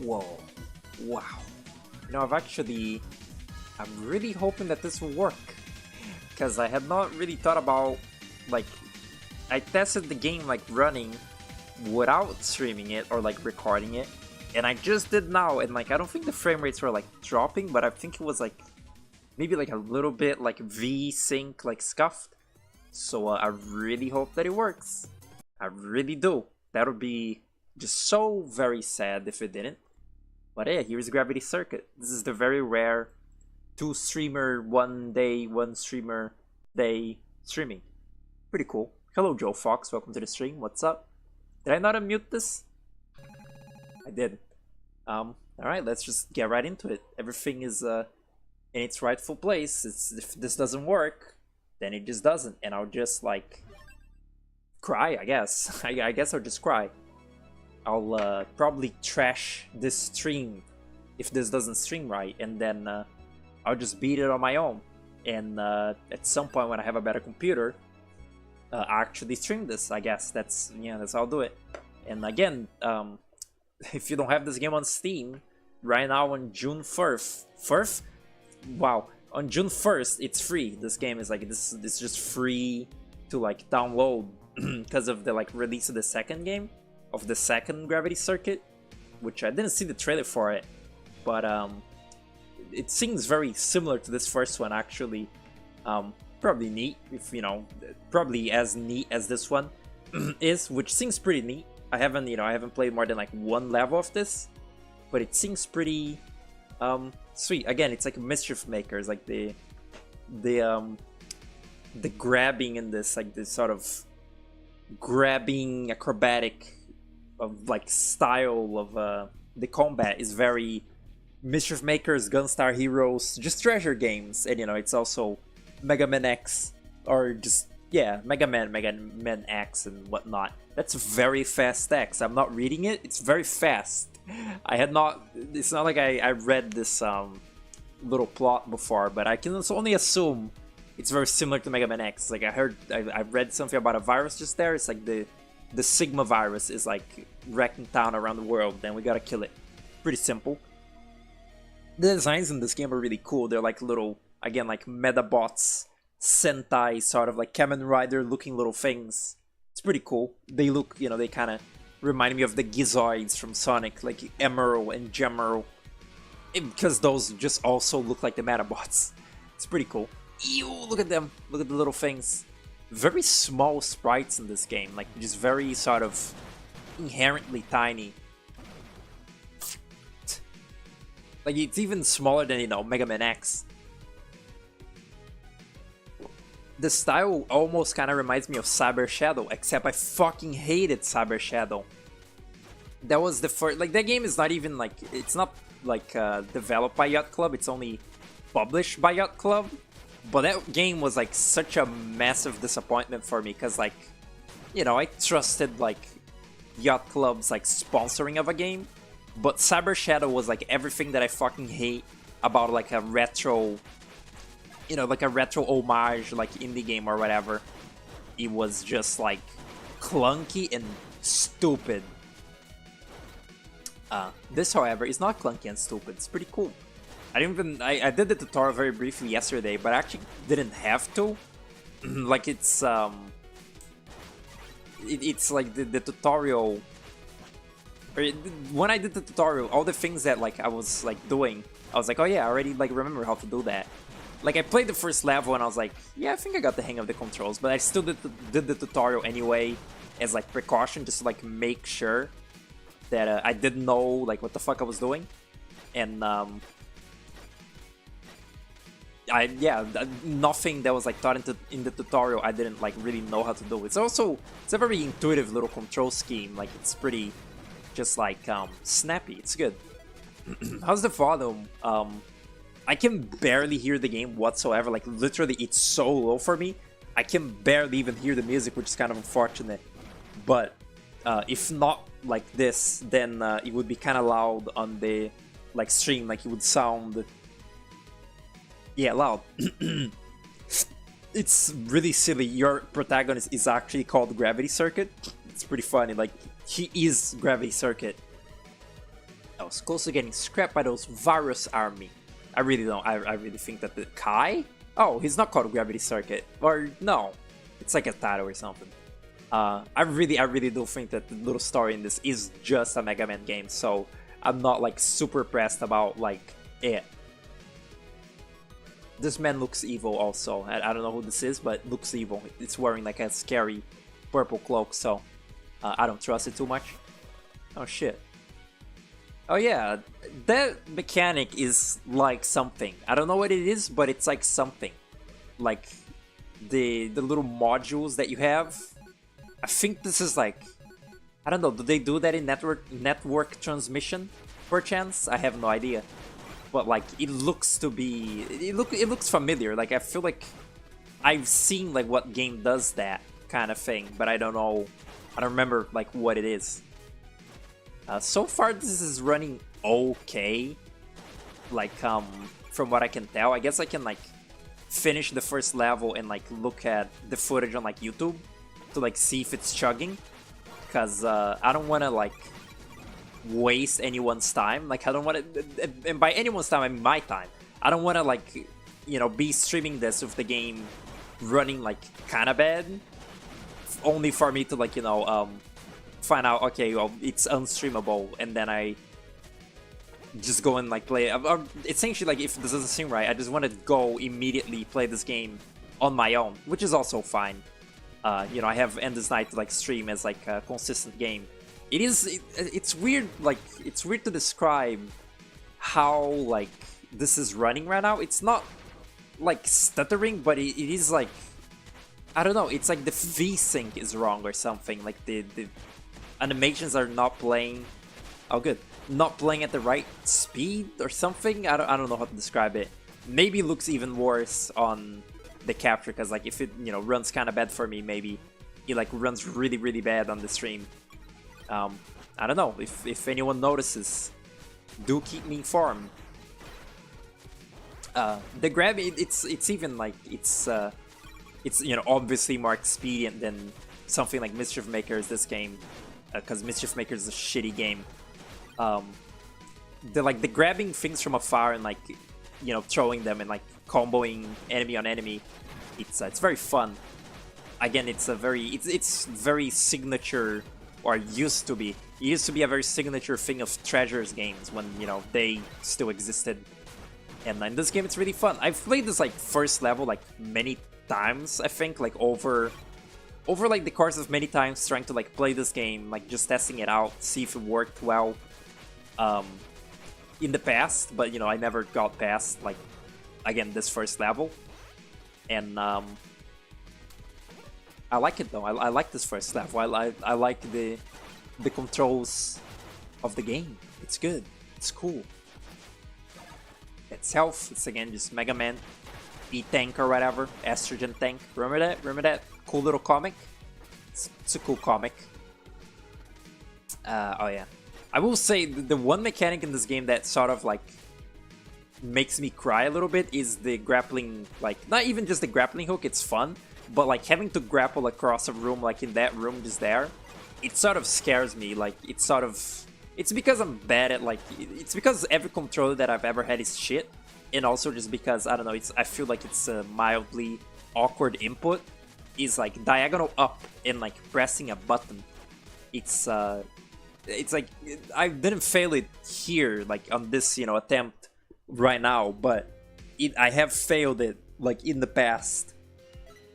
Whoa. Wow. I'm really hoping that this will work. Because I had not really thought about, like, I tested the game, like, running without streaming it or, like, recording it. And I just did now, and, like, I don't think the frame rates were, like, dropping, but I think it was, like, maybe, like, a little bit, like, V-Sync, like, scuffed. So I really hope that it works. I really do. That would be just so very sad if it didn't. But yeah, here's Gravity Circuit. This is the very rare 2-streamer, 1 day, 1 streamer day streaming. Pretty cool. Hello, Joe Fox. Welcome to the stream. What's up? Did I not unmute this? I did. Alright, let's just get right into it. Everything is in its rightful place. If this doesn't work, then it just doesn't. And I'll just, like, cry, I guess. I guess I'll just cry. I'll probably trash this stream if this doesn't stream right, and then I'll just beat it on my own. And at some point when I have a better computer, actually stream this. I guess that's how I'll do it. And again, if you don't have this game on Steam right now on June 1st, wow, on June 1st it's free. This game is like this is just free to like download because of the like release of the second game. Of the second Gravity Circuit, which I didn't see the trailer for it, but it seems very similar to this first one actually. Probably neat, if probably as neat as this one is, which seems pretty neat. I haven't played more than like one level of this, but it seems pretty sweet. Again, it's like Mischief Makers, like the grabbing in this, like this sort of grabbing acrobatic of like style of the combat is very Mischief Makers, Gunstar Heroes, just treasure games. And it's also Mega Man X, or just Mega Man X and whatnot. That's very fast X. I'm not reading it, it's very fast. It's not like I read this little plot before, but I can only assume it's very similar to Mega Man X. Like I read something about a virus just there. It's like the Sigma virus is like wrecking town around the world, then we gotta kill it. Pretty simple. The designs in this game are really cool. They're like little, again, like Medabots, Sentai, sort of like Kamen Rider looking little things. It's pretty cool. They look, they kind of remind me of the Gizoids from Sonic, like Emerald and Gemerald. Because those just also look like the Medabots. It's pretty cool. Ew, look at them. Look at the little things. Very small sprites in this game, like just very sort of inherently tiny. Like it's even smaller than Mega Man X. The style almost kind of reminds me of Cyber Shadow, except I fucking hated Cyber Shadow. That was the first, like that game is not even like, it's not like developed by Yacht Club, it's only published by Yacht Club. But that game was like such a massive disappointment for me, because like, I trusted like Yacht Club's like sponsoring of a game, but Cyber Shadow was like everything that I fucking hate about like a retro, like a retro homage, like indie game or whatever. It was just like clunky and stupid. This, however, is not clunky and stupid. It's pretty cool. I did the tutorial very briefly yesterday, but I actually didn't have to. Like it's like the tutorial. When I did the tutorial, all the things that like I was like doing, I was like, oh yeah, I already like remember how to do that. Like I played the first level and I was like, yeah, I think I got the hang of the controls, but I still did the tutorial anyway as like precaution, just to like make sure that I didn't know like what the fuck I was doing, and nothing that was like taught in the tutorial I didn't like really know how to do. It's a very intuitive little control scheme. Like it's pretty just like snappy. It's good. How's the volume? I can barely hear the game whatsoever. Like literally it's so low for me. I can barely even hear the music, which is kind of unfortunate. But if not like this, then it would be kind of loud on the like stream. Like it would sound loud. It's really silly. Your protagonist is actually called Gravity Circuit. It's pretty funny. Like he is Gravity Circuit. Oh, else, close to getting scrapped by those Varus army. I really don't. I really think that the Kai? Oh, he's not called Gravity Circuit. Or no, it's like a title or something. I really do think that the little story in this is just a Mega Man game, so I'm not like super pressed about like it. This man looks evil also. I don't know who this is, but looks evil. It's wearing like a scary purple cloak, so I don't trust it too much. Oh shit. Oh yeah, that mechanic is like something. I don't know what it is, but it's like something. Like the little modules that you have. I think this is like, I don't know, do they do that in network transmission perchance? I have no idea. But like it looks to be, it looks familiar. Like I feel like I've seen like what game does that kind of thing, but I don't know, I don't remember like what it is. So far this is running okay. Like from what I can tell, I guess I can like finish the first level and like look at the footage on like YouTube to like see if it's chugging, because I don't want to like waste anyone's time. Like I don't want to, and by anyone's time I mean my time. I don't want to like, you know, be streaming this with the game running like kind of bad, only for me to like, you know, find out, okay, well, it's unstreamable, and then I just go and like play it. Essentially, like if this doesn't seem right, I just want to go immediately play this game on my own, which is also fine. You know, I have Endless Night to like stream as like a consistent game. It's weird, like it's weird to describe how like this is running right now. It's not like stuttering, but it is like, I don't know, it's like the V-Sync is wrong or something. Like the animations are not playing, oh good, not playing at the right speed or something. I don't know how to describe it. Maybe it looks even worse on the capture, because like if it, you know, runs kind of bad for me, maybe it like runs really bad on the stream. I don't know, if anyone notices, do keep me informed. The grab, it's even like it's you know, obviously more expedient than something like Mischief Makers this game, because Mischief Makers is a shitty game. The grabbing things from afar and like, you know, throwing them and like comboing enemy on enemy, it's very fun. Again, it's very signature, or used to be. It used to be a very signature thing of Treasures games when, you know, they still existed. And in this game, it's really fun. I've played this like first level like many times. I think like over like the course of many times, trying to like play this game, like just testing it out, see if it worked well. In the past, but you know, I never got past like, again, this first level. And I like it though. I like this first level. I like the controls of the game. It's good. It's cool. Itself, it's again just Mega Man E-Tank or whatever, Estrogen Tank. Remember that? Remember that cool little comic? It's a cool comic. Oh yeah. I will say the one mechanic in this game that sort of like makes me cry a little bit is the grappling, like not even just the grappling hook, it's fun, but like having to grapple across a room, like in that room just there, it sort of scares me. Like it's because I'm bad at like, it's because every controller that I've ever had is shit, and also just because, I don't know, I feel like it's a mildly awkward input, is like diagonal up and like pressing a button. It's like, I didn't fail it here, like on this, you know, attempt right now, but I have failed it like in the past,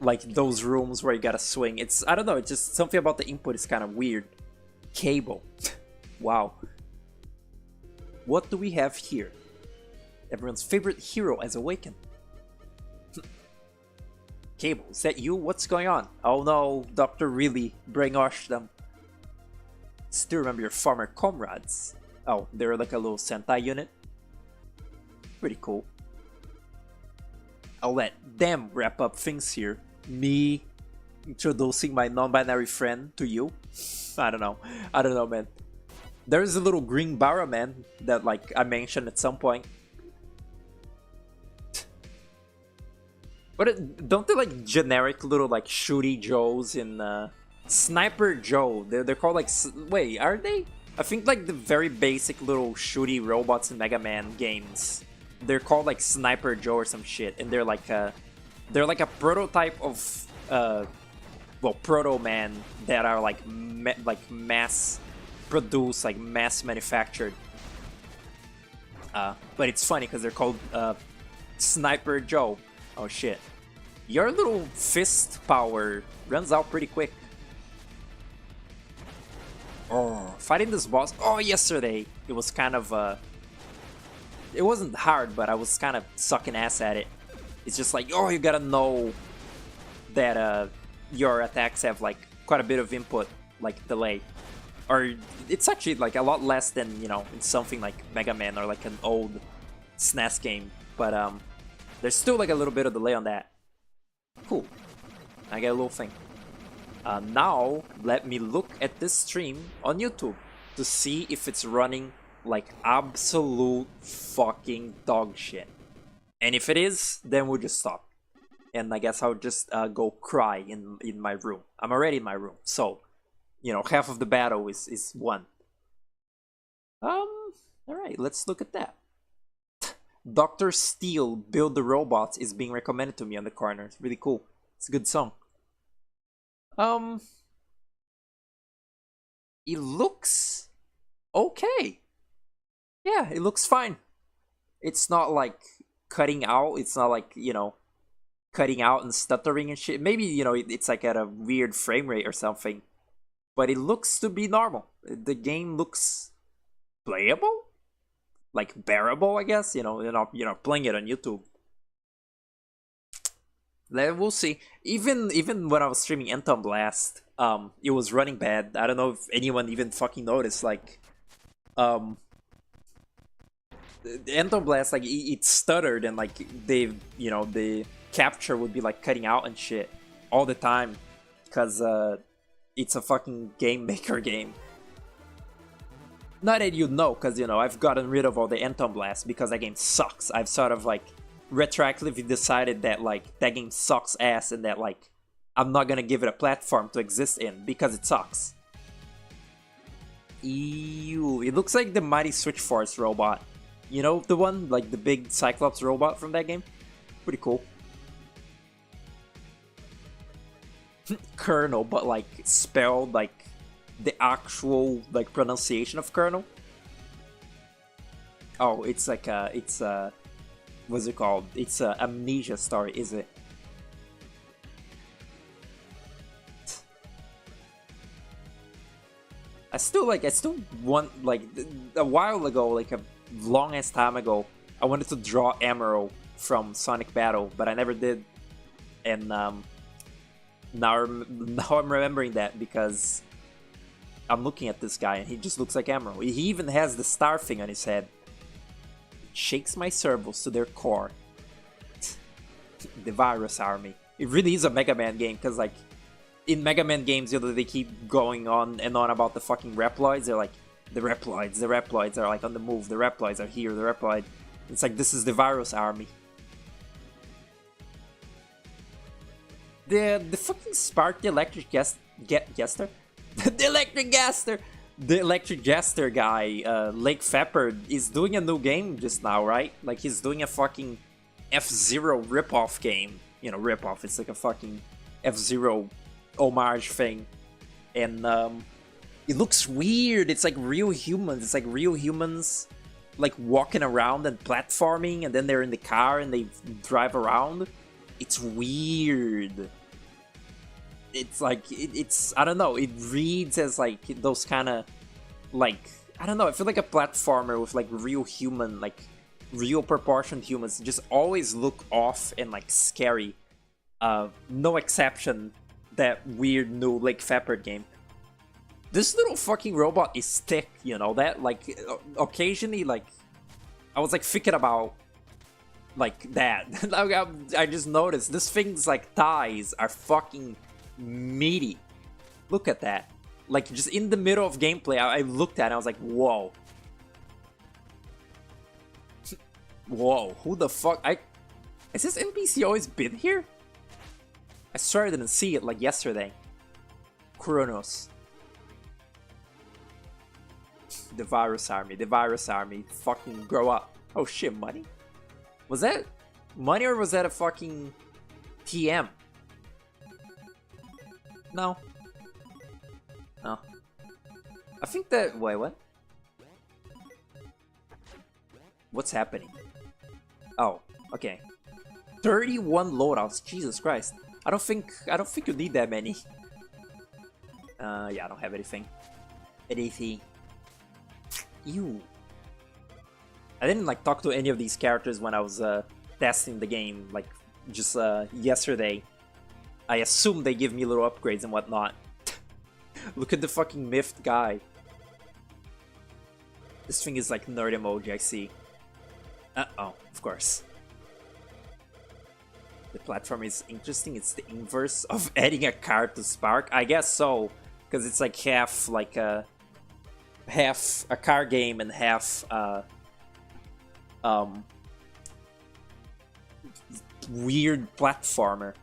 like those rooms where you gotta swing. I don't know, it's just something about the input is kind of weird. Cable. Wow. What do we have here? Everyone's favorite hero has awakened. Cable, is that you? What's going on? Oh no, Dr. Really brainwashed them. Still remember your former comrades. Oh, they're like a little Sentai unit. Pretty cool. I'll let them wrap up things here. Me introducing my non-binary friend to you. I don't know, man. There's a little green Bara man that like I mentioned at some point. But don't they like generic little like shooty Joes in Sniper Joe? They're called like, wait, are they? I think like the very basic little shooty robots in Mega Man games, they're called like Sniper Joe or some shit, and they're like a prototype of well, Proto Man that are like mass produced, like mass manufactured. But it's funny because they're called Sniper Joe. Oh shit. Your little fist power runs out pretty quick. Oh, fighting this boss. Oh, yesterday it was kind of it wasn't hard, but I was kind of sucking ass at it. It's just like, oh, you gotta know that your attacks have like quite a bit of input, like delay, or it's actually like a lot less than, you know, in something like Mega Man or like an old SNES game. But there's still like a little bit of delay on that. Cool. I get a little thing. Now, let me look at this stream on YouTube to see if it's running like absolute fucking dog shit. And if it is, then we'll just stop. And I guess I'll just go cry in my room. I'm already in my room, so, you know, half of the battle is won. Alright, let's look at that. Dr. Steel, Build the Robots is being recommended to me on the corner. It's really cool. It's a good song. It looks okay. Yeah, it looks fine. It's not like cutting out. It's not like, you know, cutting out and stuttering and shit. Maybe, you know, it's like at a weird frame rate or something. But it looks to be normal. The game looks playable? Like bearable, I guess. You know, you're not playing it on YouTube. We'll see. Even when I was streaming Entom Blast, it was running bad. I don't know if anyone even fucking noticed. Like, the Entom Blast, like it stuttered and like the capture would be like cutting out and shit all the time, because it's a fucking game maker game. Not that you know, because, you know, I've gotten rid of all the Entom Blast because that game sucks. I've sort of like retroactively decided that like that game sucks ass and that like I'm not gonna give it a platform to exist in because it sucks. Ew, it looks like the Mighty Switch Force robot. You know, the one, like the big Cyclops robot from that game? Pretty cool. Colonel, but like spelled like the actual like pronunciation of Colonel. Oh, it's like what's it called? It's a Amnesia story, is it? I still want, like, a while ago, like a long ass time ago, I wanted to draw Emerald from Sonic Battle, but I never did. And now I'm remembering that because I'm looking at this guy and he just looks like Emerald. He even has the star thing on his head. Shakes my servos to their core. The Virus Army. It really is a Mega Man game, because like in Mega Man games, you know, they keep going on and on about the fucking Reploids. They're like, the Reploids are like on the move, the Reploids are here, the Reploid. It's like, this is the Virus Army. The fucking Spark the Electric Jester? The Electric Jester! The Electric Jester guy, Lake Feppard, is doing a new game just now, right? Like, he's doing a fucking F-Zero ripoff game. You know, ripoff, it's like a fucking F-Zero homage thing. And, it looks weird. It's like real humans. It's like real humans, like, walking around and platforming, and then they're in the car and they drive around. It's weird. It's like, it's, I don't know, it reads as like those kind of, like, I don't know, I feel like a platformer with like real human, like real proportioned humans just always look off and like scary. No exception that weird new Lake Feppard game. This little fucking robot is thick, you know that? Like, occasionally, like, I was like thinking about like that. I just noticed this thing's like thighs are fucking meaty. Look at that. Like, just in the middle of gameplay, I looked at it and I was like, whoa. Whoa, who the fuck? Has this NPC always been here? I swear I didn't see it like yesterday. Kronos. The virus army, the virus army. Fucking grow up. Oh shit, money? Was that money or was that a fucking TM? No. No. I think that... Wait, what? What's happening? Oh, okay. 31 loadouts, Jesus Christ. I don't think you need that many. Yeah, I don't have anything. Anything. Ew. I didn't like talk to any of these characters when I was testing the game, like just yesterday. I assume they give me little upgrades and whatnot. Look at the fucking miffed guy. This thing is like nerd emoji, I see. Oh, of course. The platform is interesting. It's the inverse of adding a card to Spark. I guess so, because it's like half a car game and half weird platformer.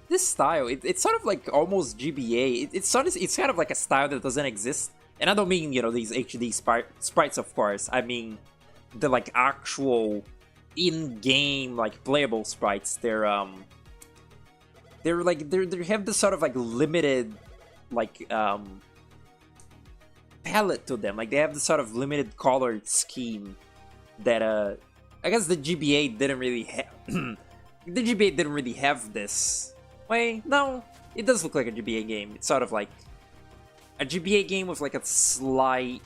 This style, it's sort of like almost GBA. It's kind of like a style that doesn't exist. And I don't mean, you know, these HD sprites, of course. I mean the like actual in-game like playable sprites. They have this sort of like limited like palette to them. Like they have this sort of limited colored scheme that I guess the GBA didn't really have. The GBA didn't really have this. Wait, no, it does look like a GBA game. It's sort of like a GBA game with like a slight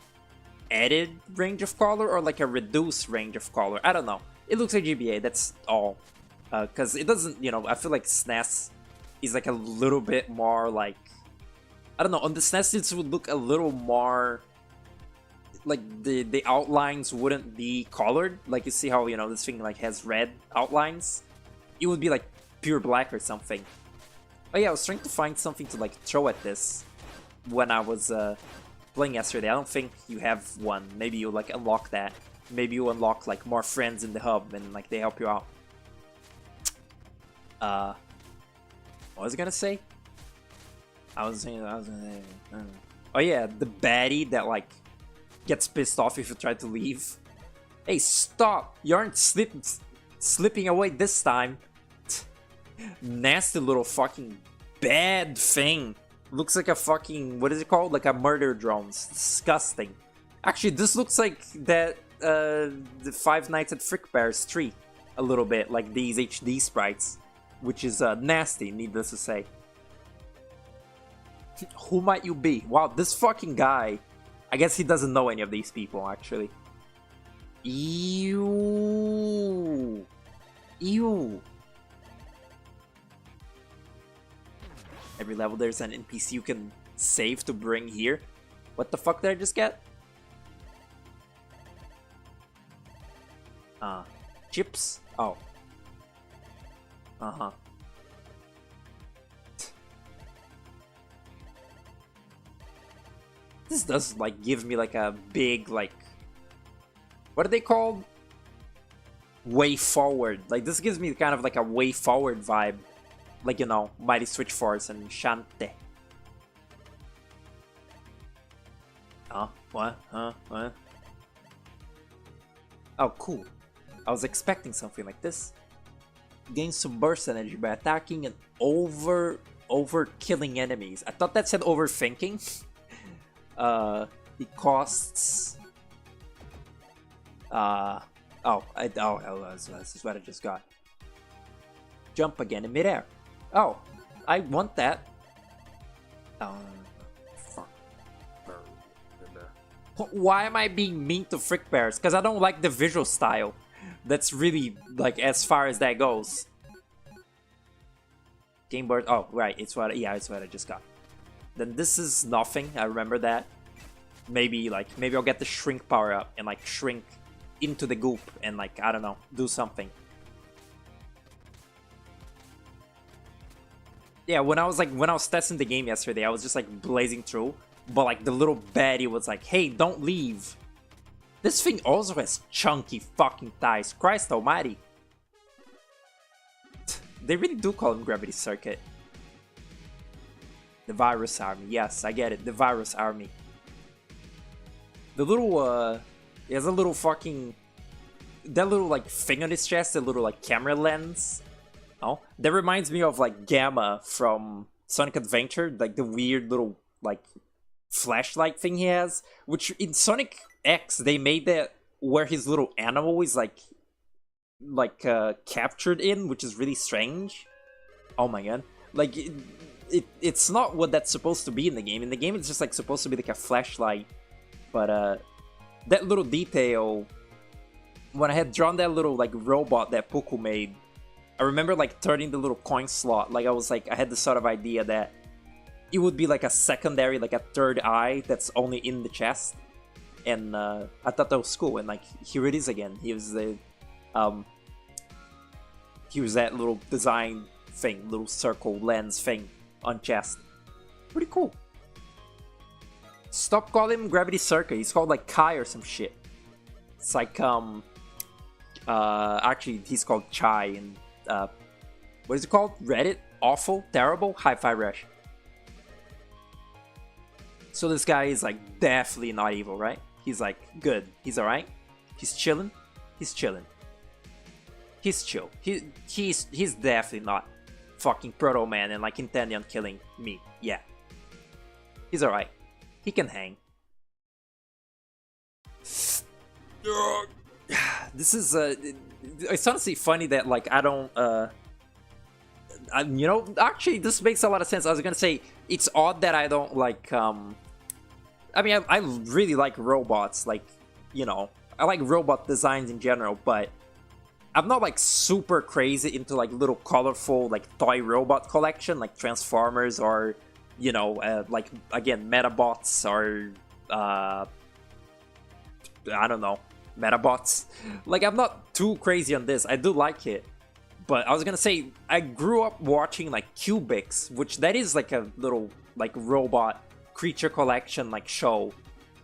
added range of color or like a reduced range of color. I don't know. It looks like GBA, that's all. Because it doesn't, you know, I feel like SNES is like a little bit more like... I don't know, on the SNES it would look a little more... Like the outlines wouldn't be colored. Like you see how, you know, this thing like has red outlines? It would be like pure black or something. Oh yeah, I was trying to find something to like throw at this when I was playing yesterday. I don't think you have one. Maybe you like unlock that. Maybe you unlock like more friends in the hub and like they help you out. What was I gonna say? Oh yeah, the baddie that like gets pissed off if you try to leave. Hey, stop! You aren't slipping away this time. Nasty little fucking bad thing. Looks like a fucking, what is it called? Like a murder drone. It's disgusting. Actually, this looks like that the Five Nights at Fredbear's tree a little bit, like these HD sprites, which is nasty, needless to say. Who might you be? Wow, this fucking guy. I guess he doesn't know any of these people, actually. Ew. Ew. Every level there's an NPC you can save to bring here. What the fuck did I just get? Chips? Oh. Uh-huh. This does like give me like a big like... What are they called? Way forward. Like this gives me kind of like a way forward vibe. Like, you know, Mighty Switch Force and Shantae. What? What? Oh, cool. I was expecting something like this. Gain some burst energy by attacking and over-killing enemies. I thought that said overthinking. It costs... this is what I just got. Jump again in midair. Oh, I want that. Fuck. Why am I being mean to Fredbears? Because I don't like the visual style. That's really, like, as far as that goes. Game board. Oh, right. It's what I just got. Then this is nothing. I remember that. Maybe I'll get the shrink power up and, like, shrink into the goop and, like, I don't know, do something. Yeah, when I was testing the game yesterday, I was just like blazing through, but like the little baddie was like, "Hey, don't leave." This thing also has chunky fucking thighs. Christ almighty. They really do call him Gravity Circuit. The Virus Army. Yes, I get it. The Virus Army. The little, he has a little fucking... That little, like, thing on his chest, a little, like, camera lens. Oh, that reminds me of, like, Gamma from Sonic Adventure. Like, the weird little, like, flashlight thing he has. Which, in Sonic X, they made that where his little animal is, like, captured in, which is really strange. Oh my god. Like, it's not what that's supposed to be in the game. In the game, it's just, like, supposed to be, like, a flashlight. But, that little detail... When I had drawn that little, like, robot that Puku made, I remember, like, turning the little coin slot. Like, I had the sort of idea that it would be, like, a secondary, like, a third eye that's only in the chest. And, I thought that was cool. And, like, here it is again. Here's that little design thing, little circle lens thing on chest. Pretty cool. Stop calling him Gravity Circuit. He's called, like, Kai or some shit. It's like, actually, he's called Chai and, what is it called? Reddit? Awful? Terrible? Hi-Fi Rush. So this guy is, like, definitely not evil, right? He's, like, good. He's alright. He's chilling. He's chilling. He's chill. He's definitely not fucking Proto Man and, like, intending on killing me. Yeah. He's alright. He can hang. This is it's honestly funny that, like, I don't you know, actually this makes a lot of sense. I was gonna say it's odd that I don't like I mean, I really like robots, like, you know, I like robot designs in general, but I'm not, like, super crazy into, like, little colorful, like, toy robot collection, like Transformers or, you know, like, again, Metabots or I don't know, Metabots. Like, I'm not too crazy on this. I do like it. But I was gonna say, I grew up watching, like, Cubix, which that is, like, a little, like, robot creature collection, like, show.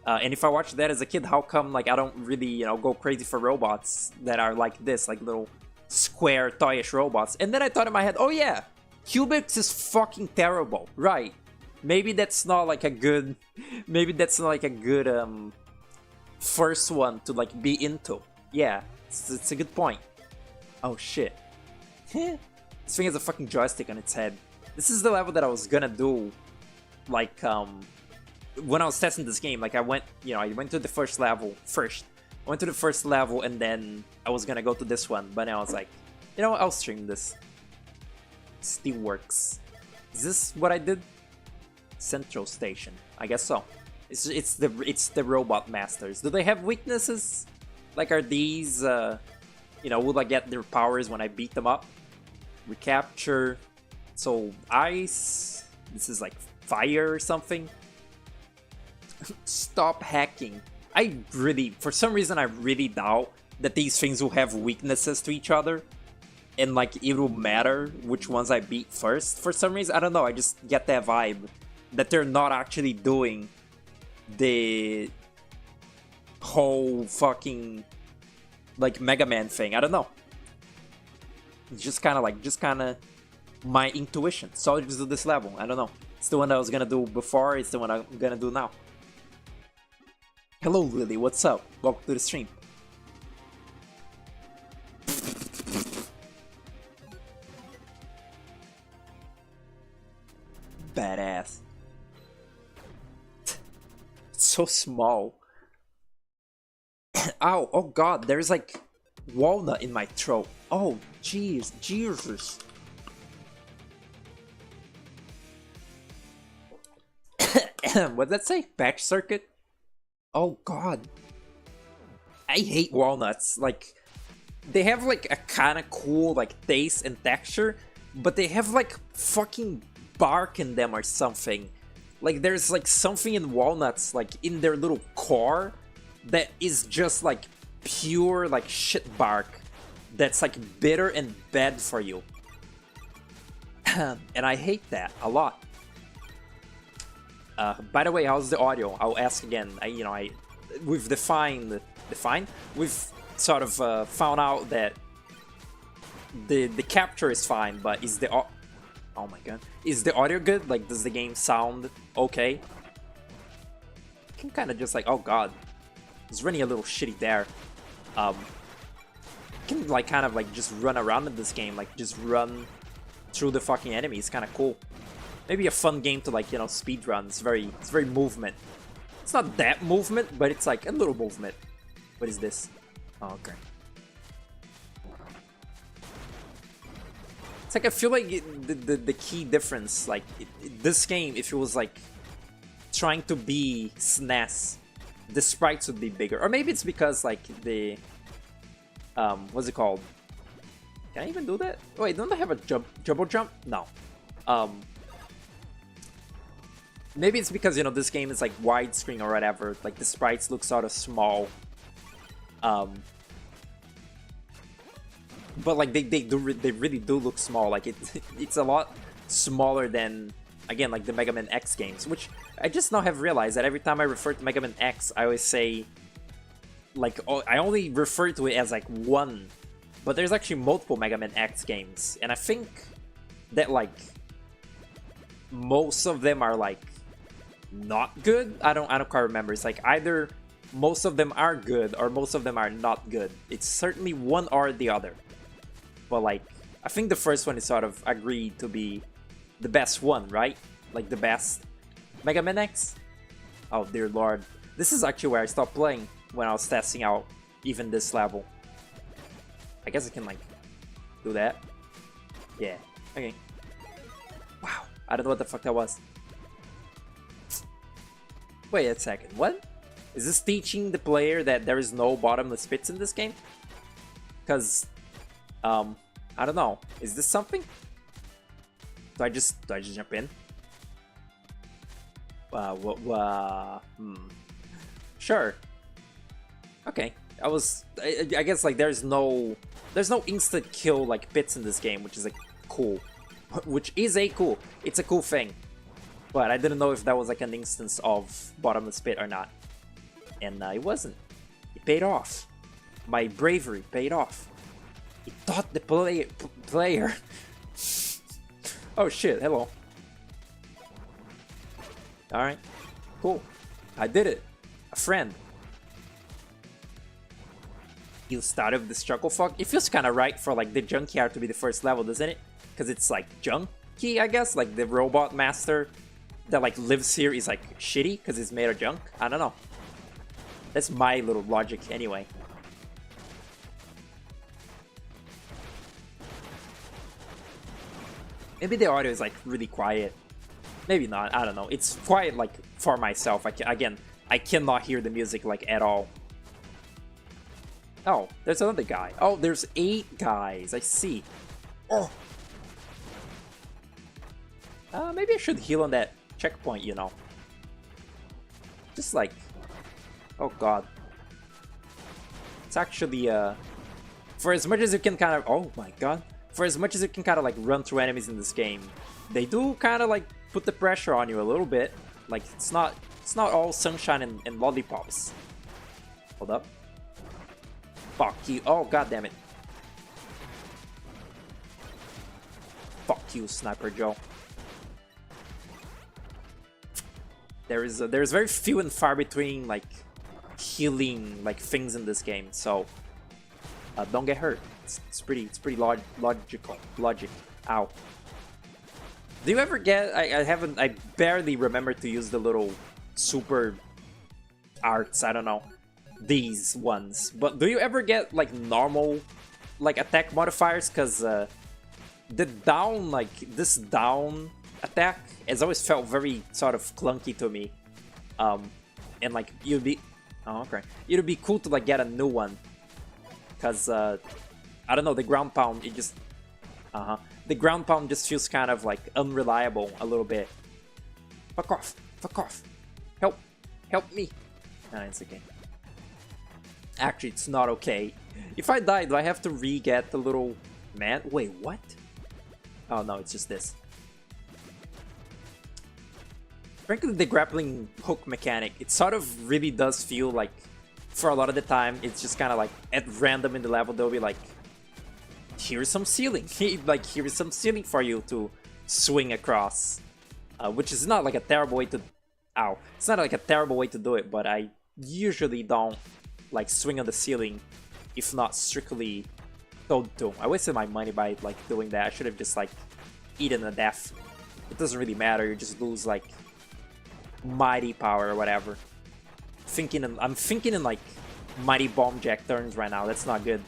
And if I watched that as a kid, how come, like, I don't really, you know, go crazy for robots that are like this, like, little square, toyish robots? And then I thought in my head, oh yeah, Cubix is fucking terrible. Right. Maybe that's not, like, a good... Maybe that's not, like, a good, first one to, like, be into. Yeah, it's a good point. Oh shit. This thing has a fucking joystick on its head. This is the level that I was gonna do, like, when I was testing this game. Like, I went to the first level first. I went to the first level and then I was gonna go to this one, but now I was like, you know what, I'll stream this. Steamworks. Is this what I did? Central Station. I guess so. It's the Robot Masters. Do they have weaknesses? Like, are these, you know, will I get their powers when I beat them up? Recapture. So, ice. This is like fire or something. Stop hacking. I really, for some reason, I really doubt that these things will have weaknesses to each other. And, like, it will matter which ones I beat first. For some reason, I don't know, I just get that vibe that they're not actually doing the whole fucking, like, Mega Man thing. I don't know. It's just kind of my intuition. So I'll just do this level. I don't know. It's the one I was gonna do before. It's the one I'm gonna do now. Hello, Lily. What's up? Welcome to the stream. Badass. It's so small. Ow, oh god, there's like walnut in my throat. Oh, jeez, Jesus. What did that say? Patch circuit? Oh god. I hate walnuts. Like, they have like a kind of cool like taste and texture, but they have like fucking bark in them or something. Like, there's like something in walnuts, like in their little core, that is just like pure like shit bark that's like bitter and bad for you. And I hate that a lot. By the way, how's the audio? I'll ask again. We've we've sort of found out that the capture is fine, but is the Oh my god. Is the audio good? Like, does the game sound okay? I can kind of just like, oh god. It's running a little shitty there. Can like kind of like just run around in this game, like just run through the fucking enemies. Kind of cool. Maybe a fun game to like, you know, speed run. It's very movement. It's not that movement, but it's like a little movement. What is this? Oh, okay. It's like I feel like the key difference, like this game, if it was like trying to be SNES, the sprites would be bigger. Or maybe it's because like the what's it called? Can I even do that? Wait, don't I have a jumbo jump? No. Maybe it's because, you know, this game is like widescreen or whatever. Like the sprites look sort of small. But like they really do look small. Like it's a lot smaller than, again, like the Mega Man X games, which I just now have realized that every time I refer to Mega Man X, I always say like, oh, I only refer to it as like one, but there's actually multiple Mega Man X games, and I think that like most of them are like not good. I don't quite remember. It's like either most of them are good or most of them are not good. It's certainly one or the other. But like, I think the first one is sort of agreed to be the best one, right? Like the best Mega Man X. Oh dear lord. This is actually where I stopped playing when I was testing out even this level. I guess I can like do that. Yeah, okay. Wow, I don't know what the fuck that was. Wait a second, what? Is this teaching the player that there is no bottomless pits in this game? Because, I don't know. Is this something? Do I just jump in? Sure. Okay. I guess like there's no instant kill like pits in this game, which is like cool. It's a cool thing. But I didn't know if that was like an instance of bottomless pit or not. And it wasn't. It paid off. My bravery paid off. It taught the player. Oh shit, hello. Alright, cool. I did it. A friend. You started with the struggle fog. It feels kind of right for like the junkyard to be the first level, doesn't it? Because it's like junky, I guess. Like the robot master that like lives here is like shitty because it's made of junk. I don't know. That's my little logic anyway. Maybe the audio is like really quiet. Maybe not, I don't know. It's quiet like for myself. I cannot hear the music like at all. Oh, there's another guy. Oh, there's 8 guys. I see. Oh. Maybe I should heal on that checkpoint, you know. Just like... Oh god. It's actually, for as much as you can kind of... Oh my god. For as much as you can kind of like run through enemies in this game, they do kind of like put the pressure on you a little bit. Like, it's not all sunshine and lollipops. Hold up. Fuck you. Oh, god damn it. Fuck you, Sniper Joe. There's very few and far between like healing like things in this game, so don't get hurt. It's pretty logical. Ow. Do you ever get? I barely remember to use the little super arts. I don't know, these ones. But do you ever get like normal like attack modifiers? Cause the down, like this down attack has always felt very sort of clunky to me. And like you'd be, oh okay, it'd be cool to like get a new one. Cause I don't know, the ground pound, it just the ground pound just feels kind of like unreliable a little bit. Fuck off, help me. Nah, it's okay. Actually, it's not okay. If I die, do I have to re-get the little man? Wait, what? Oh no, it's just this. Frankly, the grappling hook mechanic, it sort of really does feel like, for a lot of the time, it's just kind of like, at random in the level, they'll be like, here's some ceiling. Like, here's some ceiling for you to swing across, which is not like a terrible way to. Ow! It's not like a terrible way to do it, but I usually don't like swing on the ceiling, if not strictly told to. I wasted my money by like doing that. I should have just like eaten a death. It doesn't really matter. You just lose like mighty power or whatever. I'm thinking in like mighty bomb jack turns right now. That's not good.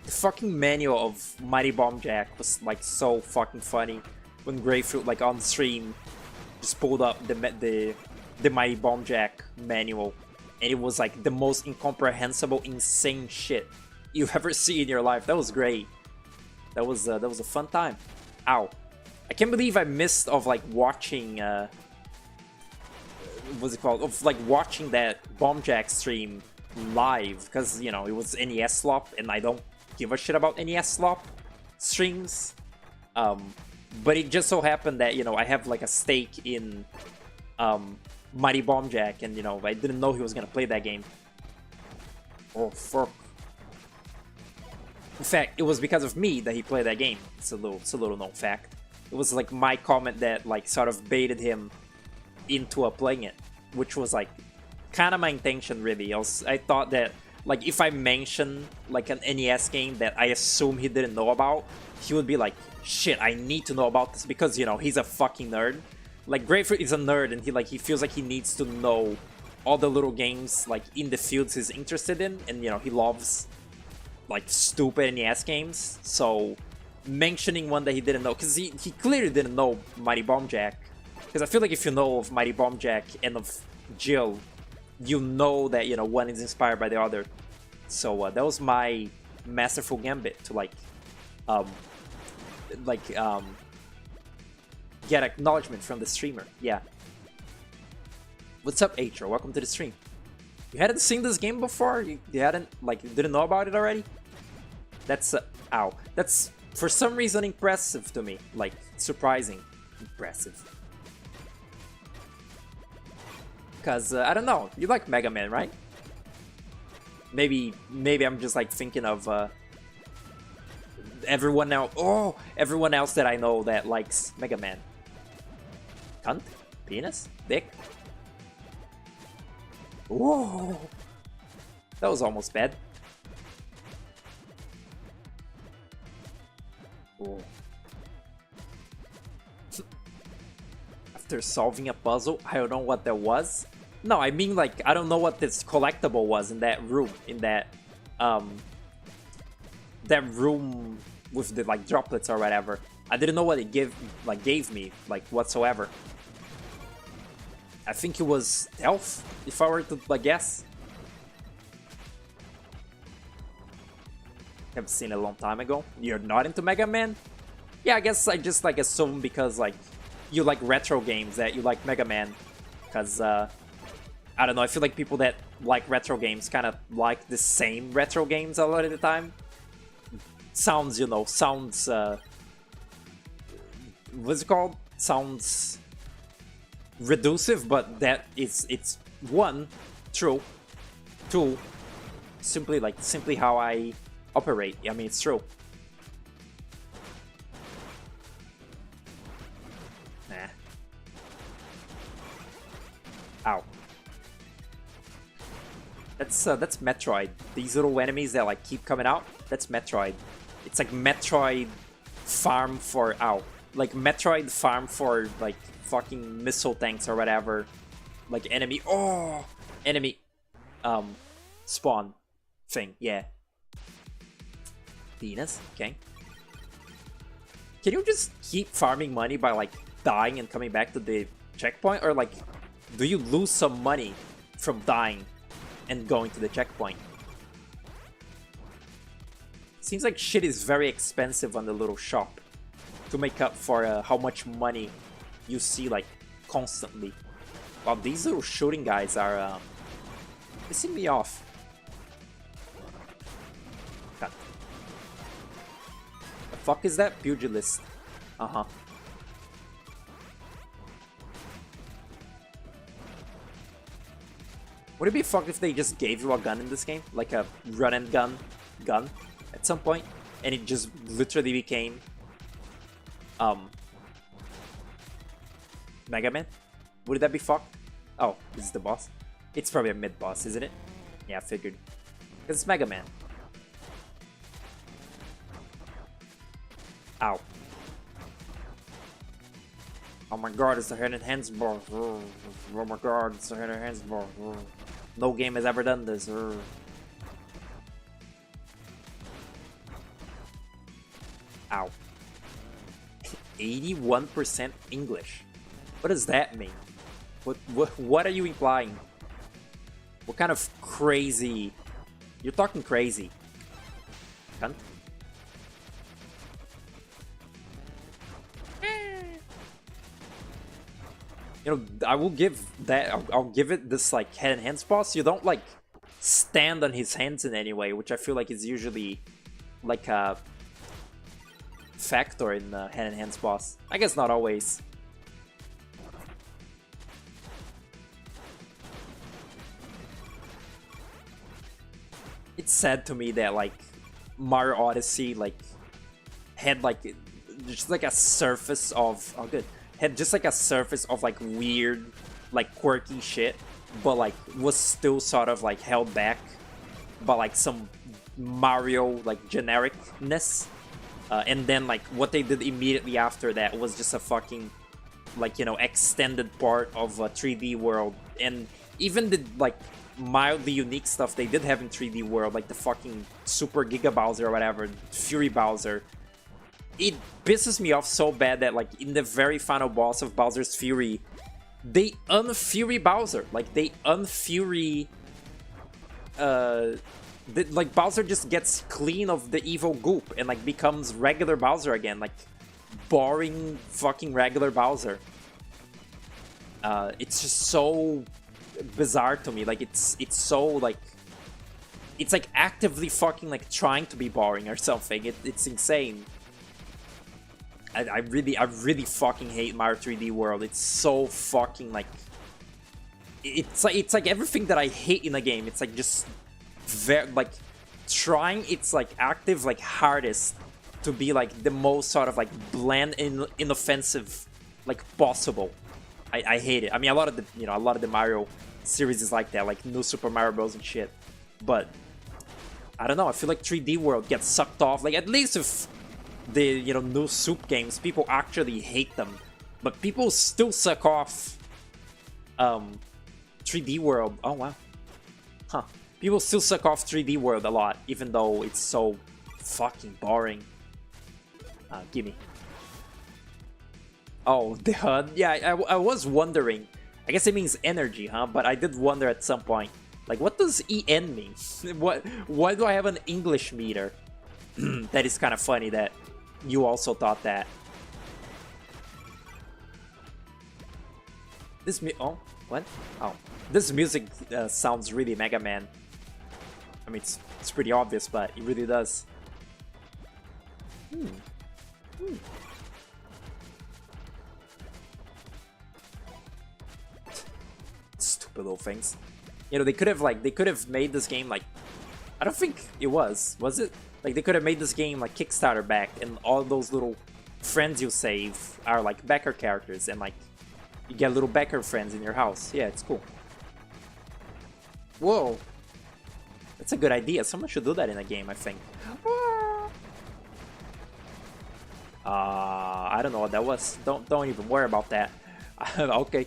The fucking manual of mighty bomb jack was like so fucking funny when Grapefruit like on stream just pulled up the mighty bomb jack manual, and it was like the most incomprehensible, insane shit you've ever seen in your life. That was great. That was a fun time. Ow! I can't believe I missed of like watching what's it called? Of like watching that bomb jack stream live, because you know it was NES slop, and I don't give a shit about NES slop streams. But it just so happened that, you know, I have like a stake in Mighty Bomb Jack, and you know, I didn't know he was gonna play that game. Oh fuck. In fact, it was because of me that he played that game. It's a little known fact. It was like my comment that like sort of baited him into playing it, which was like kind of my intention really. I thought that like if I mention like an NES game that I assume he didn't know about, he would be like, shit, I need to know about this, because you know he's a fucking nerd. Like Grapefruit is a nerd, and he feels like he needs to know all the little games like in the fields he's interested in, and you know he loves like stupid NES games. So mentioning one that he didn't know, because he clearly didn't know Mighty Bomb Jack, because I feel like if you know of Mighty Bomb Jack and of Jill, you know that, you know, one is inspired by the other. So that was my masterful gambit to get acknowledgement from the streamer. Yeah. What's up, Atro? Welcome to the stream. You hadn't seen this game before? You hadn't, like, you didn't know about it already? That's, ow. That's, for some reason, impressive to me. Like, surprising. Impressive. Because, I don't know, you like Mega Man, right? Maybe I'm just, like, thinking of, everyone else that I know that likes Mega Man. Cunt? Penis? Dick? Whoa! That was almost bad. Whoa. After solving a puzzle, I don't know what that was. No, I mean like, I don't know what this collectible was in that room, that room with the like droplets or whatever. I didn't know what it gave me like whatsoever. I think it was health, if I were to like guess. Haven't seen it a long time ago. You're not into Mega Man? Yeah, I guess I just like assume because like you like retro games that you like Mega Man. Because I don't know, I feel like people that like retro games kind of like the same retro games a lot of the time. Sounds, you know, what's it called? Sounds reducive, but it's one, true. Two, simply how I operate. I mean, it's true. Nah. Ow. That's Metroid. These little enemies that like keep coming out. That's Metroid. It's like Metroid farm for like Metroid farm for like fucking missile tanks or whatever. Like enemy spawn thing. Yeah. Venus. Okay. Can you just keep farming money by like dying and coming back to the checkpoint, or like do you lose some money from dying and going to the checkpoint? Seems like shit is very expensive on the little shop to make up for how much money you see like constantly. Wow, these little shooting guys are pissing me off. God. The fuck is that? Pugilist. Uh-huh. Would it be fucked if they just gave you a gun in this game? Like a run and gun at some point, and it just literally became Um, Mega Man? Would that be fucked? Oh, this is the boss? It's probably a mid-boss, isn't it? Yeah, I figured. Because it's Mega Man. Ow. Oh my god, it's the Hand in Hands boss. Oh my god, it's the Hand in Hands boss. No game has ever done this. Ow. 81% English. What does that mean? What are you implying? What kind of crazy... You're talking crazy. Cunt. You know, I will give that... I'll give it this, like, Hand in Hands boss. You don't, like, stand on his hands in any way, which I feel like is usually, like, a factor in the Hand in Hands boss. I guess not always. It's sad to me that, like, Mario Odyssey, like, had, like, just, like, a surface of... Oh, good. Had just, like, a surface of, like, weird, like, quirky shit, but, like, was still sort of, like, held back by, like, some Mario, like, genericness. And then, like, what they did immediately after that was just a fucking, like, you know, extended part of a 3D world. And even the, like, mildly unique stuff they did have in 3D world, like the fucking Super Giga Bowser or whatever, Fury Bowser, it pisses me off so bad that, like, in the very final boss of Bowser's Fury, they unfury Bowser. Like, they unfury... like, Bowser just gets clean of the evil goop and, like, becomes regular Bowser again. Like, boring fucking regular Bowser. It's just so bizarre to me. Like, it's so, like... It's, like, actively fucking, like, trying to be boring or something. It's insane. I really fucking hate Mario 3D World. It's so fucking, like... It's like everything that I hate in a game. It's, like, just... Very, like, trying its, like, active, like, hardest to be, like, the most sort of, like, bland and inoffensive, like, possible. I hate it. I mean, a lot of the, you know, a lot of the Mario series is like that, like New Super Mario Bros. And shit. But I don't know. I feel like 3D World gets sucked off. Like, at least if the, you know, new Soup games, people actually hate them, but people still suck off 3D World. Oh wow, huh? People still suck off 3D World a lot, even though it's so fucking boring. Gimme. Oh, the HUD. Yeah, I was wondering. I guess it means energy, huh? But I did wonder at some point, like, what does EN mean? Why do I have an English meter? That is kind of funny that you also thought that. This oh, what? Oh, this music sounds really Mega Man. I mean, it's pretty obvious, but it really does. Stupid little things. You know, they could have made this game, like, I don't think it was it? Like, they could have made this game like Kickstarter back, and all those little friends you save are like backer characters, and like you get little backer friends in your house. Yeah, it's cool. Whoa, that's a good idea. Someone should do that in a game, I think. I don't know what that was. Don't even worry about that. Okay.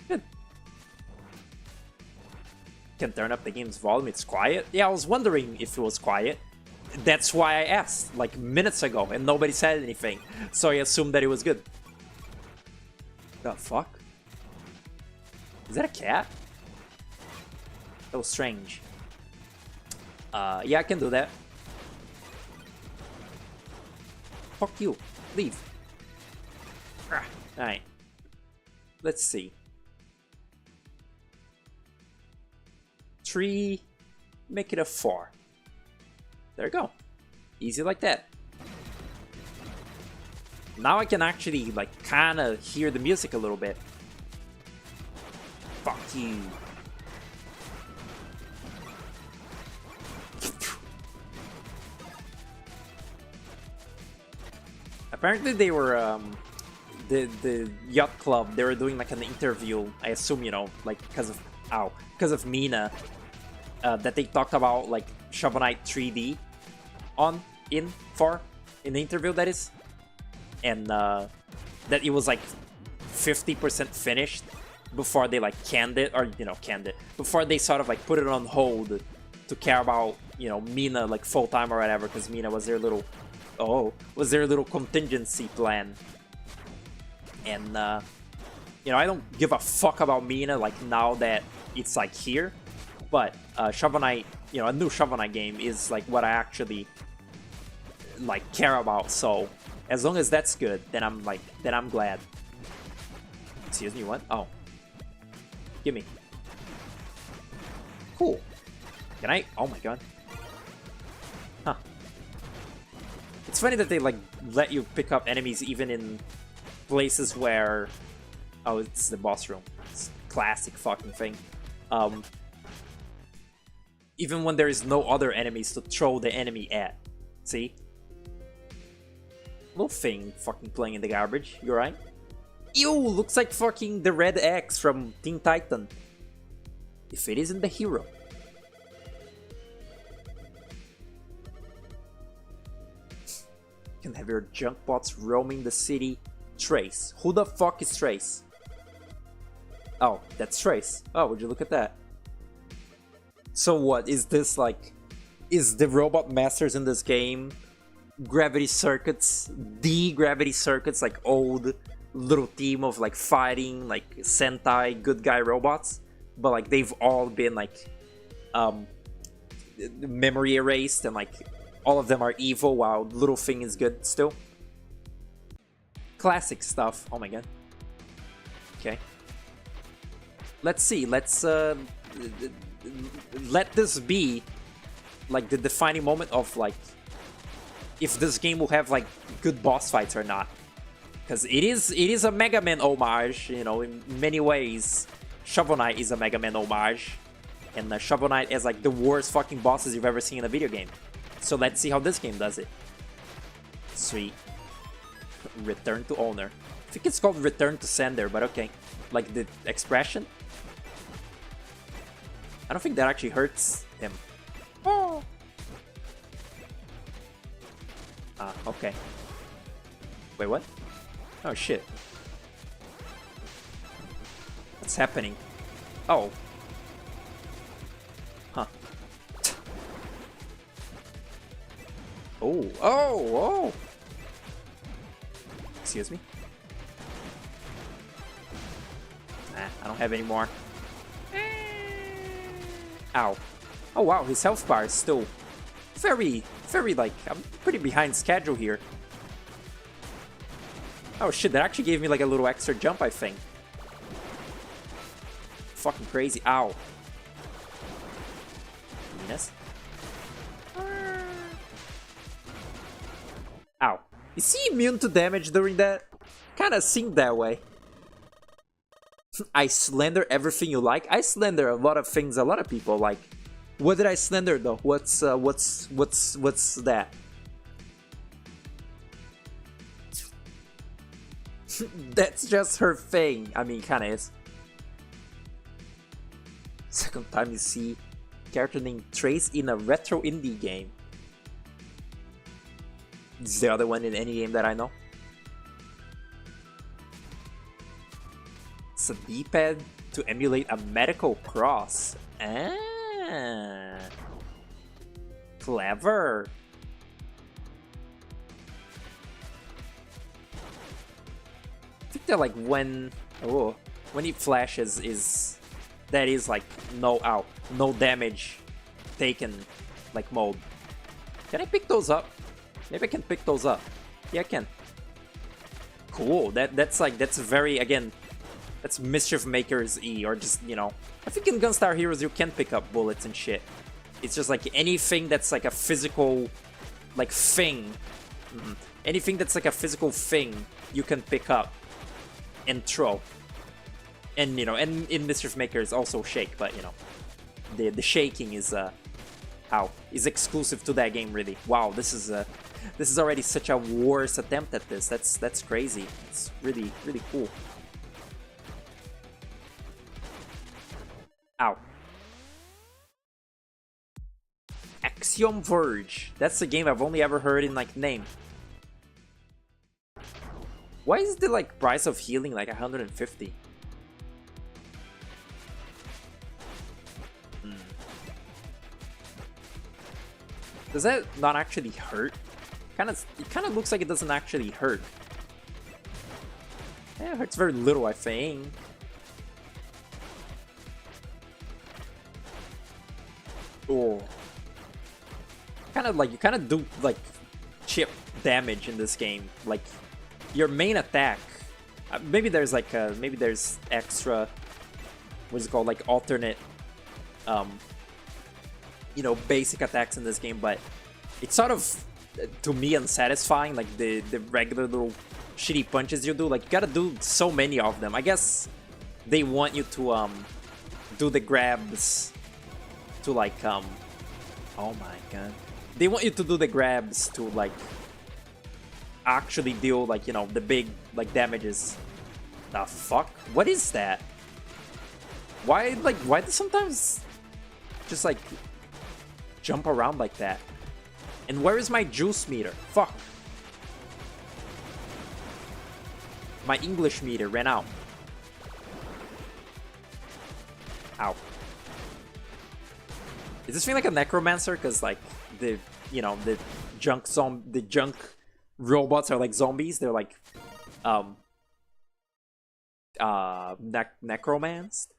Good. Can turn up the game's volume. It's quiet. Yeah, I was wondering if it was quiet. That's why I asked, like, minutes ago, and nobody said anything. So I assumed that it was good. The fuck? Is that a cat? That was strange. Yeah, I can do that. Fuck you. Leave. Alright. Let's see. 3. Make it a 4. There you go. Easy like that. Now I can actually, like, kind of hear the music a little bit. Fuck you. Apparently they were the yacht club. They were doing like an interview. I assume, you know, like because of Mina, that they talked about like Shovel Knight 3D in the interview, that is, and that it was like 50% finished before they like canned it, or before they sort of like put it on hold to care about Mina like full time or whatever, because Mina was their little contingency plan. And I don't give a fuck about Mina like now that it's like here, but Shovel Knight, a new Shovel Knight game is like what I actually like care about. So as long as that's good, then I'm glad. Excuse me, what? Oh, gimme. Cool. Can I? Oh my god. Huh. It's funny that they like let you pick up enemies even in places where, oh, it's the boss room. It's a classic fucking thing. Even when there is no other enemies to throw the enemy at. See? Little thing fucking playing in the garbage. You right? Ew, looks like fucking the Red X from Teen Titan. If it isn't the hero. You can have your junk bots roaming the city. Trace. Who the fuck is Trace? Oh, that's Trace. Oh, would you look at that? So what, is this like... Is the Robot Masters in this game Gravity Circuits? The Gravity Circuits, like old little team of like fighting, like Sentai good guy robots? But like they've all been like... memory erased, and like all of them are evil while Little Thing is good still. Classic stuff. Oh my god. Okay. Let's see. Let's let this be like the defining moment of like if this game will have like good boss fights or not. Because it is a Mega Man homage, in many ways. Shovel Knight is a Mega Man homage. And Shovel Knight has like the worst fucking bosses you've ever seen in a video game. So let's see how this game does it. Sweet. Return to owner. I think it's called return to sender, but okay. Like the expression. I don't think that actually hurts him. Oh. Ah, okay. Wait, what? Oh shit. What's happening? Oh. Huh. Oh, oh. Excuse me? Nah, I don't have any more. Ow. Oh wow, his health bar is still very, like, I'm pretty behind schedule here. Oh shit, that actually gave me like a little extra jump, I think. Fucking crazy. Ow. Yes. Ow. Is he immune to damage during that? Kinda seemed that way. I slender everything you like. I slender a lot of things a lot of people like. What did I slender though? What's that? That's just her thing. I mean, kinda is. Second time you see character named Trace in a retro indie game. This is the other one in any game that I know. It's a D-pad to emulate a medical cross. Ah, clever. I think that like when it flashes that is like no damage taken like mode. Can I pick those up? Maybe I can pick those up. Yeah, I can. Cool. That's very, again, that's Mischief Maker's E, or just, I think in Gunstar Heroes you can pick up bullets and shit. It's just like anything that's like a physical, like, thing. Anything that's like a physical thing you can pick up and throw. And, and in Mischief Maker is also shake, but, the shaking is Ow. Is exclusive to that game, really. Wow, this is already such a worse attempt at this. That's crazy. It's really, really cool. Ow. Axiom Verge. That's a game I've only ever heard in like name. Why is the like price of healing like 150? Does that not actually hurt? It kind of looks like it doesn't actually hurt. Yeah, it hurts very little, I think. Oh. You kind of do like chip damage in this game. Like your main attack. Maybe there's like maybe there's extra. What's it called? Like alternate. You know, basic attacks in this game, but it's sort of to me unsatisfying. Like the regular little shitty punches you do. Like you gotta do so many of them. I guess they want you to do the grabs to like oh my god. They want you to do the grabs to like actually deal like, you know, the big like damages. The fuck? What is that? Why do sometimes just like jump around like that? And where is my juice meter? Fuck. My English meter ran out. Ow. Is this thing like a necromancer? Because like the, you know, the junk robots are like zombies. They're like necromanced.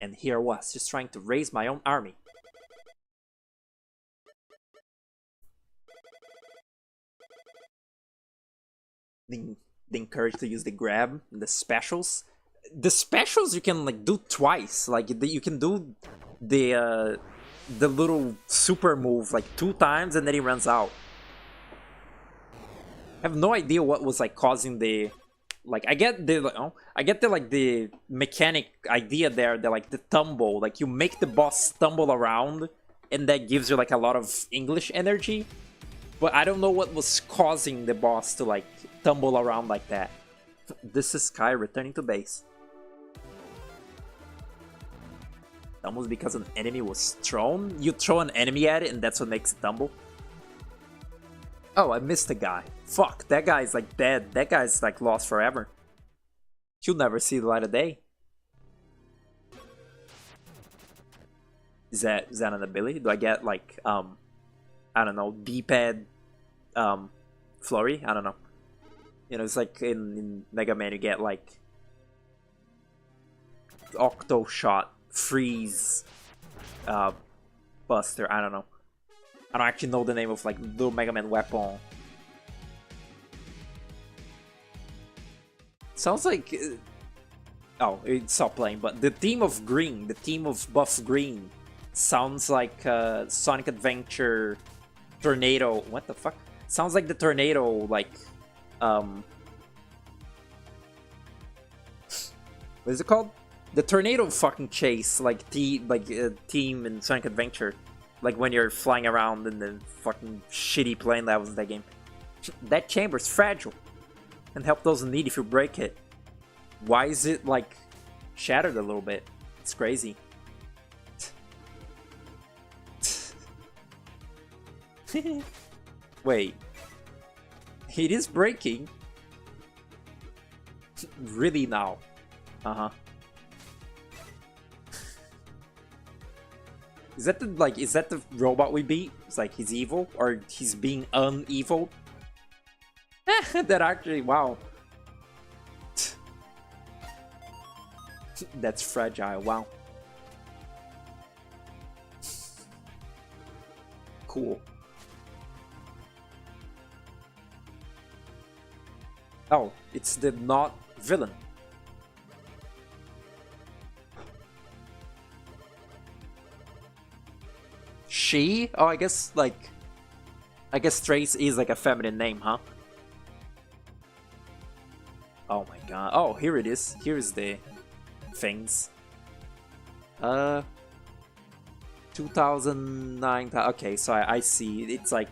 And here I was just trying to raise my own army. The encouraged to use the grab, the specials. The specials you can like do twice. Like you can do the little super move like 2 times and then he runs out. I have no idea what was like causing the like I get the like the mechanic idea there, the like the tumble, like you make the boss stumble around and that gives you like a lot of English energy. But I don't know what was causing the boss to like tumble around like that. This is Sky returning to base. Almost because an enemy was thrown? You throw an enemy at it and that's what makes it tumble? Oh, I missed the guy. Fuck, that guy's like dead. That guy's like lost forever. He'll never see the light of day. Is that an ability? Do I get like I don't know, D-pad flurry? I don't know. You know, it's like in Mega Man you get like Octo Shot, Freeze, Buster, I don't know. I don't actually know the name of like the Mega Man weapon. Sounds like oh, it stopped playing, but the theme of Green, the theme of Buff Green sounds like Sonic Adventure Tornado. What the fuck? Sounds like the tornado, like what is it called? The tornado fucking chase, like team in Sonic Adventure, like when you're flying around in the fucking shitty plane levels in that game. That chamber's fragile, and help those in need if you break it. Why is it like shattered a little bit? It's crazy. Wait, it is breaking. Really now? Uh-huh. Is that the robot we beat? It's like he's evil or he's being un-evil? That actually, wow. That's fragile, wow. Cool. Oh, it's the not villain. She? Oh, I guess Trace is like a feminine name, huh? Oh my god. Oh, here it is. Here's the things. 2009. Okay, so I see. It's like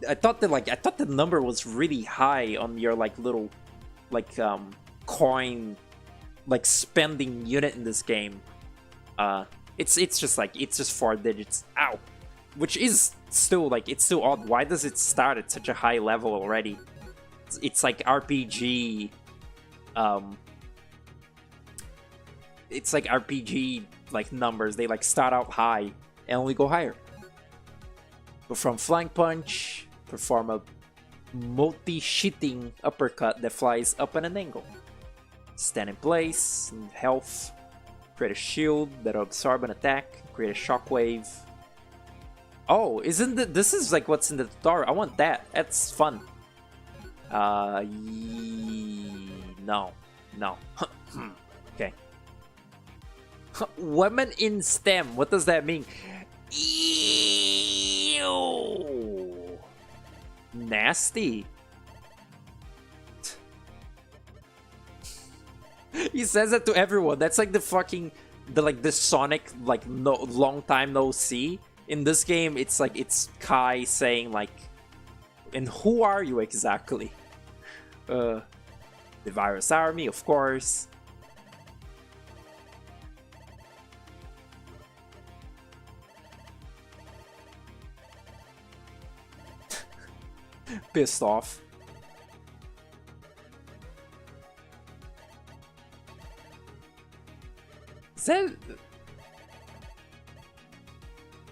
I thought the number was really high on your like little like coin like spending unit in this game. It's just 4 digits. Ow. Which is still like it's still odd. Why does it start at such a high level already? It's like RPG it's like RPG like numbers. They like start out high and only go higher. Perform flying punch, perform a multi-shitting uppercut that flies up at an angle. Stand in place, health, create a shield that'll absorb an attack, create a shockwave. Oh, this is like what's in the tutorial. I want that. That's fun. No. Okay. Women in STEM. What does that mean? Ew. Nasty. He says that to everyone. That's like the Sonic like no long time no see. In this game, it's like it's Kai saying like, "And who are you exactly?" The Virus Army, of course. Pissed off. Is that...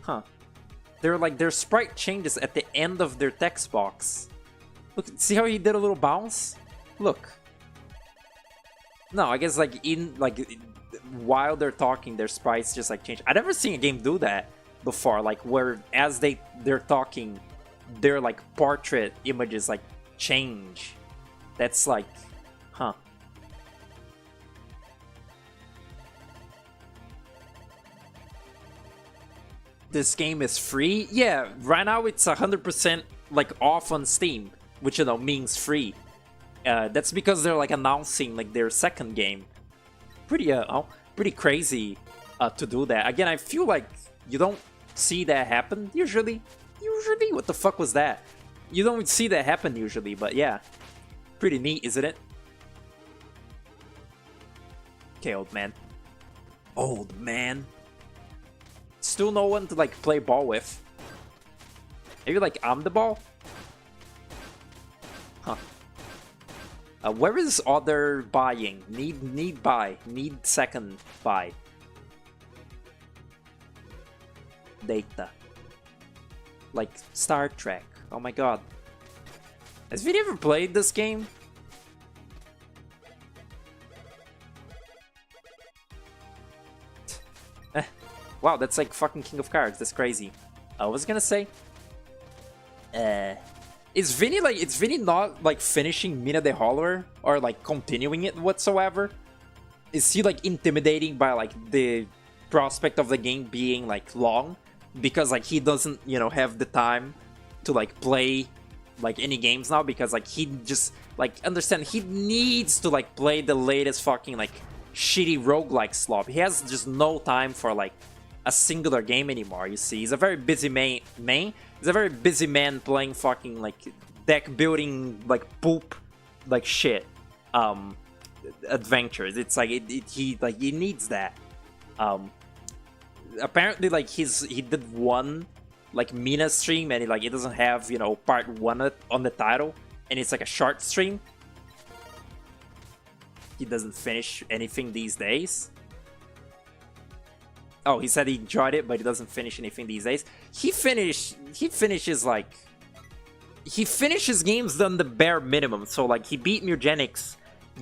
Huh. Their sprite changes at the end of their text box. Look, see how he did a little bounce? Look. No, I guess like while they're talking, their sprites just like change. I've never seen a game do that before, like where as they're talking, their like portrait images like change. That's like, huh. This game is free? Yeah, right now it's 100% like off on Steam, which you know means free. That's because they're like announcing like their second game. Pretty crazy to do that. Again, I feel like you don't see that happen usually. What the fuck was that? You don't see that happen usually, but yeah. Pretty neat, isn't it? Okay, old man. Old man. Still no one to like play ball with. Maybe like I'm the ball? Huh. Where is other buying? Need buy. Need second buy. Data. Like Star Trek. Oh my god. Has Vinny ever played this game? Wow, that's like fucking King of Cards. That's crazy. I was gonna say. Is Vinny not like finishing Mina the Hollower or like continuing it whatsoever? Is he like intimidating by like the prospect of the game being like long? Because like he doesn't, you know, have the time to like play like any games now because like he just like understand he needs to like play the latest fucking like shitty roguelike slop. He has just no time for like a singular game anymore, you see. He's a very busy main. He's a very busy man playing fucking like deck building like poop like shit adventures. It's like he needs that. Apparently like he did one like Mina stream and it doesn't have, you know, part 1 on the title and it's like a short stream. He doesn't finish anything these days. Oh, he said he enjoyed it, but he doesn't finish anything these days. He finishes games done the bare minimum. So like he beat Murgenix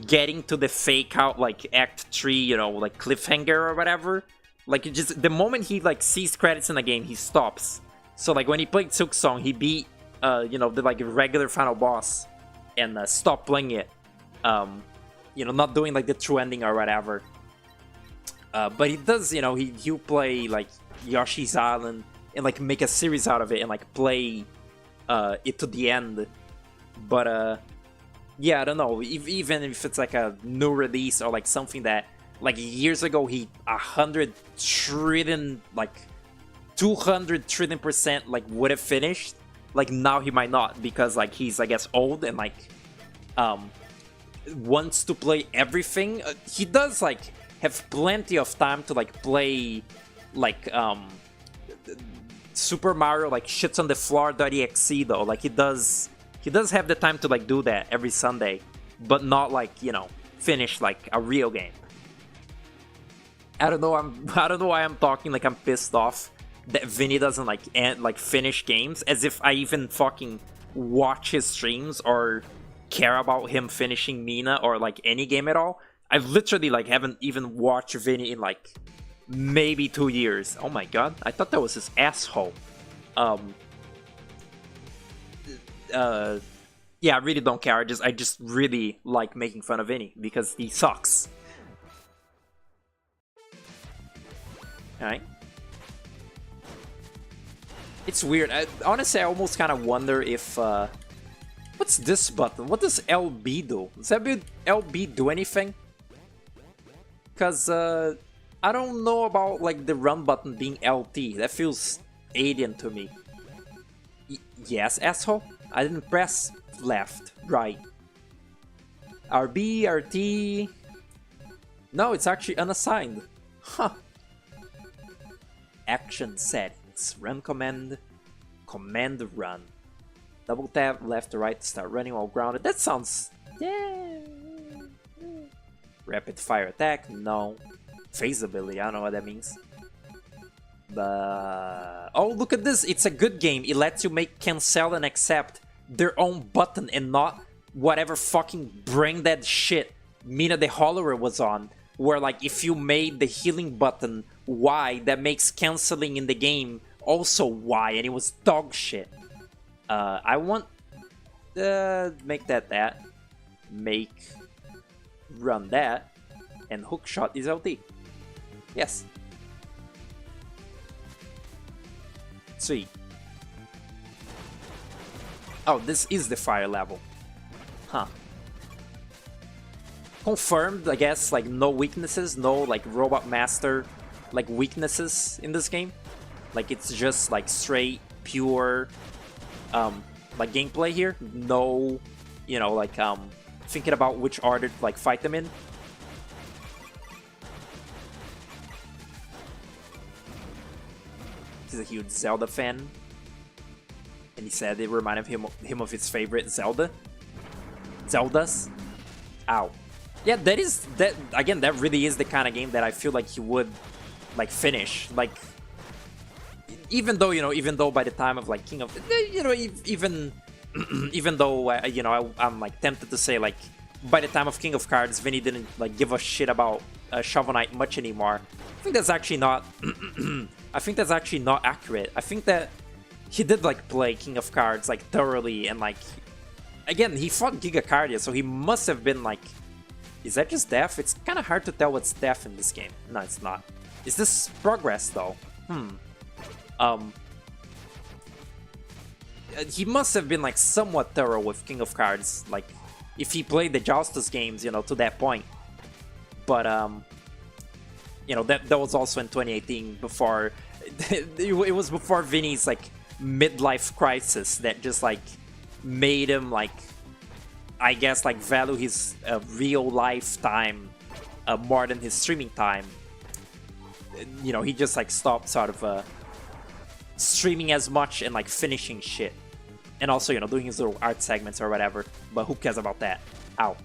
getting to the fake out like Act 3, you know, like cliffhanger or whatever. Like it just the moment he like sees credits in the game, he stops. So like when he played Silksong, he beat you know, the like regular final boss and stopped playing it. You know, not doing like the true ending or whatever. But he does, you know, he'll play like Yoshi's Island and like make a series out of it and like play it to the end. But yeah, I don't know. Even if it's like a new release or like something that like years ago he 100 trillion like 200 trillion% like would have finished, like now he might not, because like he's, I guess, old and like wants to play everything. He does like have plenty of time to like play like Super Mario like shits on the floor.exe though. Like he does have the time to like do that every Sunday, but not like, you know, finish like a real game. I don't know why I'm talking like I'm pissed off that Vinny doesn't like finish games, as if I even fucking watch his streams or care about him finishing Mina or like any game at all. I've literally like haven't even watched Vinny in like maybe 2 years. Oh my god, I thought that was his asshole. Yeah, I really don't care. I just really like making fun of Vinny because he sucks. Alright. It's weird. Honestly, I almost kind of wonder if... what's this button? What does LB do? Does LB do anything? Because, I don't know about, like, the run button being LT. That feels alien to me. Yes, asshole? I didn't press left, right. RB, RT... No, it's actually unassigned. Huh. Action settings. Run command. Command run. Double tap left to right to start running while grounded. That sounds... yeah. Rapid fire attack? No. Phase ability, I don't know what that means. Oh, look at this! It's a good game. It lets you make, cancel, and accept their own button and not whatever fucking brain dead shit Mina the Hollower was on. Where, like, if you made the healing button Y, that makes canceling in the game also Y, and it was dog shit. I want... make that. Make... run that. And hookshot is LT. Yes. Sweet. Oh, this is the fire level. Huh. Confirmed, I guess, like, no weaknesses, no, like, Robot Master, like, weaknesses in this game. Like, it's just, like, straight, pure, like, gameplay here. No, you know, like, thinking about which order to, like, fight them in. He's a huge Zelda fan. And he said it reminded him of his favorite Zeldas. Ow. Yeah, that again, that really is the kind of game that I feel like he would like finish. Like, even though by the time of like King of, you know, even though you know, I'm like tempted to say like by the time of King of Cards, Vinny didn't like give a shit about Shovel Knight much anymore. I think that's actually not. I think that's actually not accurate. I think that he did like play King of Cards like thoroughly, and like again, he fought Giga Cardia, so he must have been like. Is that just death? It's kind of hard to tell what's death in this game. No, it's not. Is this progress, though? He must have been, like, somewhat thorough with King of Cards. Like, if he played the Joustus games, you know, to that point. But, you know, that was also in 2018, before... it was before Vinny's, like, midlife crisis that just, like, made him, like... I guess, like, value his real life time more than his streaming time. You know, he just, like, stopped sort of streaming as much and, like, finishing shit. And also, you know, doing his little art segments or whatever. But who cares about that? Ow.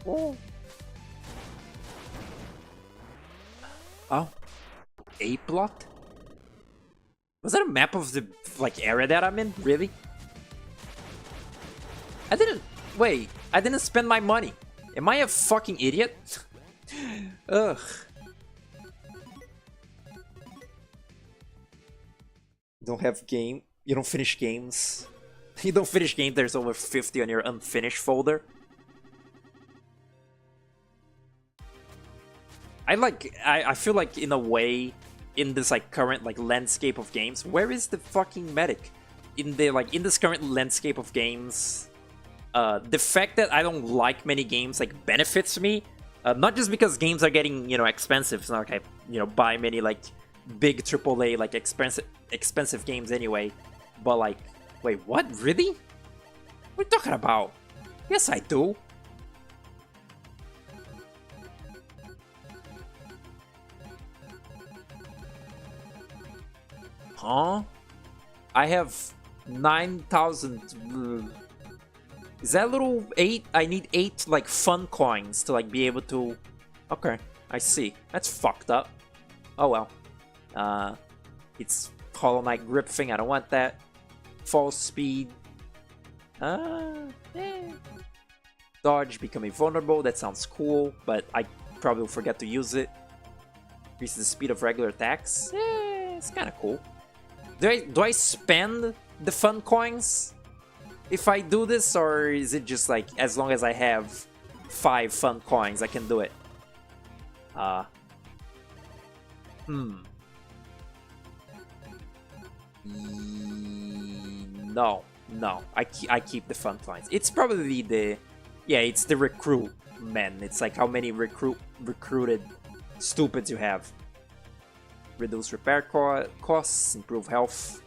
Oh. Oh. A-plot? Was that a map of the, like, area that I'm in? Really? I didn't... Wait, I didn't spend my money. Am I a fucking idiot? Ugh. You don't have game... You don't finish games. You don't finish games, there's over 50 on your unfinished folder. I feel like, in a way, in this, like, current, like, landscape of games, where is the fucking medic? In this current landscape of games... the fact that I don't like many games like benefits me, Not just because games are getting, you know, expensive. It's not like I, you know, buy many like big AAA like expensive games anyway. But like, wait, what? Really? What are you talking about? Yes, I do. Huh? I have 9,000. Is that little 8? I need 8 like fun coins to like be able to. Okay, I see. That's fucked up. Oh well. It's Hollow Knight grip thing. I don't want that. False speed. Eh. Dodge, becoming vulnerable. That sounds cool, but I probably will forget to use it. Increases the speed of regular attacks. It's kind of cool. Do I spend the fun coins if I do this, or is it just like as long as I have 5 fun coins, I can do it? No, I keep the fun coins. It's probably the, yeah, it's the recruitment. It's like how many recruited stupids you have. Reduce repair costs, improve health,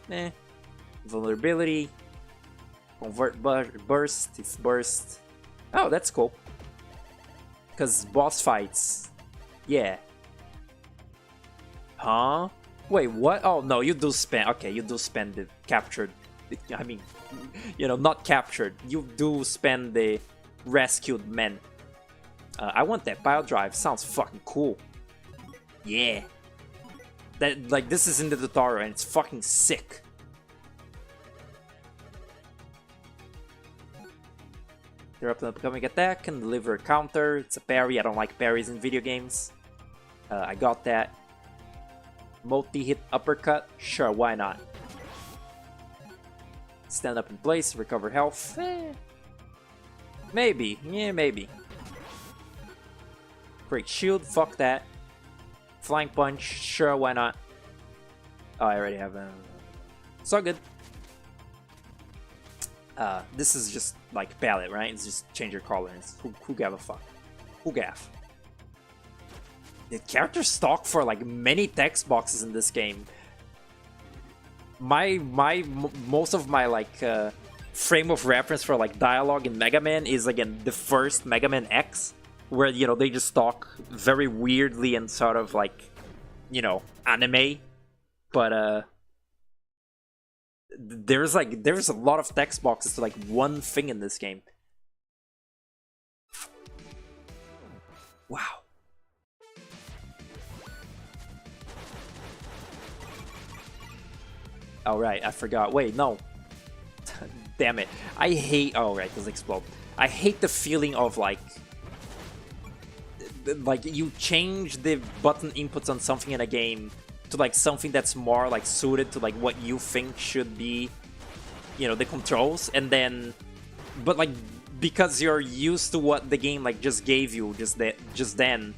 vulnerability, convert burst, it's burst. Oh, that's cool. Because boss fights, yeah. Huh? Wait, what? Oh no, you do spend. Okay, you do spend the captured. I mean, you know, not captured. You do spend the rescued men. I want that bio drive. Sounds fucking cool. Yeah. That, like, this is in the tutorial and it's fucking sick. They're up to an upcoming attack and deliver a counter. It's a parry. I don't like parries in video games. I got that. Multi-hit uppercut. Sure, why not? Stand up in place, recover health. Maybe. Yeah, maybe. Great shield. Fuck that. Flying punch, sure, why not? Oh, I already have a. It's all good. This is just like palette, right? It's just change your colors. Who gave a fuck? Who gaff? The characters talk for like many text boxes in this game. Most of my like frame of reference for like dialogue in Mega Man is again the first Mega Man X, where, you know, they just talk very weirdly and sort of like, you know, anime. But there's a lot of text boxes to like one thing in this game. Wow. Oh right, I forgot. Wait, no. Damn it. I hate. Oh right, this explode. I hate the feeling of like you change the button inputs on something in a game to like something that's more like suited to like what you think should be, you know, the controls, and then but like because you're used to what the game like just gave you just then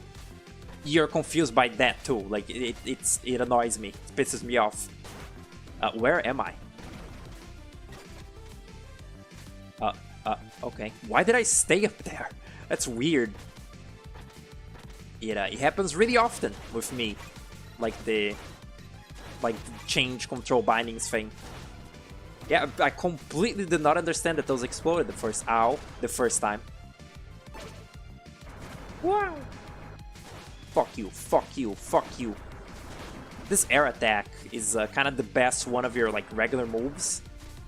you're confused by that too. Like it annoys me. It pisses me off. Where am I? Okay. Why did I stay up there? That's weird. It happens really often with me, like the change control bindings thing. Yeah, I completely did not understand that those exploded the first time. Wow! Fuck you! Fuck you! Fuck you! This air attack is kind of the best one of your like regular moves.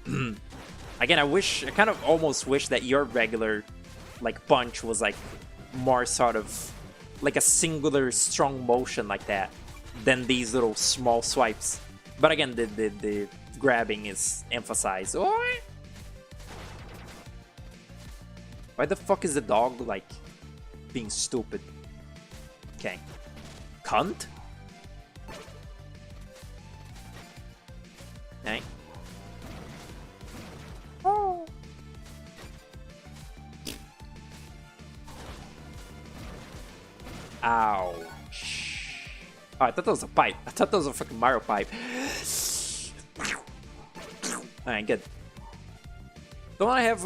Again, I kind of almost wish that your regular like punch was like more sort of like a singular strong motion like that than these little small swipes. But again, the grabbing is emphasized. Why the fuck is the dog like being stupid? Okay. Cunt? Okay. Oh. Ouch. Oh, I thought that was a pipe. I thought that was a fucking Mario pipe. Alright, good. Don't I have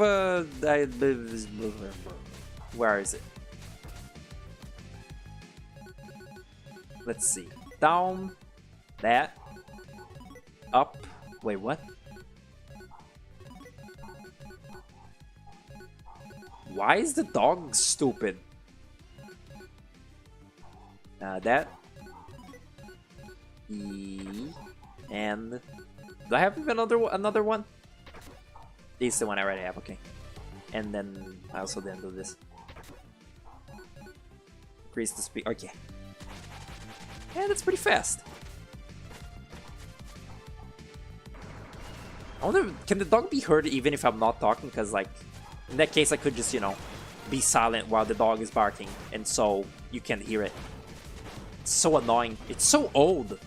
where is it? Let's see. Down. That. Up. Wait, what? Why is the dog stupid? That. E. And... Do I have another one? This is the one I already have, okay. And then I also didn't do this. Increase the speed, okay. Yeah, that's pretty fast. I wonder, can the dog be heard even if I'm not talking? Because, like, in that case, I could just, you know, be silent while the dog is barking, and so you can't hear it. It's so annoying. It's so old.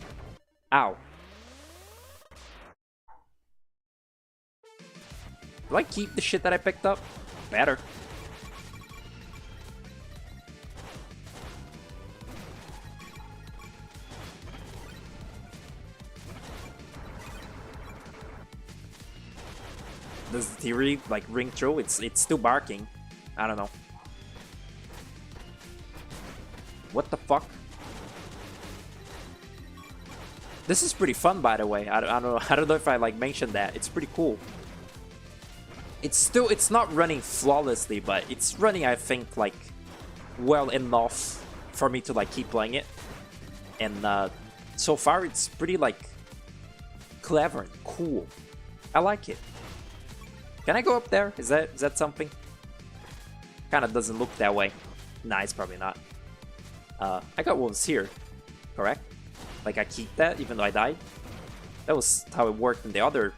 Ow. Do I keep the shit that I picked up? Better. Does the theory like ring true? It's still barking. I don't know. What the fuck? This is pretty fun, by the way. I don't know. I don't know if I like mentioned that. It's pretty cool. It's not running flawlessly, but it's running, I think, like well enough for me to like keep playing it. And so far it's pretty like clever and cool. I like it. Can I go up there? Is that something? Kind of doesn't look that way. Nah, it's probably not. I got wolves here, correct? Like I keep that even though I died? That was how it worked in the other...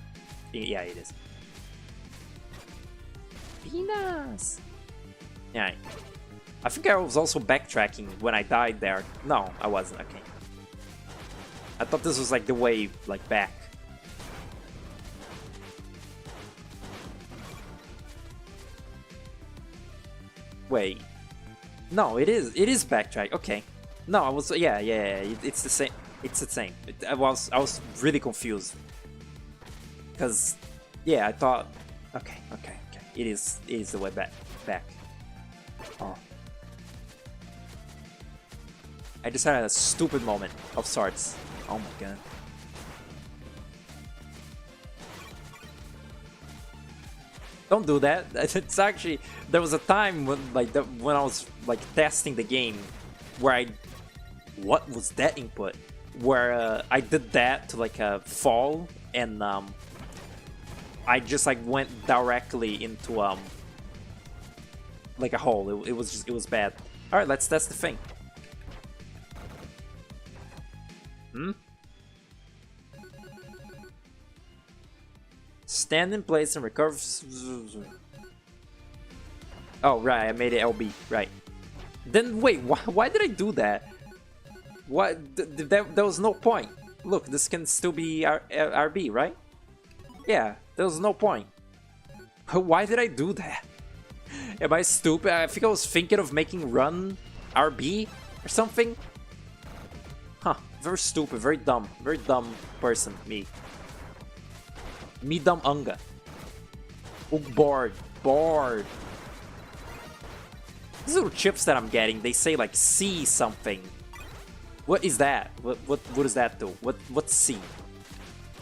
Yeah, it is. Venus! Yeah. I think I was also backtracking when I died there. No, I wasn't. Okay. I thought this was like the way, like, back. Wait. No, it is backtrack. Okay. No, I was... Yeah. It's the same. It's the same. I was really confused. Because, yeah, I thought... Okay. It is the way back. Oh. I just had a stupid moment of sorts. Oh my god. Don't do that. It's actually... There was a time when when I was like testing the game where I... What was that input? Where I did that to like a fall and I just like went directly into like a hole. It was bad. All right, let's test the thing. Stand in place and recover. Oh right, I made it LB. Right. Then wait, why did I do that? What? There was no point. Look, this can still be RB, right? Yeah, there was no point. Why did I do that? Am I stupid? I think I was thinking of making run RB or something. Huh, very stupid, very dumb person, me. Me dumb unga. Oh, bored. These little chips that I'm getting, they say like C something. What is that? What does that do? What's C?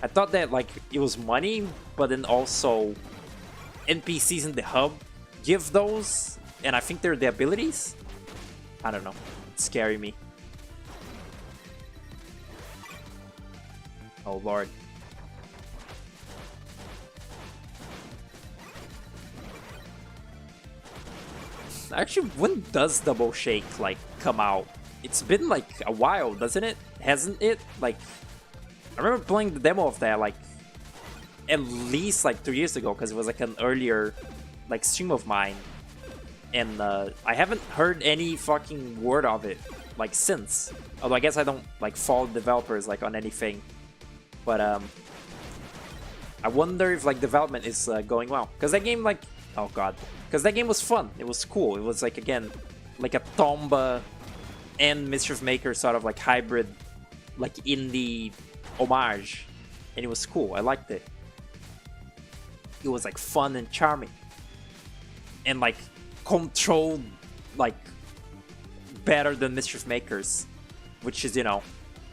I thought that like it was money, but then also NPCs in the hub give those, and I think they're the abilities. I don't know. It's scaring me. Oh lord. Actually, when does Double Shake like come out? It's been like a while, doesn't it? Hasn't it? Like, I remember playing the demo of that like at least like 2 years ago, because it was like an earlier like stream of mine, and I haven't heard any fucking word of it like since. Although I guess I don't like follow developers like on anything, but I wonder if like development is going well, because that game like, oh god, because that game was fun. It was cool. It was like, again, like a Tomba and Mischief Maker sort of like hybrid, like indie homage, and it was cool. I liked it. It was like fun and charming, and like controlled like better than Mischief Makers. which is, you know,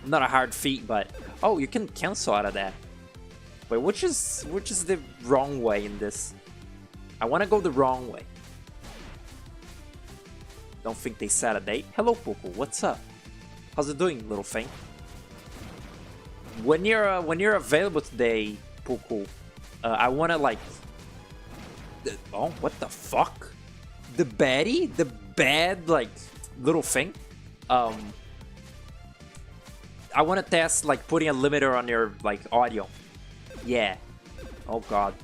not a hard feat, but oh, you can cancel out of that. Wait, which is the wrong way in this? I want to go the wrong way. Don't think they set a date. Hello, Puku. What's up? How's it doing, little thing? When you're available today, Puku, I want to like. Oh, what the fuck? The baddie, the bad like little thing. I want to test like putting a limiter on your like audio. Yeah. Oh god.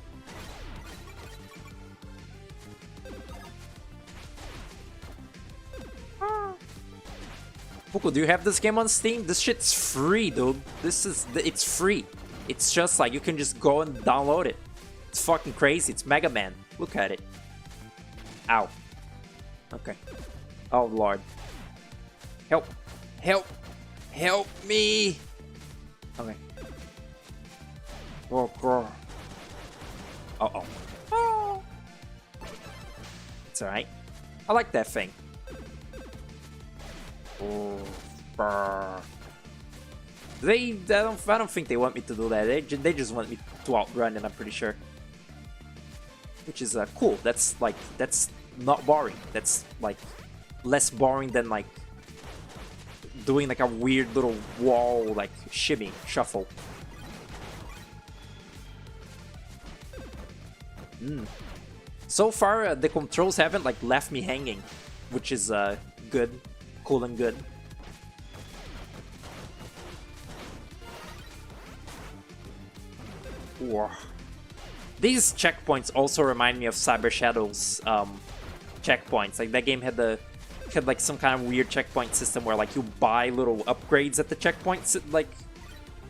Puku, do you have this game on Steam? This shit's free, dude. It's free. It's just like you can just go and download it. It's fucking crazy. It's Mega Man. Look at it. Ow. Okay. Oh lord. Help. Help. Help me. Okay. Oh god. Uh-oh. Oh. It's alright. I like that thing. Oh, I don't think they want me to do that. They just want me to outrun, and I'm pretty sure. Which is cool. That's not boring. That's like less boring than like doing like a weird little wall like shimmy shuffle. So far, the controls haven't like left me hanging, which is good. Cool and good. Whoa. These checkpoints also remind me of Cyber Shadow's checkpoints. Like that game had like some kind of weird checkpoint system where like you buy little upgrades at the checkpoints, like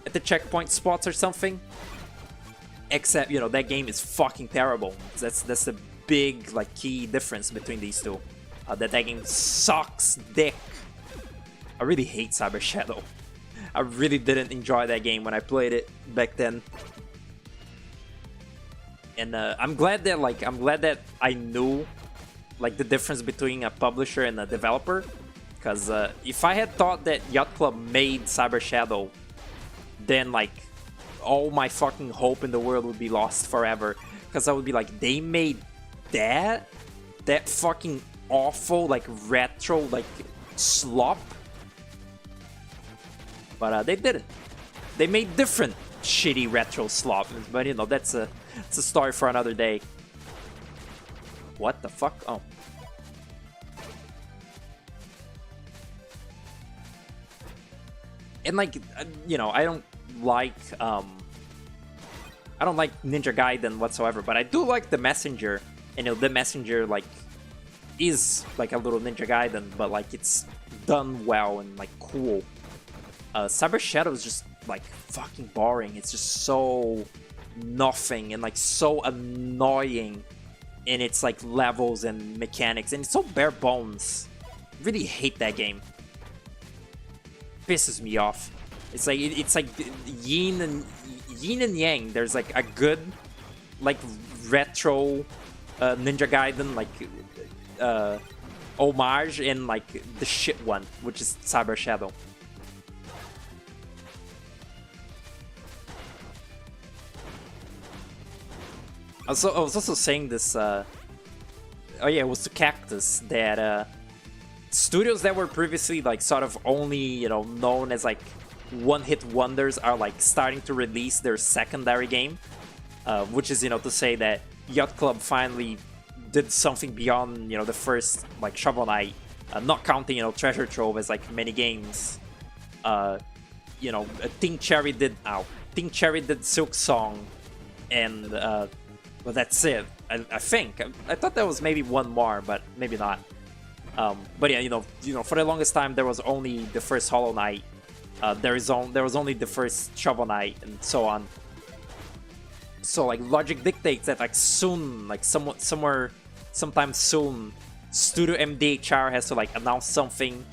at the checkpoint spots or something. Except, you know, that game is fucking terrible. That's the big like key difference between these two. That game sucks dick. I really hate Cyber Shadow. I really didn't enjoy that game when I played it back then. And I'm glad that I knew like the difference between a publisher and a developer. Because if I had thought that Yacht Club made Cyber Shadow, then like all my fucking hope in the world would be lost forever. Because I would be like, they made that fucking awful like retro like slop. But they didn't. They made different shitty retro slop. But you know, it's a story for another day. What the fuck? Oh. And like, you know, I don't like Ninja Gaiden whatsoever, but I do like the Messenger. And you know, the Messenger like is like a little Ninja Gaiden, but like it's done well and like cool. Cyber Shadow is just like fucking boring. It's just so nothing and like so annoying in its like levels and mechanics, and it's so bare bones. Really hate that game. Pisses me off. It's like yin and yang. There's like a good like retro Ninja Gaiden like homage and like the shit one, which is Cyber Shadow. I was also saying this. Oh yeah, it was to Cactus that studios that were previously like sort of only, you know, known as like one-hit wonders are like starting to release their secondary game, which is, you know, to say that Yacht Club finally did something beyond, you know, the first like Shovel Knight, not counting, you know, Treasure Trove as like many games. You know, Team Cherry did Silk Song, and well, that's it. I think. I thought there was maybe one more, but maybe not. But yeah, you know, for the longest time there was only the first Hollow Knight. There was only the first Shovel Knight, and so on. So like logic dictates that like soon, like sometime soon, Studio MDHR has to like announce something.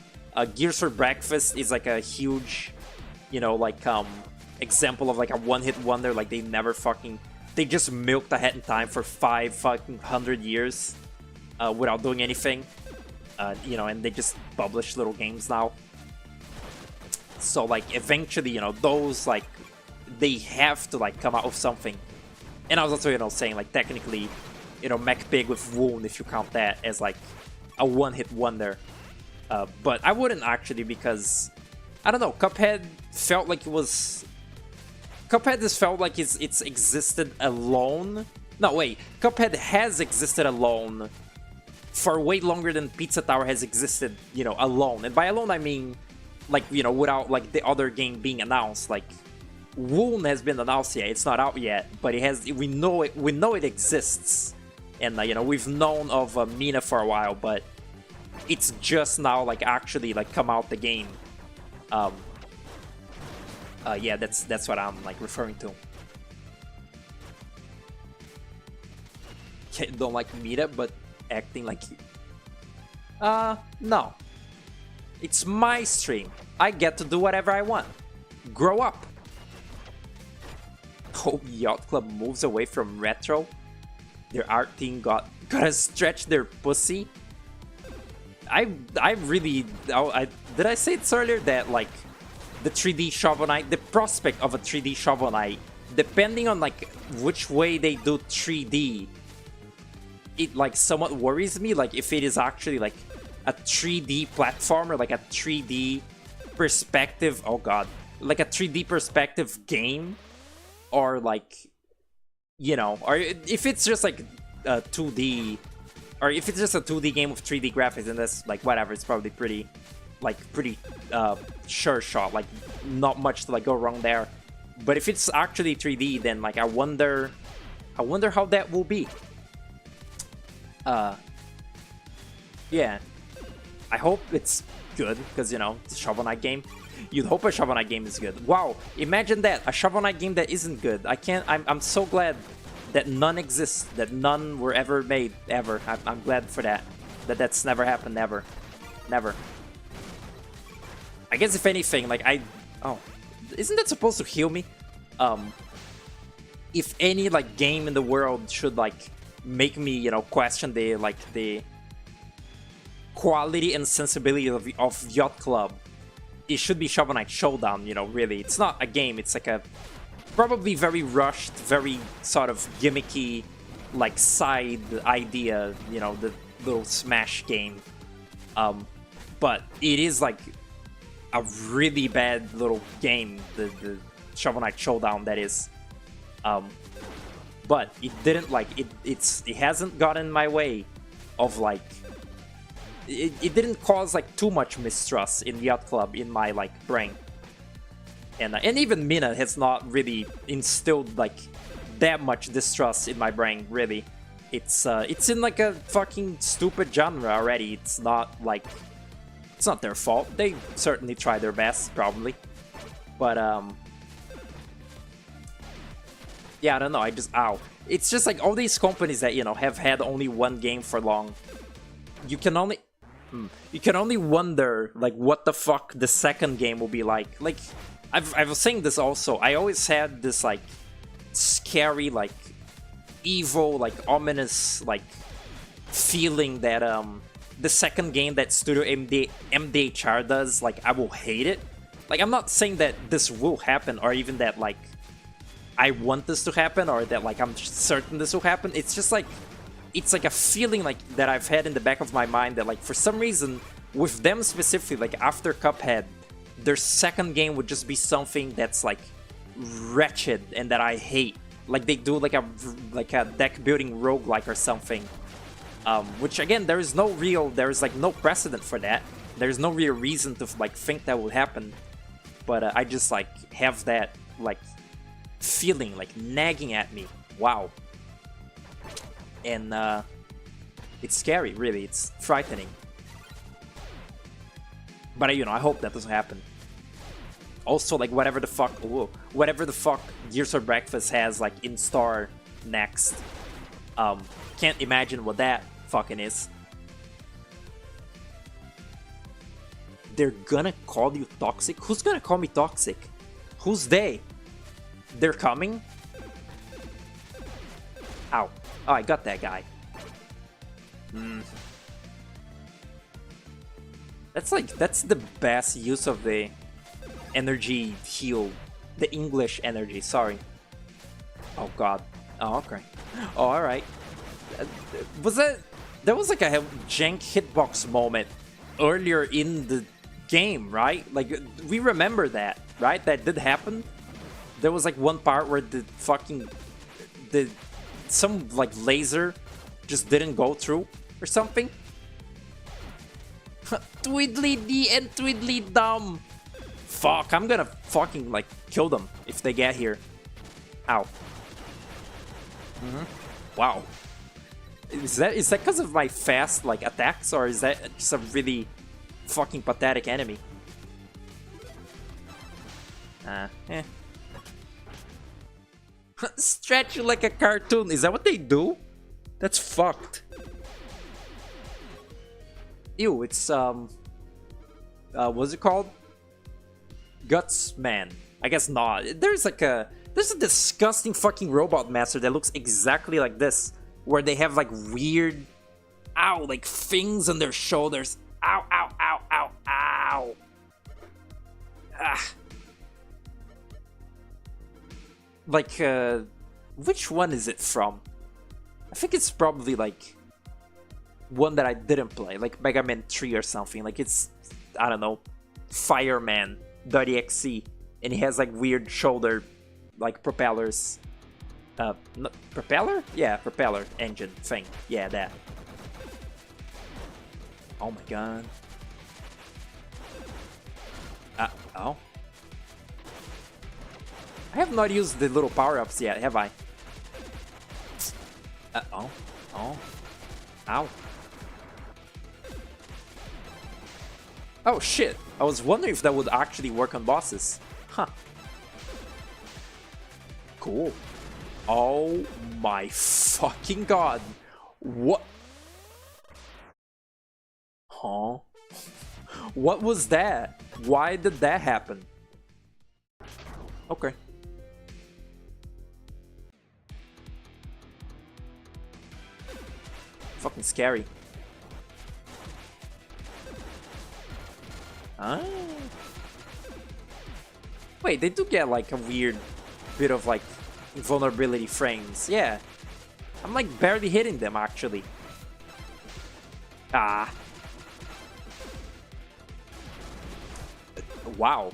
Gears for Breakfast is like a huge, you know, like example of like a one-hit wonder. Like they just milked ahead in time for 500 years without doing anything. You know, and they just publish little games now. So like eventually, those like they have to like come out with something. And I was also, saying like technically, McPig with Wound, if you count that as like a one-hit wonder. But I wouldn't actually, because I don't know, Cuphead felt like it was. Cuphead just felt like it's existed alone. No, wait, Cuphead has existed alone for way longer than Pizza Tower has existed, alone. And by alone, I mean, like, without, like, the other game being announced. Like, Woon has been announced yet, it's not out yet, but it has, we know it exists. And, we've known of Mina for a while, but it's just now, like, actually, like, come out the game. Yeah, that's what I'm, like, referring to. Don't like Mina, but acting like you. No. It's my stream. I get to do whatever I want. Grow up. Hope Yacht Club moves away from retro. Their art team gotta stretch their pussy. I really... did I say it earlier that, like, the 3D Shovel Knight, the prospect of a 3D Shovel Knight, depending on, like, which way they do 3D, it like somewhat worries me. Like if it is actually like a 3D platformer, like a 3D perspective, oh god, like a 3D perspective game, or like, or if it's just like a 2D, or if it's just a 2D game with 3D graphics, then that's like whatever, it's probably pretty sure shot, like not much to like go wrong there. But if it's actually 3D, then like I wonder how that will be. Yeah, I hope it's good, because, it's a Shovel Knight game. You'd hope a Shovel Knight game is good. Wow, imagine that, a Shovel Knight game that isn't good. I'm so glad that none exists, that none were ever made, ever. I'm glad for that. That's never happened, ever. Never. I guess if anything, like oh, isn't that supposed to heal me? If any, like, game in the world should, like, make me, question the quality and sensibility of Yacht Club, it should be Shovel Knight Showdown, really. It's not a game, it's like a probably very rushed, very sort of gimmicky, like, side idea, the little Smash game. But it is, like, a really bad little game, the Shovel Knight Showdown, that is. But it didn't, like, it hasn't gotten in my way of, like, it didn't cause, like, too much mistrust in Yacht Club in my, like, brain. And even Mina has not really instilled, like, that much distrust in my brain, really. It's in, like, a fucking stupid genre already. It's not, like, it's not their fault. They certainly try their best, probably. But, yeah, I don't know, ow. It's just like all these companies that, have had only one game for long. You can only wonder, like, what the fuck the second game will be like. Like, I was saying this also, I always had this, like, scary, like, evil, like, ominous, like, feeling that, the second game that Studio MDHR does, like, I will hate it. Like, I'm not saying that this will happen, or even that, like, I want this to happen, or that, like, I'm certain this will happen. It's just like, it's like a feeling, like, that I've had in the back of my mind that, like, for some reason, with them specifically, like, after Cuphead, their second game would just be something that's, like, wretched and that I hate. Like, they do, like a deck building roguelike or something. Which, again, there's like, no precedent for that. There's no real reason to, like, think that will happen. But I just, like, have that, like, feeling, like, nagging at me. Wow. And it's scary, really. It's frightening. But I hope that doesn't happen. Also, like, whatever the fuck Gears of Breakfast has, like, in store next. Can't imagine what that fucking is. They're gonna call you toxic? Who's gonna call me toxic? Who's they? They're coming? Ow. Oh, I got that guy. That's the best use of the energy heal. The English energy, sorry. Oh god. Oh, okay. Oh, alright. Was that... There was like a jank hitbox moment earlier in the game, right? Like, we remember that, right? That did happen. There was like one part where the fucking... some like laser just didn't go through or something. Twiddly-dee and twiddly-dum. Fuck, I'm gonna fucking like kill them if they get here. Ow. Wow. Is that because of my fast like attacks, or is that just a really fucking pathetic enemy? Eh. Stretch you like a cartoon. Is that what they do? That's fucked. Ew, it's what's it called? Guts Man. I guess not. There's a disgusting fucking robot master that looks exactly like this, where they have like weird, ow, like things on their shoulders. Ow, ow, ow, ow, ow. Ah. Like, which one is it from? I think it's probably like one that I didn't play, like Mega Man 3 or something. Like it's, I don't know, Fireman.exe, and he has like weird shoulder, like propellers. Propeller? Yeah, propeller engine thing. Yeah, that. Oh my god. Oh. I have not used the little power-ups yet, have I? Oh. Oh. Ow. Oh shit. I was wondering if that would actually work on bosses. Huh. Cool. Oh my fucking god. What? Huh? What was that? Why did that happen? Okay. Fucking scary. Ah. Wait, they do get like a weird bit of like vulnerability frames. Yeah. I'm like barely hitting them actually. Ah. Wow.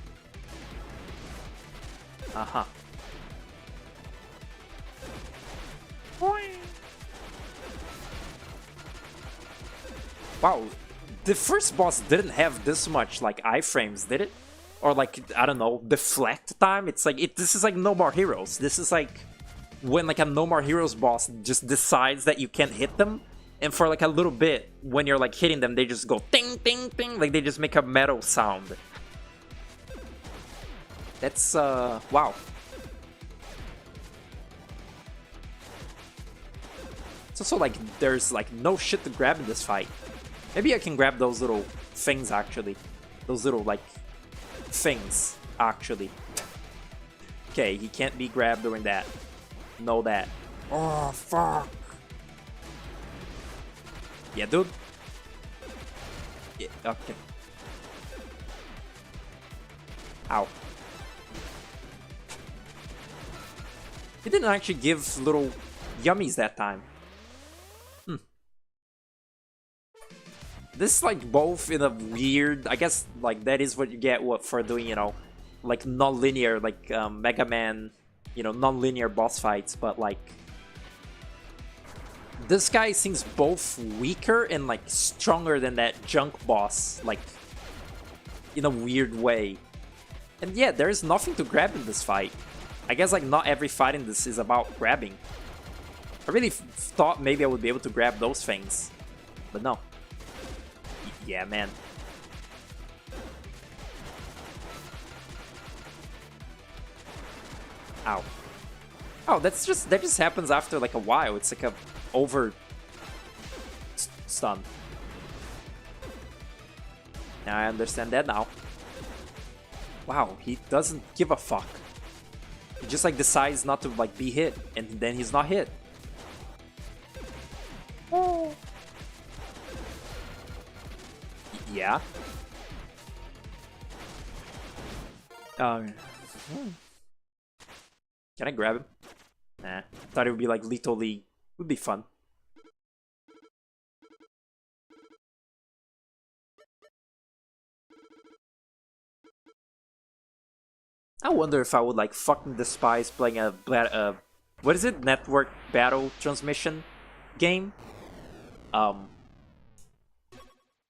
Uh-huh. Wow, the first boss didn't have this much like iframes, did it? Or like, I don't know, deflect time? It's like, this is like No More Heroes. This is like when like a No More Heroes boss just decides that you can't hit them, and for like a little bit, when you're like hitting them, they just go ting, ting, ting, like they just make a metal sound. That's, wow. It's also like, there's like no shit to grab in this fight. Maybe I can grab those little things actually. Those little like things actually. Okay, he can't be grabbed during that. Know that. Oh, fuck. Yeah, dude. Yeah, okay. Ow. He didn't actually give little yummies that time. This is like both in a weird, I guess like that is what you get for doing, you know, like non-linear, like Mega Man, you know, non-linear boss fights, but like this guy seems both weaker and like stronger than that junk boss, like in a weird way. And yeah, there's nothing to grab in this fight. I guess like not every fight in this is about grabbing. I really thought maybe I would be able to grab those things, but no. Yeah, man. Ow. Oh, that just happens after like a while. It's like a over stun. Now I understand that now. Wow, he doesn't give a fuck. He just like decides not to like be hit, and then he's not hit. Oh. Yeah. Um, can I grab him? Nah. Thought it would be like Lethal League. Would be fun. I wonder if I would like fucking despise playing a what is it? Network battle transmission game.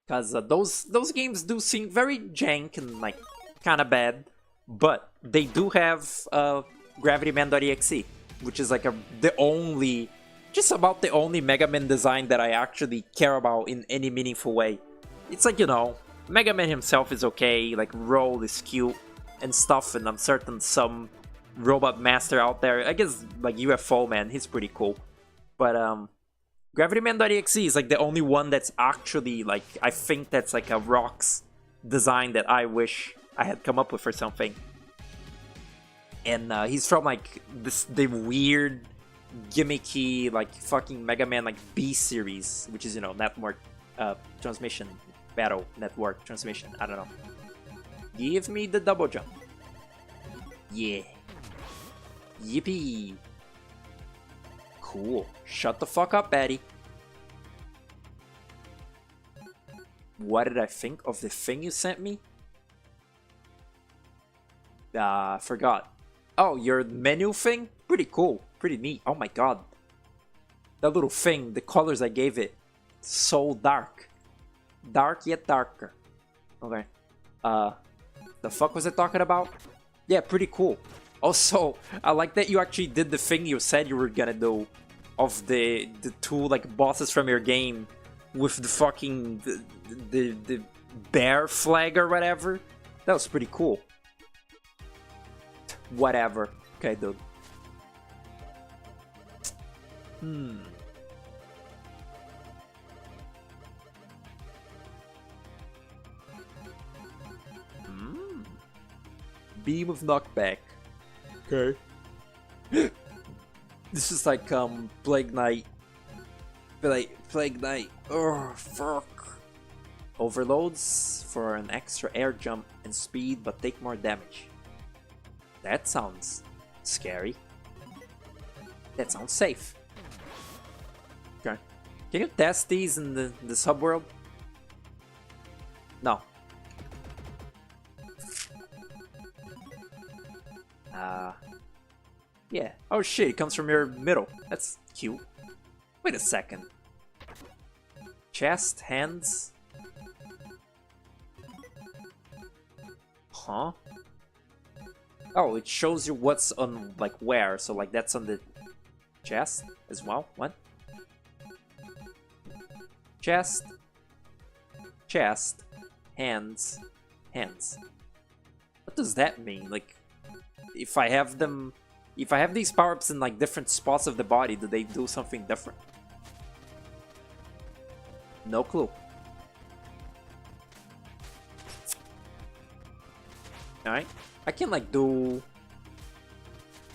Cause those games do seem very jank and like kind of bad, but they do have GravityMan.exe, which is like just about the only Mega Man design that I actually care about in any meaningful way. It's like, you know, Mega Man himself is okay, like Roll is cute and stuff, and I'm certain some robot master out there, I guess like UFO Man, he's pretty cool. But GravityMan.exe is like the only one that's actually like, I think that's like a Rox design that I wish I had come up with or something. And he's from like the weird, gimmicky, like fucking Mega Man like B series, which is, you know, network transmission, battle network transmission. I don't know. Give me the double jump. Yeah. Yippee. Cool. Shut the fuck up, Betty. What did I think of the thing you sent me? Forgot. Oh, your menu thing? Pretty cool. Pretty neat. Oh my god. That little thing, the colors I gave it. So dark. Dark yet darker. Okay. The fuck was I talking about? Yeah, pretty cool. Also, I like that you actually did the thing you said you were gonna do. Of the two like bosses from your game with the fucking the bear flag or whatever. That was pretty cool. Whatever. Okay, dude. Beam of knockback. Okay. This is like Plague Knight. Plague Knight. Oh fuck. Overloads for an extra air jump and speed, but take more damage. That sounds scary. That sounds safe. Okay. Can you test these in the subworld? No. Yeah. Oh shit, it comes from your middle. That's cute. Wait a second. Chest, hands. Huh? Oh, it shows you what's on, like, where. So, like, that's on the chest as well. What? Chest. Chest. Hands. Hands. What does that mean? Like, if I have them... If I have these power-ups in, like, different spots of the body, do they do something different? No clue. Alright. I can, like, do...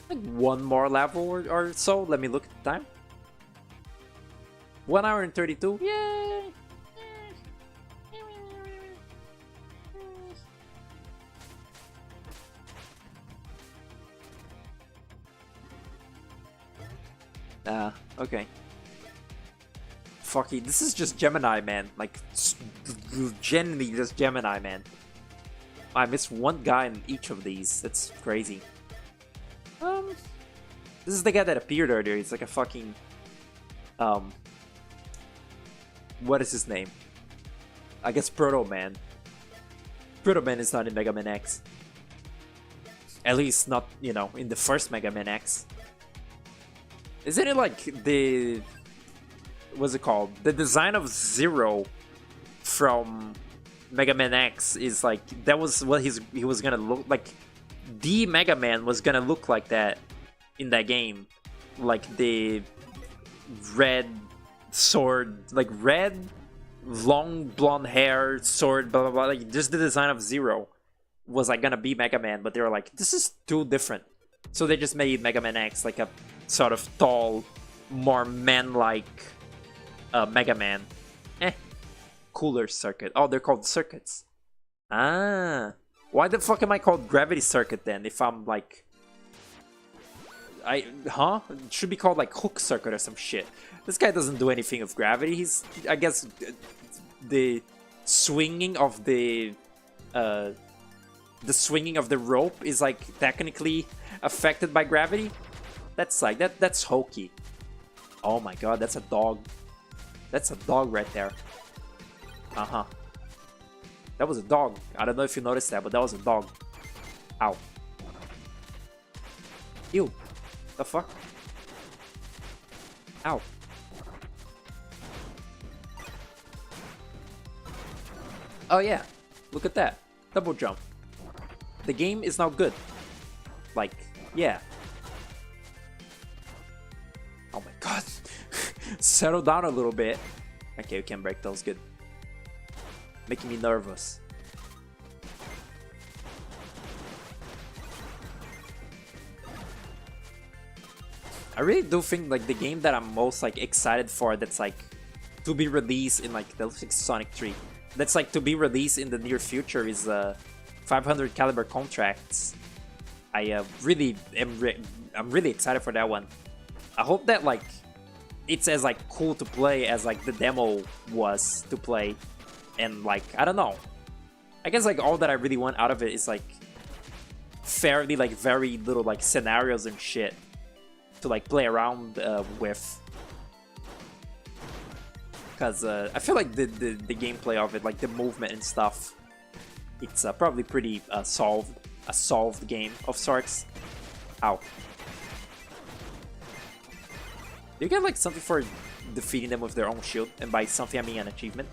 like, one more level or so. Let me look at the time. 1 hour and 32. Yay! Okay. Fucky, this is just Gemini Man. Like, genuinely just Gemini Man. I missed one guy in each of these. That's crazy. This is the guy that appeared earlier. He's like a fucking... what is his name? I guess Proto Man. Proto Man is not in Mega Man X. At least not, you know, in the first Mega Man X. Isn't it like the... what's it called? The design of Zero from Mega Man X is like... that was what he was gonna look like. The Mega Man was gonna look like that in that game. Like the red sword, like red, long blonde hair, sword, blah blah blah. Like just the design of Zero was like gonna be Mega Man, but they were like, this is too different. So they just made Mega Man X like a sort of tall, more man-like Mega Man. Cooler circuit. Oh, they're called circuits. Ah. Why the fuck am I called Gravity Circuit then? If I'm like, huh? It should be called like Hook Circuit or some shit. This guy doesn't do anything with gravity. He's, I guess, the swinging of the swinging of the rope is like technically affected by gravity. That's like that's hokey. Oh my god, that's a dog. That's a dog right there. Uh-huh. That was a dog. I don't know if you noticed that, but that was a dog. Ow. Ew. The fuck? Ow. Oh yeah. Look at that. Double jump. The game is now good. Like, yeah. Oh my god. Settle down a little bit. Okay, we can break those. Good. Making me nervous. I really do think like the game that I'm most like excited for that's like to be released in like that looks like Sonic 3. That's like to be released in the near future is 500 caliber contracts. I really am I'm really excited for that one. I hope that like it's as like cool to play as like the demo was to play, and like I don't know. I guess like all that I really want out of it is like fairly like very little like scenarios and shit to like play around with. Because I feel like the gameplay of it, like the movement and stuff, it's probably pretty a solved game of sorts. Ow. You get like something for defeating them with their own shield, and by something I mean an achievement.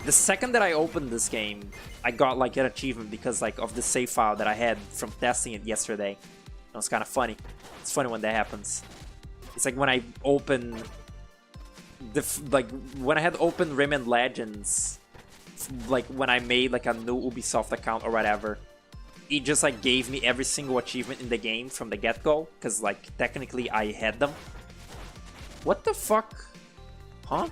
The second that I opened this game, I got like an achievement because like of the save file that I had from testing it yesterday. It was kind of funny. It's funny when that happens. It's like when I open when I had opened Rayman Legends, like when I made like a new Ubisoft account or whatever, it just like gave me every single achievement in the game from the get-go, because like technically I had them. What the fuck? Huh?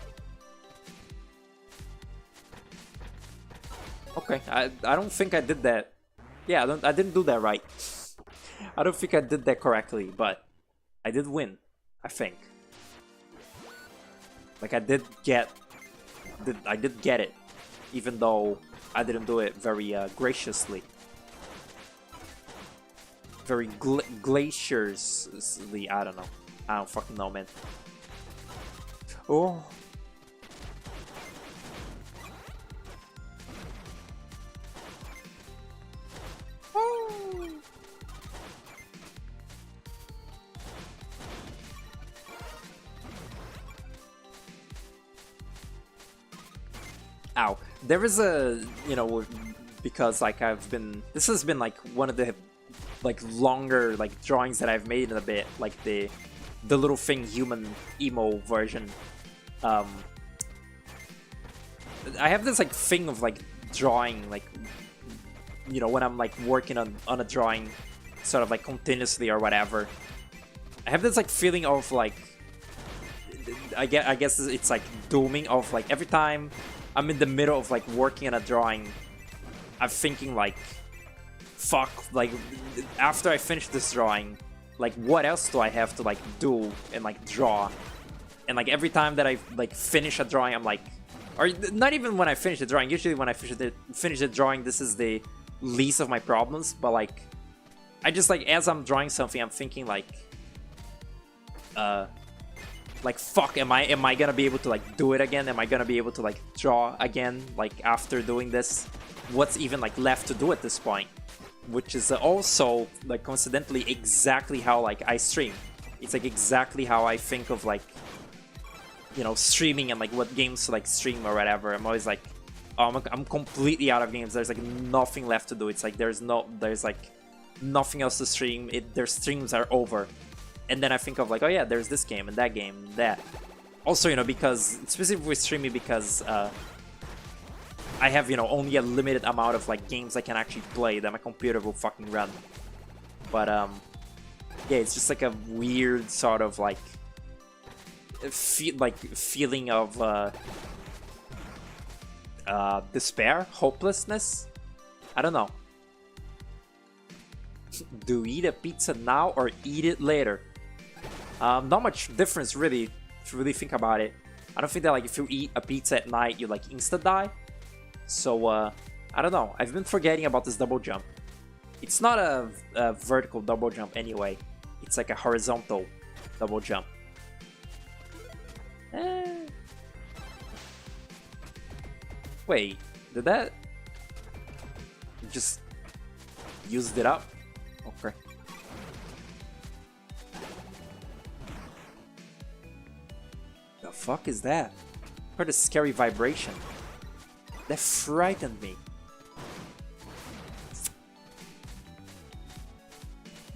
Okay, I don't think I did that. Yeah, I didn't do that right. I don't think I did that correctly, but I did win, I think. Like I did get it, even though I didn't do it very graciously. Very glaciously, I don't know. I don't fucking know, man. Oh. Oh. Ow. There is a, you know, because like this has been like one of the like longer like drawings that I've made in a bit, like the little thing human emo version. I have this like thing of like drawing, like, you know, when I'm like working on a drawing sort of like continuously or whatever, I have this like feeling of like I guess it's like dooming of like every time I'm in the middle of like working on a drawing, I'm thinking like, fuck, like after I finish this drawing, like what else do I have to like do and like draw? And like every time that I like finish a drawing, I'm like, or not even when I finish the drawing, usually when I finish the drawing, this is the least of my problems, but like I just like as I'm drawing something, I'm thinking like fuck, am I gonna be able to like do it again? Am I gonna be able to like draw again, like after doing this? What's even like left to do at this point? Which is also like coincidentally exactly how like I stream. It's like exactly how I think of like, you know, streaming and like what games to like stream or whatever. I'm always like, oh, I'm completely out of games. There's like nothing left to do. It's like there's like nothing else to stream. Their streams are over. And then I think of like, oh yeah, there's this game and that game and that. Also, you know, because specifically with streaming, because I have, you know, only a limited amount of like games I can actually play that my computer will fucking run. But yeah, it's just like a weird sort of like feeling of despair, hopelessness, I don't know. Do you eat a pizza now or eat it later? Not much difference really, if you really think about it. I don't think that like if you eat a pizza at night, you like insta die. So I don't know. I've been forgetting about this double jump. It's not a vertical double jump anyway. It's like a horizontal double jump. Wait, did that just used it up? Okay. The fuck is that? Heard a scary vibration. That frightened me.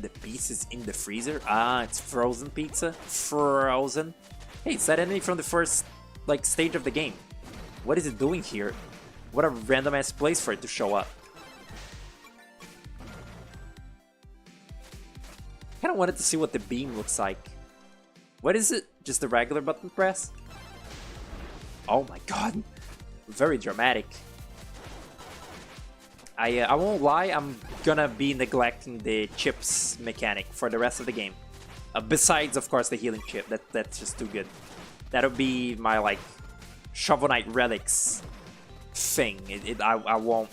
The pizza's in the freezer? Ah, it's frozen pizza? Frozen? Hey, it's that enemy from the first, like, stage of the game. What is it doing here? What a random ass place for it to show up. Kinda wanted to see what the beam looks like. What is it? Just a regular button press? Oh my god. Very dramatic. I won't lie, I'm gonna be neglecting the chips mechanic for the rest of the game. Besides, of course, the healing chip. That's just too good. That'll be my, like, Shovel Knight relics thing. I won't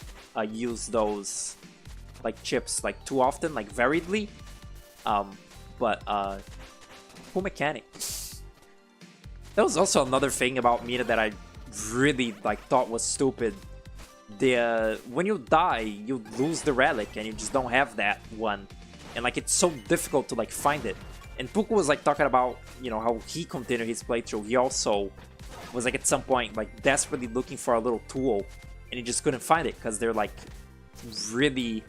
use those, like, chips, like, too often, like, variedly. But cool mechanic. That was also another thing about Mina that I really, like, thought was stupid. When you die, you lose the relic and you just don't have that one. And, like, it's so difficult to, like, find it. And Puku was, like, talking about, you know, how he continued his playthrough. He also was, like, at some point, like, desperately looking for a little tool. And he just couldn't find it because they're, like, really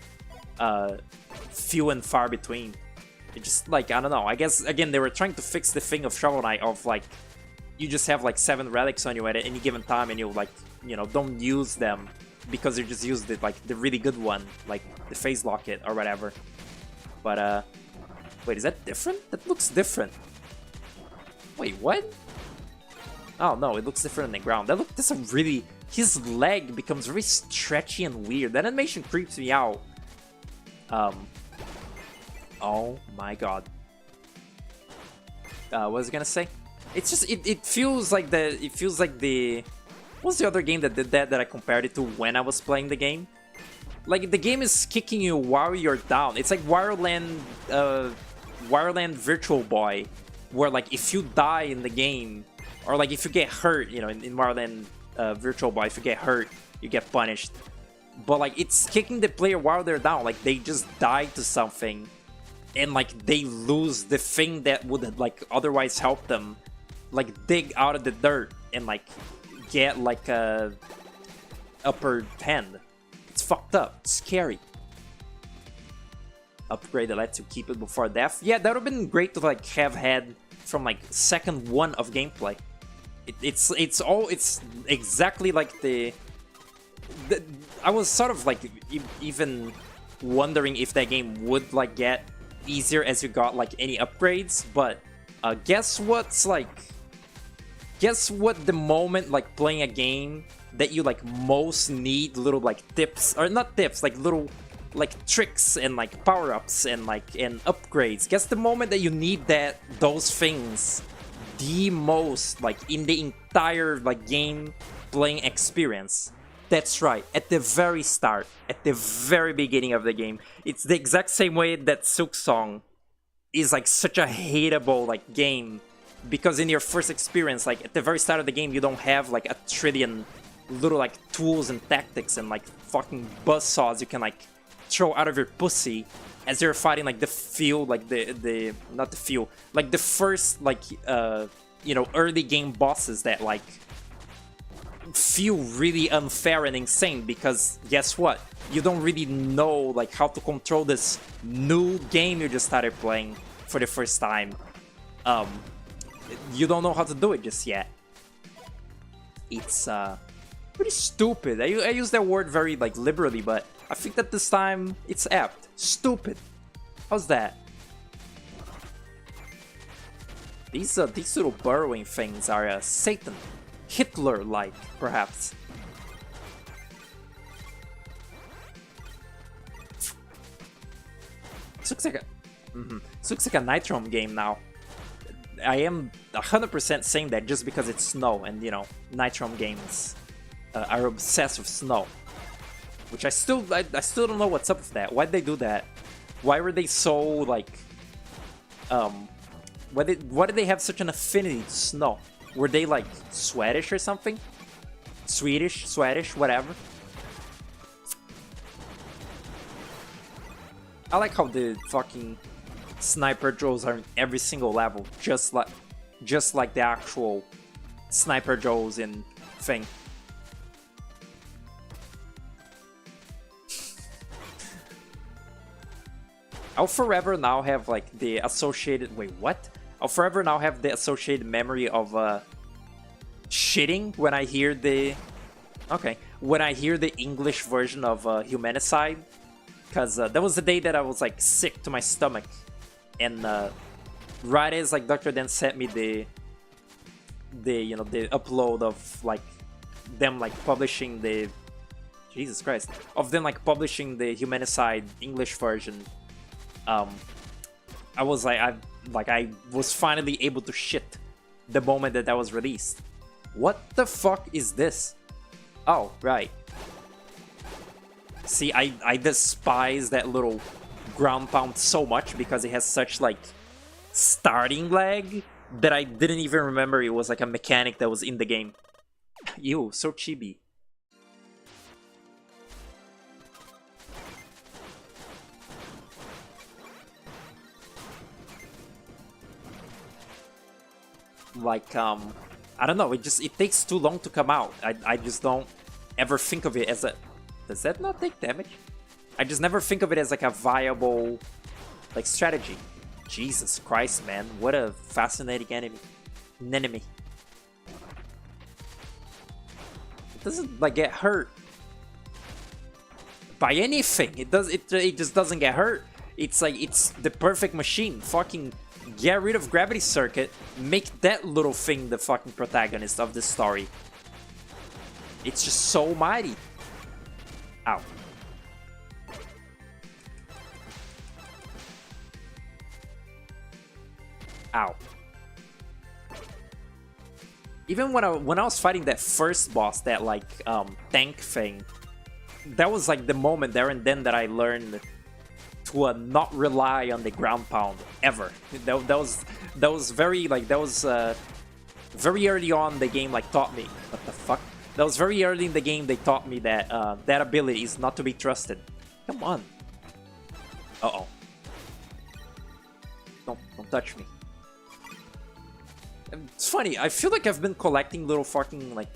few and far between. It just, like, I don't know. I guess, again, they were trying to fix the thing of Shovel Knight of, like, you just have, like, 7 relics on you at any given time and you, like, you know, don't use them because you just used it, like, the really good one, like the Phase Locket or whatever. But, wait, is that different? That looks different. Wait, what? Oh, no, it looks different on the ground. That's a really... His leg becomes very stretchy and weird. That animation creeps me out. Oh my god. What was I gonna say? It's just it feels like the what's the other game that did that I compared it to when I was playing the game? Like the game is kicking you while you're down. It's like Wireland Virtual Boy, where like if you die in the game or like if you get hurt, you know, in Wireland Virtual Boy, if you get hurt, you get punished. But like it's kicking the player while they're down. Like they just die to something. And like they lose the thing that would like otherwise help them, like dig out of the dirt and like get like a upper hand. It's fucked up. It's scary. Upgrade that lets you keep it before death. Yeah, that would have been great to like have had from like second 1 of gameplay. It's exactly like the I was sort of like even wondering if that game would like get easier as you got like any upgrades, but guess what the moment like playing a game that you like most need little like tips, or not tips, like little like tricks and like power-ups and like and upgrades. Guess the moment that you need those things the most, like in the entire like game playing experience. That's right, at the very start, at the very beginning of the game. It's the exact same way that Silksong is like such a hateable like game, because in your first experience, like at the very start of the game, you don't have like a trillion little like tools and tactics and like fucking buzzsaws you can like throw out of your pussy as you're fighting like the field, like the not the field, like the first like you know, early game bosses that like feel really unfair and insane, because guess what, you don't really know like how to control this new game you just started playing for the first time. You don't know how to do it just yet. It's pretty stupid. I use that word very like liberally, but I think that this time it's apt. Stupid. How's that? These little burrowing things are Satan, Hitler-like, perhaps. This looks like a this looks like a Nitrom game now. I am 100% saying that just because it's snow, and you know, Nitrom games are obsessed with snow, which I still don't know what's up with that. Why'd they do that? Why were they so like why did they have such an affinity to snow? Were they like Swedish or something? Swedish, whatever. I like how the fucking sniper Joes are in every single level, just like the actual sniper Joes in thing. I'll forever now have like the associated I'll forever now have the associated memory of shitting when I hear the English version of Humanicide, because that was the day that I was like sick to my stomach, and right as like Dr. Dan sent me the upload of like them like publishing the Humanicide English version, I was like I was finally able to shit the moment that was released. What the fuck is this? Oh, right. See, I despise that little ground pound so much because it has such like starting lag that I didn't even remember it was like a mechanic that was in the game. Ew, so chibi. Like, I don't know, it takes too long to come out. I just don't ever think of it as a... Does that not take damage? I just never think of it as like a viable like strategy. Jesus Christ, man, what a fascinating enemy. It doesn't like get hurt by anything. It just doesn't get hurt. It's like it's the perfect machine. Fucking get rid of Gravity Circuit, make that little thing the fucking protagonist of this story. It's just so mighty. Ow. Ow. Even when I was fighting that first boss, that like tank thing, that was like the moment there and then that I learned to not rely on the ground pound ever. That was very very early on the game like taught me. What the fuck? That was very early in the game they taught me that that ability is not to be trusted. Come on. Uh-oh. Don't touch me. It's funny, I feel like I've been collecting little fucking like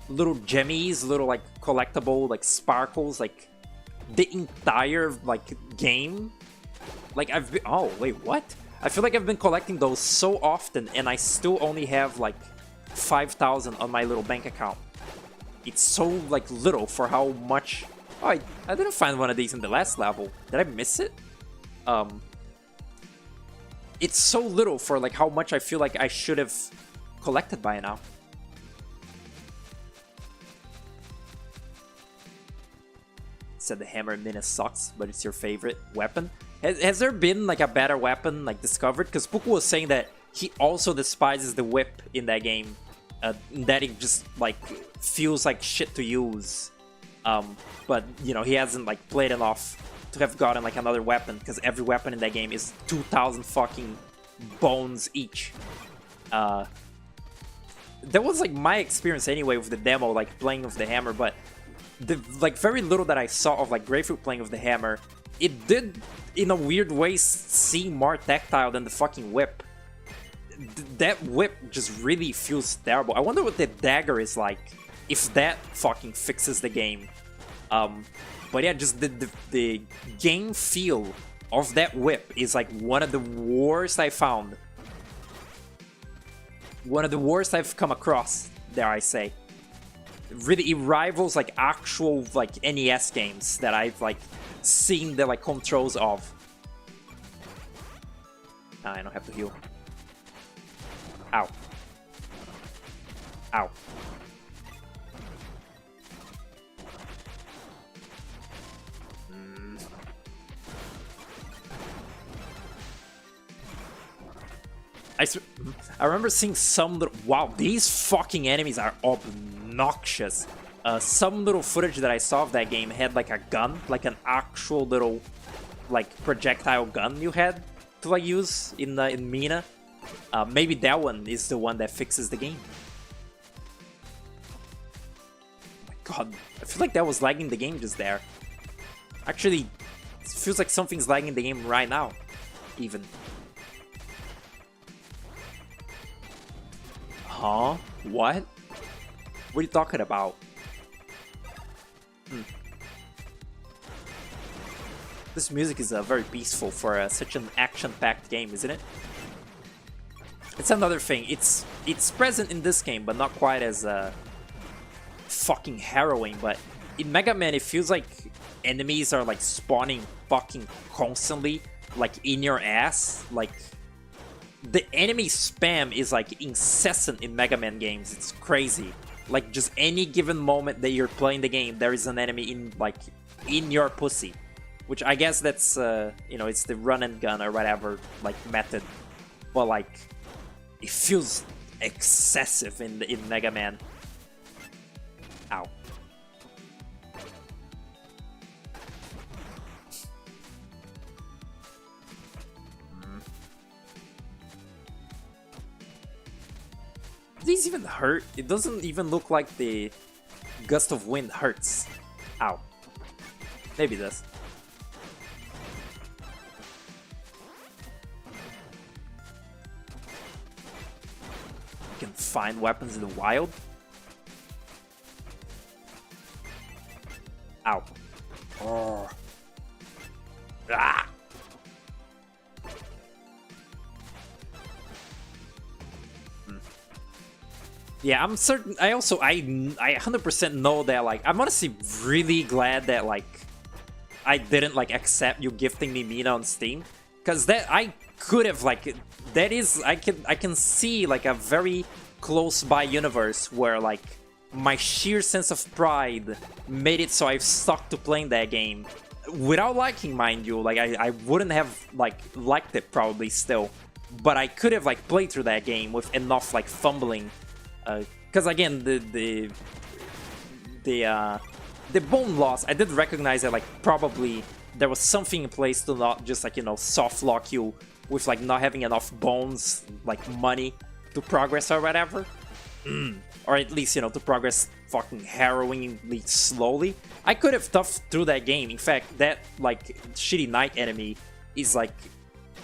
little gemmies, little like collectible like sparkles like the entire like game. Like I've been, oh wait, what? I feel like I've been collecting those so often and I still only have like 5,000 on my little bank account. It's so like little for how much. Oh, I didn't find one of these in the last level. Did I miss it? It's so little for like how much I feel like I should have collected by now. Said the hammer mina sucks, but it's your favorite weapon. Has there been like a better weapon like discovered? Because Puku was saying that he also despises the whip in that game. That it just like feels like shit to use. But you know, he hasn't like played enough to have gotten like another weapon, because every weapon in that game is 2,000 fucking bones each. That was like my experience anyway with the demo, like playing with the hammer, but the like very little that I saw of like Grapefruit playing with the hammer, it did in a weird way seem more tactile than the fucking whip. That whip just really feels terrible. I wonder what the dagger is like, if that fucking fixes the game. But yeah, just the game feel of that whip is like one of the worst I found. One of the worst I've come across, dare I say. Really, it rivals like actual like NES games that I've like seen the like controls of. Nah, I don't have to heal. Ow. Ow. I remember seeing some little... Wow, these fucking enemies are obnoxious. Some little footage that I saw of that game had like a gun, like an actual little like projectile gun you had to like use in Mina. Maybe that one is the one that fixes the game. Oh my god, I feel like that was lagging the game just there. Actually, it feels like something's lagging the game right now, even. Huh? What? What are you talking about? This music is very peaceful for such an action-packed game, isn't it? It's another thing. It's present in this game, but not quite as fucking harrowing. But in Mega Man, it feels like enemies are like spawning fucking constantly, like in your ass. Like the enemy spam is like incessant in Mega Man games. It's crazy. Like just any given moment that you're playing the game, there is an enemy in your pussy. Which I guess that's, you know, it's the run and gun or whatever, like, method. But, like, it feels excessive in Mega Man. Ow. Do these even hurt? It doesn't even look like the gust of wind hurts. Ow. Maybe it does. Can find weapons in the wild. Ow. Oh. Ah. Yeah, I'm certain. I 100% know that. Like, I'm honestly really glad that like I didn't like accept you gifting me Mina on Steam, because that I could have like. That is, I can see like a very close by universe where like my sheer sense of pride made it so I've stuck to playing that game without liking, mind you. Like I wouldn't have like liked it probably still, but I could have like played through that game with enough like fumbling, because again the bone loss, I did recognize that like probably there was something in place to not just like, you know, soft lock you with like not having enough bones, like money, to progress or whatever. Or at least, you know, to progress fucking harrowingly slowly. I could have toughed through that game. In fact, that like shitty knight enemy is like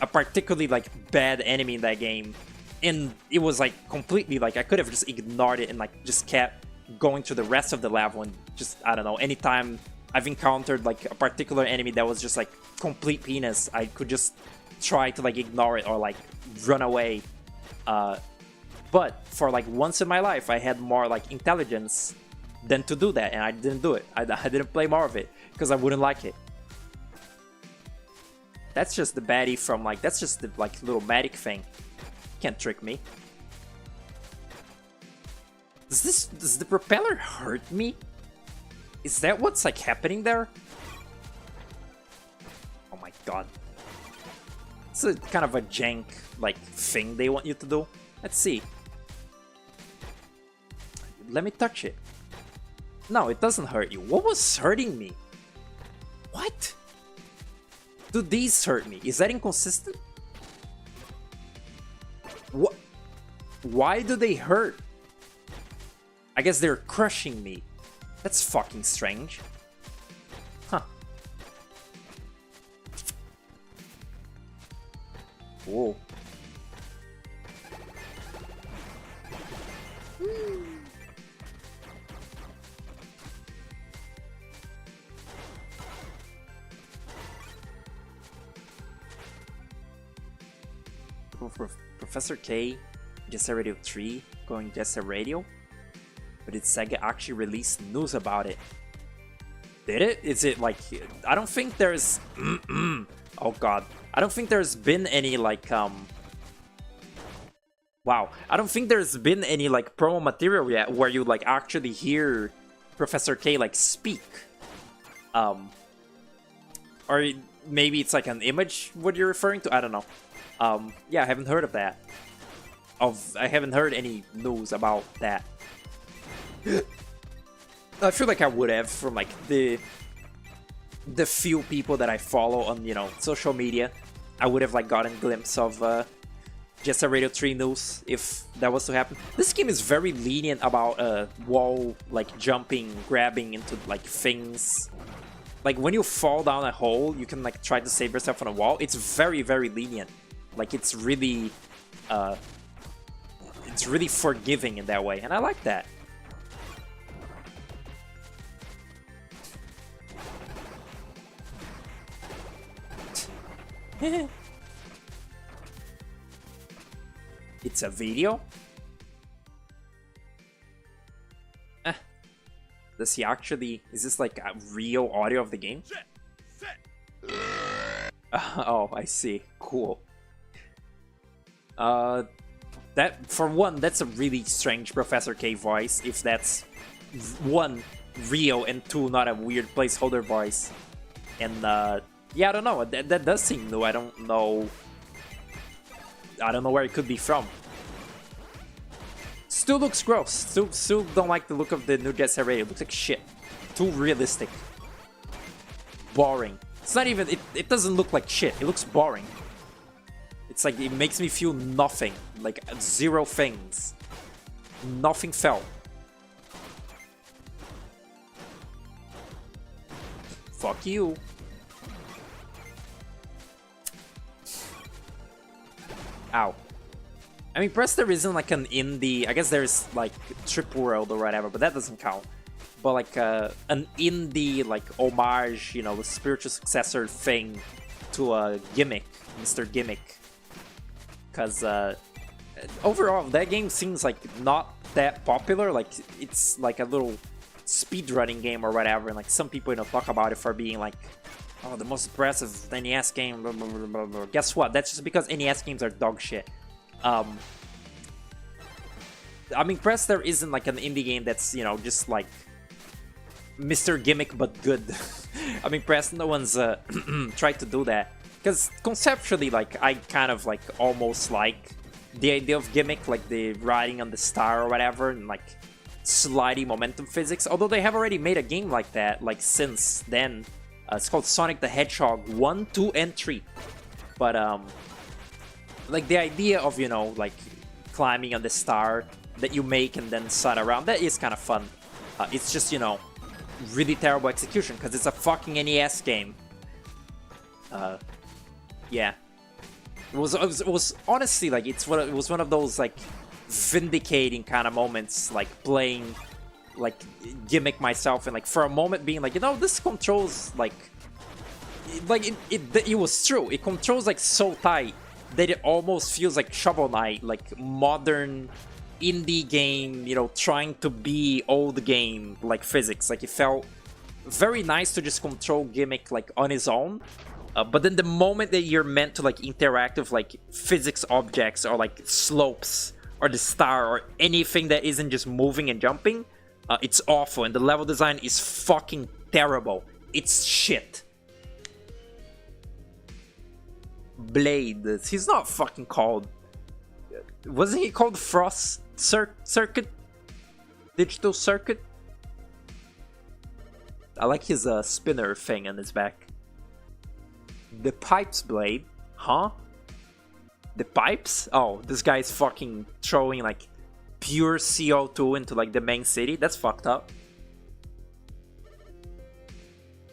a particularly like bad enemy in that game. And it was like completely like I could have just ignored it and like just kept going through the rest of the level, and just, I don't know, anytime I've encountered like a particular enemy that was just like complete penis, I could just try to like ignore it or like run away. But for like once in my life, I had more like intelligence than to do that, and I didn't do it. I didn't play more of it because I wouldn't like it. That's just the baddie from like, that's just the like little magic thing. Can't trick me. Does the propeller hurt me? Is that what's like happening there? Oh my god. It's a kind of a jank like thing they want you to do. Let's see. Let me touch it. No, it doesn't hurt you. What was hurting me? What? Do these hurt me? Is that inconsistent? What? Why do they hurt? I guess they're crushing me. That's fucking strange. Huh. Whoa. Professor K, Jet Set Radio 3, going Jet Set Radio? But did Sega actually release news about it? Did it? Is it like... I don't think there's... oh god. I don't think there's been any like... Wow. I don't think there's been any like promo material yet where you like actually hear Professor K like speak. Or maybe it's like an image what you're referring to? I don't know. Yeah, I haven't heard of that. I haven't heard any news about that. I feel like I would have from like the few people that I follow on, you know, social media. I would have like gotten a glimpse of just a Radio 3 news if that was to happen. This game is very lenient about wall like jumping, grabbing into like things. Like when you fall down a hole, you can like try to save yourself on a wall. It's very, very lenient. Like it's really forgiving in that way, and I like that. It's a video? Does he actually... Is this like a real audio of the game? Oh, I see. Cool. That, for one, that's a really strange Professor K voice, if that's one, real, and two, not a weird placeholder voice. And yeah, I don't know, that does seem new. I don't know where it could be from. Still looks gross. Still don't like the look of the new Jet Set Radio. It looks like shit. Too realistic. Boring. It's not even, it doesn't look like shit. It looks boring. It's like, it makes me feel nothing. Like, zero things. Nothing felt. Fuck you. Ow. I'm impressed there isn't like an indie... I guess there's like Trip World or whatever, but that doesn't count. But like an indie like homage, you know, the spiritual successor thing to a Gimmick, Mr. Gimmick. Because overall, that game seems like not that popular. Like it's like a little speedrunning game or whatever, and like some people, you know, talk about it for being like, oh, the most impressive NES game, blah, blah, blah, blah, blah. Guess what? That's just because NES games are dog shit. I'm impressed there isn't like an indie game that's, you know, just like Mr. Gimmick but good. I'm impressed no one's tried to do that. Because conceptually, like, I kind of like almost like the idea of Gimmick, like the riding on the star or whatever, and like sliding momentum physics. Although they have already made a game like that, like since then. It's called Sonic the Hedgehog 1, 2, and 3. But like the idea of, you know, like climbing on the star that you make and then slide around, that is kind of fun. It's just, you know, really terrible execution because it's a fucking NES game. Yeah. It was honestly like it was one of those like vindicating kind of moments, like playing like Gimmick myself and like for a moment being like, you know, this controls like it was true. It controls like so tight that it almost feels like Shovel Knight, like modern indie game, you know, trying to be old game like physics. Like it felt very nice to just control Gimmick like on his own. But then the moment that you're meant to like interact with like physics objects or like slopes or the star or anything that isn't just moving and jumping, it's awful, and the level design is fucking terrible. It's shit. Blade. He's not fucking called... Wasn't he called Frost Circuit? Digital Circuit? I like his spinner thing on his back. The Pipes Blade? Huh? The pipes? Oh, this guy's fucking throwing like pure CO2 into like the main city? That's fucked up.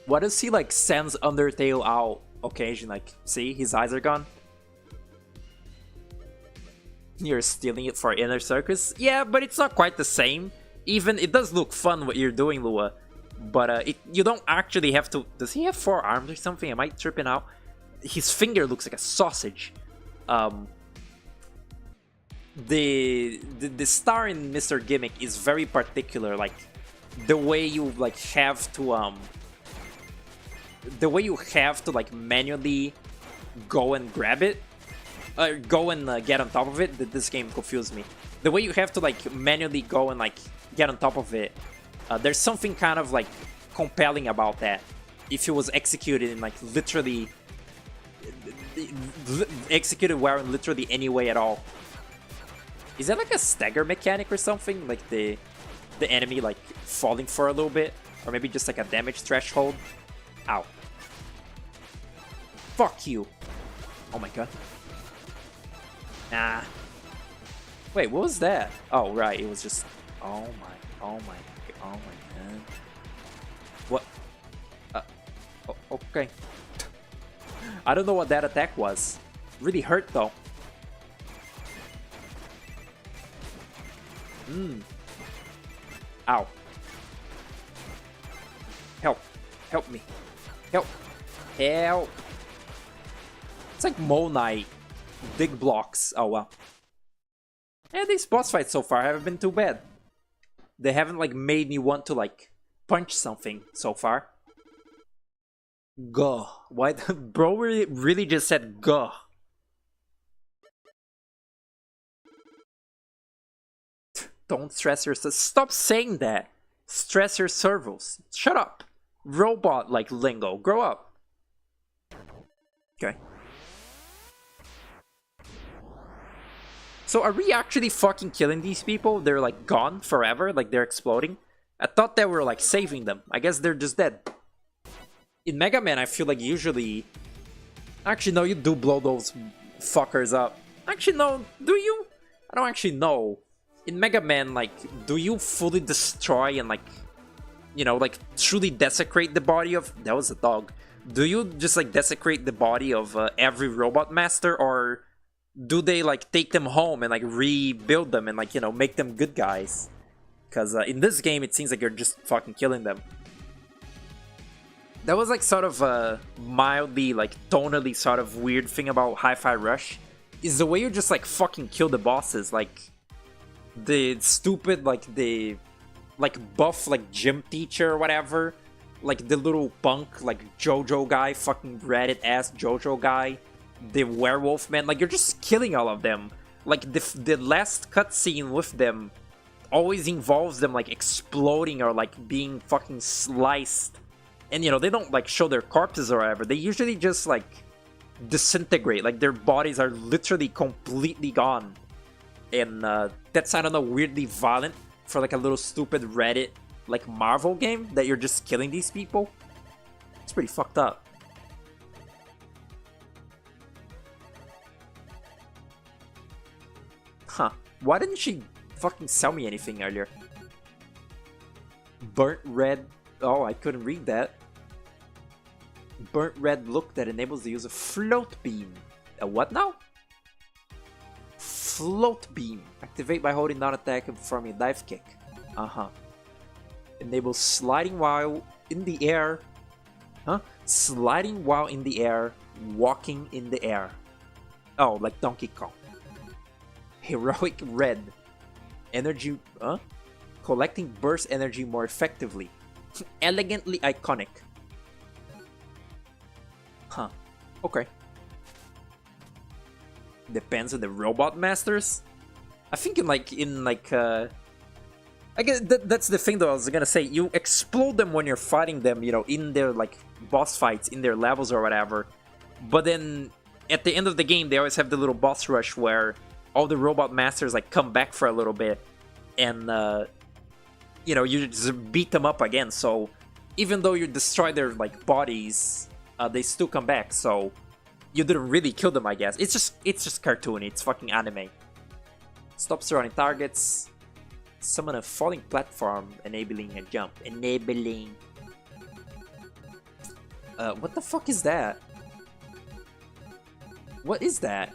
What does he like sends Undertale out occasionally? Like, see, his eyes are gone. You're stealing it for Inner Circus? Yeah, but it's not quite the same. Even, it does look fun what you're doing, Lua. But you don't actually have to... Does he have 4 arms or something? Am I tripping out? His finger looks like a sausage. The star in Mr. Gimmick is very particular. Like, the way you like have to... the way you have to like manually go and grab it. Go and get on top of it. This game confused me. The way you have to like manually go and like get on top of it. There's something kind of like compelling about that. If it was executed in like literally executed well in literally any way at all. Is that like a stagger mechanic or something? Like the enemy like falling for a little bit? Or maybe just like a damage threshold? Ow. Fuck you. Oh my god. Nah. Wait, what was that? Oh, right, it was just... oh my god. What? Okay. I don't know what that attack was. Really hurt though. Ow. Help. Help me. Help. Help. It's like Mole Knight. Big blocks. Oh well. And these boss fights so far haven't been too bad. They haven't like made me want to like punch something so far. Gah. Why the bro really just said gah? Don't stress yourself. Stop saying that. Stress your servos. Shut up. Robot like lingo. Grow up. Okay. So are we actually fucking killing these people? They're like gone forever? Like they're exploding? I thought they were like saving them. I guess they're just dead. In Mega Man, I feel like usually... actually, no, you do blow those fuckers up. Actually, no, do you? I don't actually know. In Mega Man, like, do you fully destroy and like, you know, like truly desecrate the body of... that was a dog. Do you just like desecrate the body of every Robot Master, or do they like take them home and like rebuild them and like, you know, make them good guys? Because in this game, it seems like you're just fucking killing them. That was like sort of a mildly, like tonally sort of weird thing about Hi-Fi Rush. Is the way you just like fucking kill the bosses. Like the stupid, like the like buff like gym teacher or whatever. Like the little punk like JoJo guy, fucking Reddit ass JoJo guy. The werewolf man, like you're just killing all of them. Like the last cutscene with them always involves them like exploding or like being fucking sliced. And, you know, they don't, like, show their corpses or whatever. They usually just, like, disintegrate. Like, their bodies are literally completely gone. And that's, I don't know, weirdly violent for, like, a little stupid Reddit, like, Marvel game that you're just killing these people. It's pretty fucked up. Huh. Why didn't she fucking sell me anything earlier? Burnt red... oh, I couldn't read that. Burnt red look that enables the use of float beam. A what now? Float beam. Activate by holding down attack and performing a dive kick. Uh-huh. Enables sliding while in the air. Huh? Sliding while in the air. Walking in the air. Oh, like Donkey Kong. Heroic red. Energy... huh? Collecting burst energy more effectively. Elegantly iconic. Huh. Okay. Depends on the Robot Masters. I think I guess that's the thing though. I was gonna say, you explode them when you're fighting them, you know, in their like boss fights, in their levels or whatever. But then at the end of the game, they always have the little boss rush where all the Robot Masters like come back for a little bit, and you know, you just beat them up again. So even though you destroy their like bodies, they still come back. So you didn't really kill them, I guess. It's just cartoony. It's fucking anime. Stop surrounding targets. Summon a falling platform, enabling a jump. Enabling. What the fuck is that? What is that?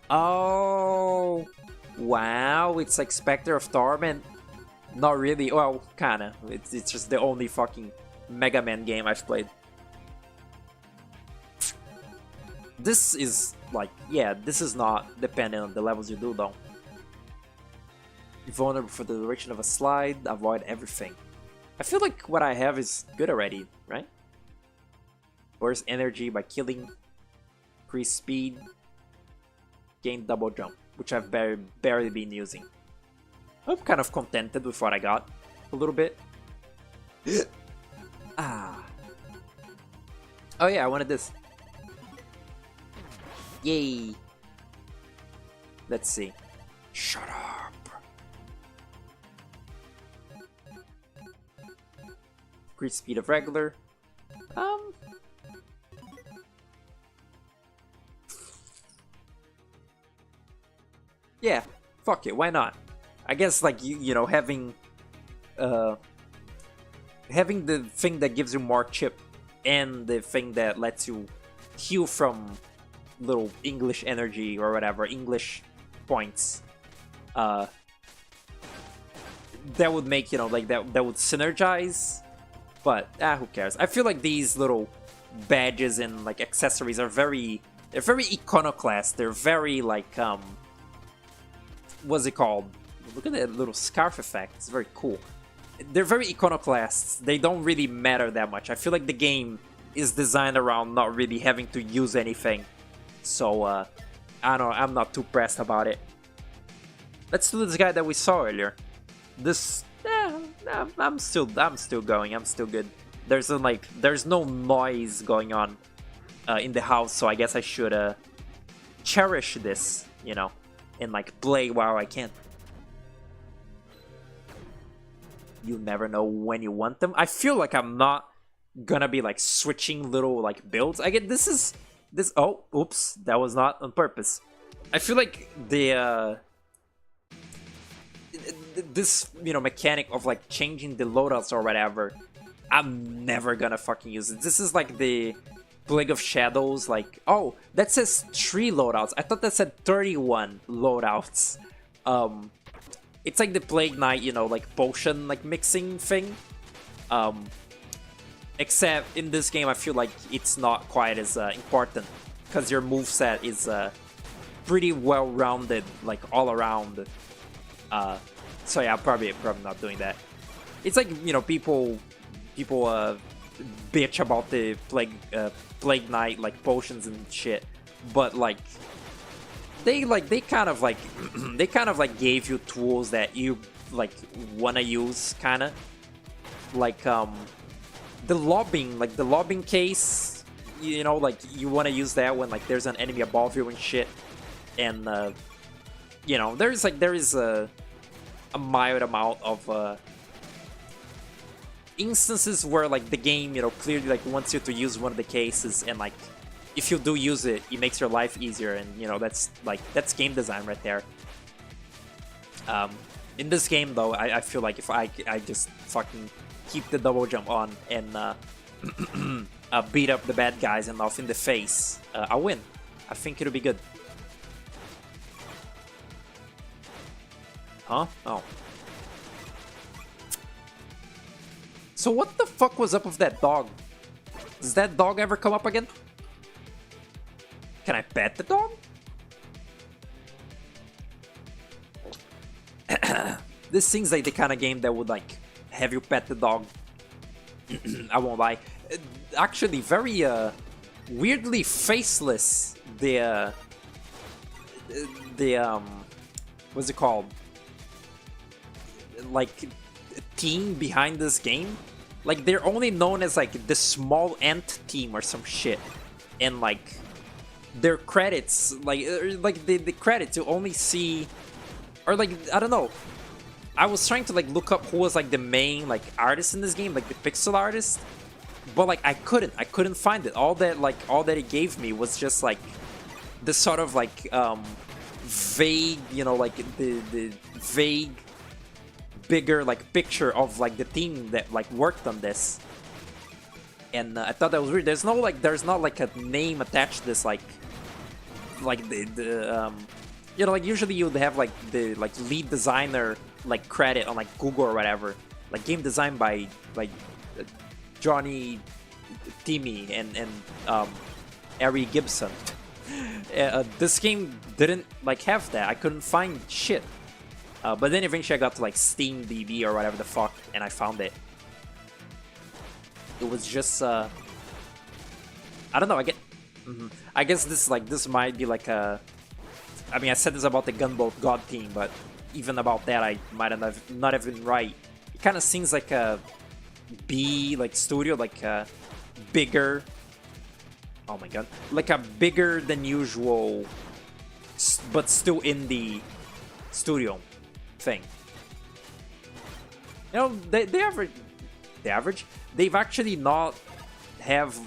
Oh, wow! It's like Spectre of Torment. Not really. Well, kinda. It's just the only fucking Mega Man game I've played. This is like, yeah, this is not dependent on the levels you do though. Vulnerable for the direction of a slide, avoid everything. I feel like what I have is good already, right? Burst energy by killing, increase speed, gain double jump, which I've barely been using. I'm kind of contented with what I got, a little bit. Ah. Oh yeah, I wanted this. Yay! Let's see. Shut up. Increase speed of regular. Yeah, fuck it, why not? I guess like you know having the thing that gives you more chip and the thing that lets you heal from little English energy or whatever, English points. That would make, you know, like that would synergize. But who cares? I feel like these little badges and like accessories are they're very iconoclast. They're very like what's it called? Look at that little scarf effect. It's very cool. They're very iconoclasts. They don't really matter that much. I feel like the game is designed around not really having to use anything. So I don't know, I'm not too pressed about it. Let's do this guy that we saw earlier. This I'm still going. I'm still good. There's no noise going on in the house, so I guess I should cherish this, you know, and like play while I can. You never know when you want them. I feel like I'm not gonna be like switching little like builds. I get this. Oh, oops, that was not on purpose. I feel like this, you know, mechanic of like changing the loadouts or whatever, I'm never gonna fucking use it. This is like the Plague of Shadows, like, oh, that says 3 loadouts. I thought that said 31 loadouts. It's like the Plague Knight, you know, like potion like mixing thing. Except in this game, I feel like it's not quite as important because your moveset is pretty well-rounded, like all around. So yeah, probably not doing that. It's like, you know, people bitch about the Plague Knight like potions and shit, but like they kind of like they kind of like gave you tools that you like wanna use, kind of like the lobbing case, you know, like you want to use that when like there's an enemy above you and shit, and you know, there is a mild amount of instances where like the game, you know, clearly like wants you to use one of the cases, and like if you do use it, it makes your life easier, and you know, that's game design right there. In this game though, I feel like if I just fucking keep the double jump on and beat up the bad guys and off in the face, I'll win. I think it'll be good. Huh? Oh. So what the fuck was up with that dog? Does that dog ever come up again? Can I pet the dog? This seems like the kind of game that would like have you pet the dog. I won't lie. Actually, very weirdly faceless. The what's it called? Like team behind this game. Like they're only known as like the Small Ant team or some shit, and like their credits, like the credits you only see, or like I don't know. I was trying to like look up who was like the main like artist in this game, like the pixel artist, but like I couldn't find it. All that it gave me was just like this sort of like vague, you know, like the vague bigger like picture of like the team that like worked on this, and I thought that was weird. There's not like a name attached to this, like the you know, like usually you would have like the like lead designer like credit on like Google or whatever, like game designed by like Johnny Timmy and Ari Gibson. This game didn't like have that. I couldn't find shit. But then eventually I got to like Steam DB or whatever the fuck, and I found it. It was just I don't know. I guess this might be like a. I mean, I said this about the Gunboat God team, but even about that, I might not have been right. It kind of seems like a B like studio, like a bigger. Oh my god, like a bigger than usual, but still indie studio thing. You know, they've actually not have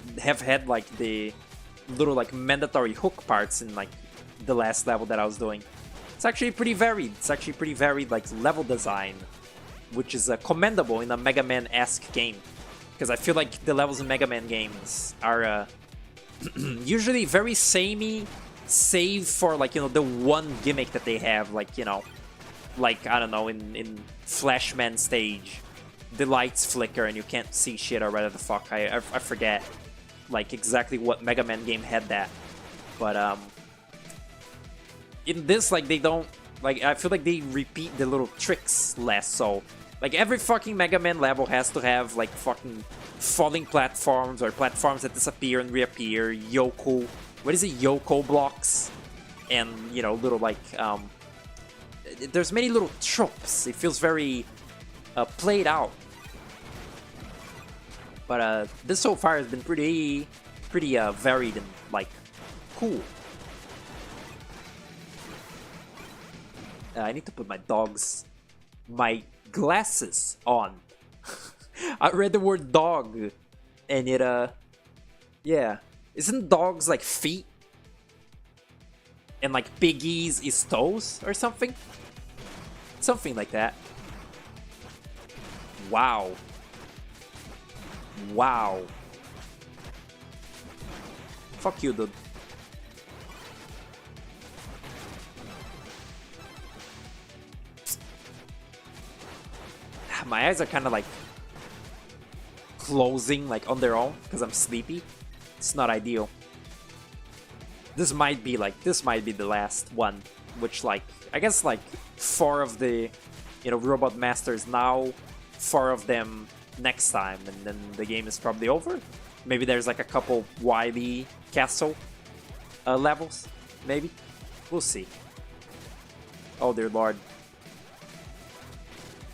had like the little like mandatory hook parts in like the last level that I was doing. It's actually pretty varied. It's actually pretty varied like level design, which is commendable in a Mega Man-esque game. Because I feel like the levels in Mega Man games are usually very samey, save for like, you know, the one gimmick that they have, like, you know, like, I don't know, in Flashman stage, the lights flicker and you can't see shit, or whatever the fuck, I forget like exactly what Mega Man game had that. But in this, like, they don't, like, I feel like they repeat the little tricks less. So like every fucking Mega Man level has to have like fucking falling platforms or platforms that disappear and reappear, Yoko, what is it, Yoko blocks, and, you know, little like there's many little tropes. It feels very played out. But this so far has been pretty varied and like cool. I need to put my glasses on. I read the word dog, and it yeah, isn't dogs like feet, and like piggies is toes or something? Something like that. Wow. Wow. Fuck you, dude. My eyes are kind of like closing like on their own because I'm sleepy. It's not ideal. This might be the last one, which, like, I guess like 4 of the, you know, Robot Masters now, 4 of them next time, and then the game is probably over. Maybe there's like a couple Wily Castle levels, maybe. We'll see. Oh dear lord.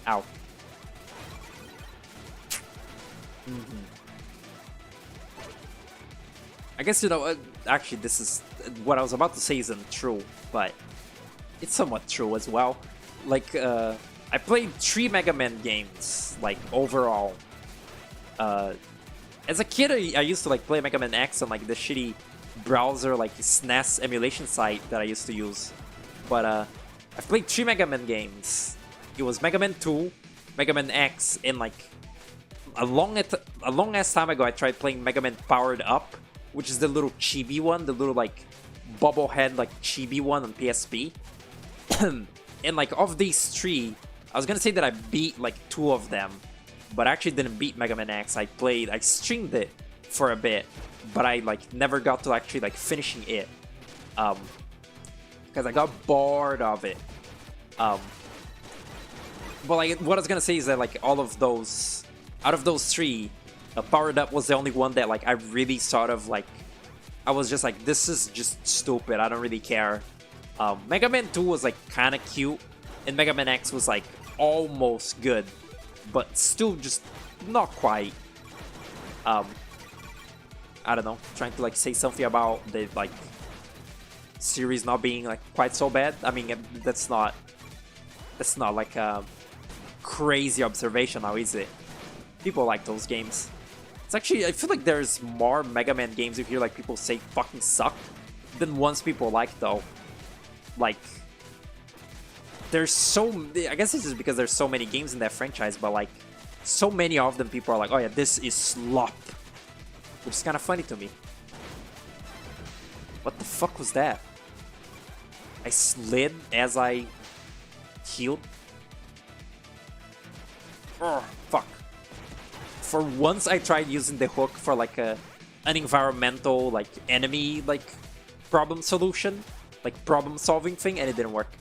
Ow. I guess, you know, actually this is, what I was about to say isn't true, but it's somewhat true as well. Like, I played 3 Mega Man games, like, overall. As a kid, I used to like play Mega Man X on like the shitty browser, like SNES emulation site that I used to use. But I've played 3 Mega Man games. It was Mega Man 2, Mega Man X, and like a long ass time ago I tried playing Mega Man Powered Up, which is the little chibi one, the little like bobblehead like chibi one on PSP. And like of these 3, I was gonna say that I beat like 2 of them, but I actually didn't beat Mega Man X. I streamed it for a bit, but I like never got to actually like finishing it, because I got bored of it. But like what I was gonna say is that like all of those, out of those 3, Powered Up was the only one that like I really sort of like, I was just like, this is just stupid, I don't really care. Mega Man 2 was like kind of cute, and Mega Man X was like almost good, but still just not quite. I don't know, trying to like say something about the like series not being like quite so bad. I mean, that's not like a crazy observation now, is it? People like those games. It's actually, I feel like there's more Mega Man games you hear like people say fucking suck than ones people like, though. Like, there's so, I guess it's just because there's so many games in that franchise, but like so many of them people are like, oh yeah, this is slop, which is kind of funny to me. What the fuck was that? I slid as I healed. Oh, fuck. For once I tried using the hook for like an environmental like enemy like problem solution, like problem solving thing, and it didn't work.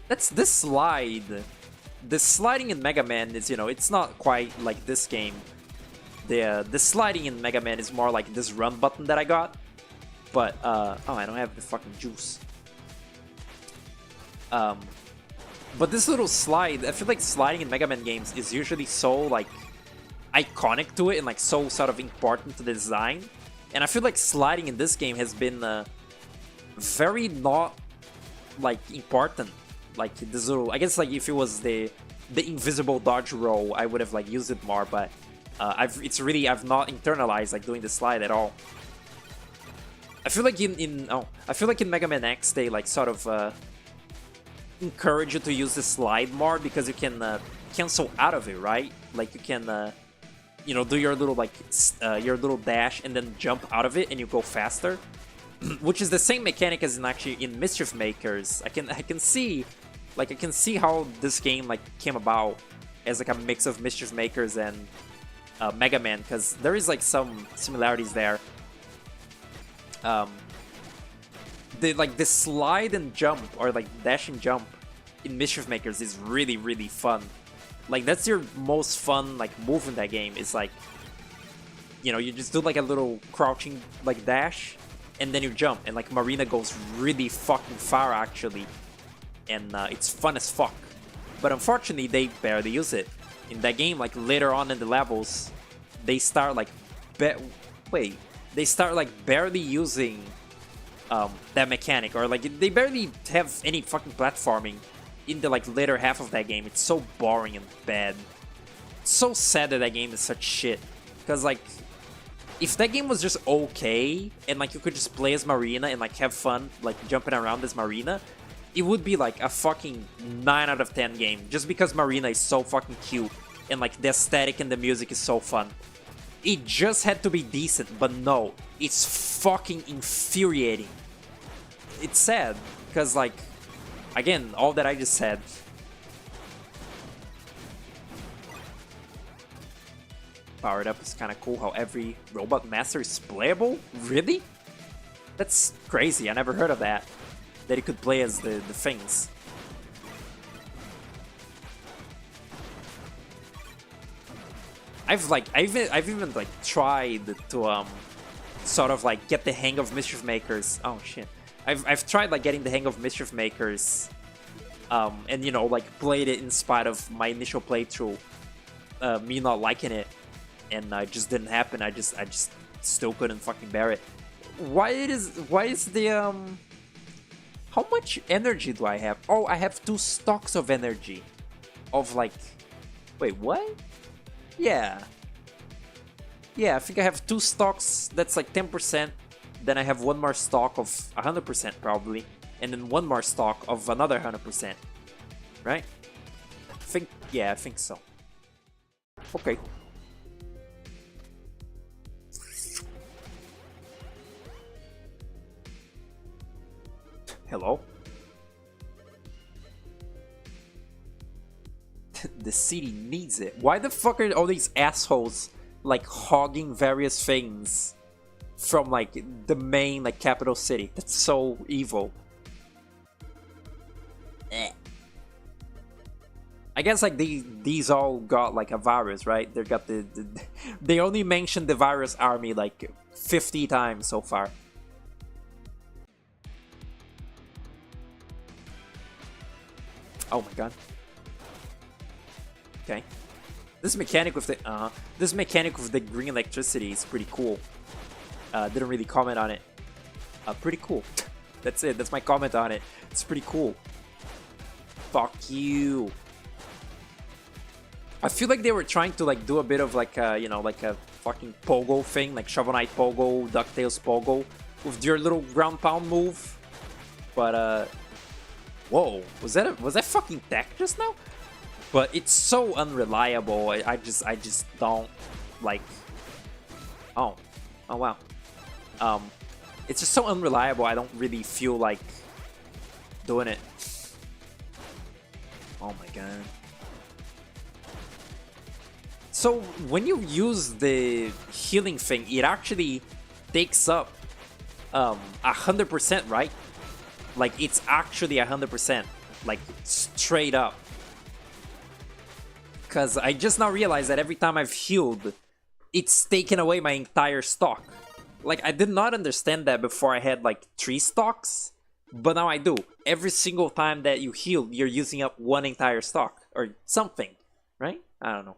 That's this slide. The sliding in Mega Man is, you know, it's not quite like this game. The sliding in Mega Man is more like this run button that I got. But oh, I don't have the fucking juice. But this little slide, I feel like sliding in Mega Man games is usually so like iconic to it and like so sort of important to the design. And I feel like sliding in this game has been very not like important. Like this little, I guess like if it was the invisible dodge roll, I would have like used it more. But I've not internalized like doing the slide at all. I feel like I feel like in Mega Man X they like sort of encourage you to use the slide more because you can cancel out of it, right? Like you can you know, do your little like your little dash and then jump out of it and you go faster. Which is the same mechanic as in Mischief Makers. I can see how this game like came about as like a mix of Mischief Makers and Mega Man, because there is like some similarities there. The slide and jump, or like dash and jump in Mischief Makers is really fun. Like that's your most fun like move in that game. Is like, you know, you just do like a little crouching like dash and then you jump, and like Marina goes really fucking far actually, and it's fun as fuck. But unfortunately they barely use it in that game. Like later on in the levels they start like they start like barely using that mechanic, or like they barely have any fucking platforming in the like later half of that game. It's so boring and bad. It's so sad that that game is such shit, because like if that game was just okay and like you could just play as Marina and like have fun like jumping around as Marina, it would be like a fucking 9 out of 10 game, just because Marina is so fucking cute and like the aesthetic and the music is so fun. It just had to be decent, but no, it's fucking infuriating. It's sad because like, again, all that I just said. Powered up is kind of cool how every Robot Master is playable? Really? That's crazy, I never heard of that. That it could play as the things. I've even like tried to sort of like get the hang of Mischief Makers. Oh shit. I've tried like getting the hang of Mischief Makers, and you know, like played it in spite of my initial playthrough, me not liking it, and it just didn't happen. I just still couldn't fucking bear it. Why is the how much energy do I have? Oh, I have 2 stocks of energy, of like, wait, what? Yeah, I think I have 2 stocks. That's like 10%. Then I have 1 more stock of 100% probably, and then 1 more stock of another 100%, right? I think so. Okay. Hello? The city needs it. Why the fuck are all these assholes like hogging various things from like the main like capital city? That's so evil. I guess like these all got like a virus, right? They got they only mentioned the virus army like 50 times so far. Oh my god. Okay. This mechanic with the green electricity is pretty cool. Didn't really comment on it. Pretty cool. That's it. That's my comment on it. It's pretty cool. Fuck you. I feel like they were trying to like do a bit of like a, you know, like a fucking pogo thing, like Shovel Knight pogo, DuckTales pogo, with your little ground pound move. But whoa, was that fucking tech just now? But it's so unreliable. I just don't like. Oh wow. It's just so unreliable. I don't really feel like doing it. Oh my god. So when you use the healing thing, it actually takes up 100%, right? Like it's actually 100%, like straight up. Because I just now realized that every time I've healed, it's taken away my entire stock. Like I did not understand that before. I had like 3 stocks, but now I do. Every single time that you heal, you're using up 1 entire stock or something, right? I don't know.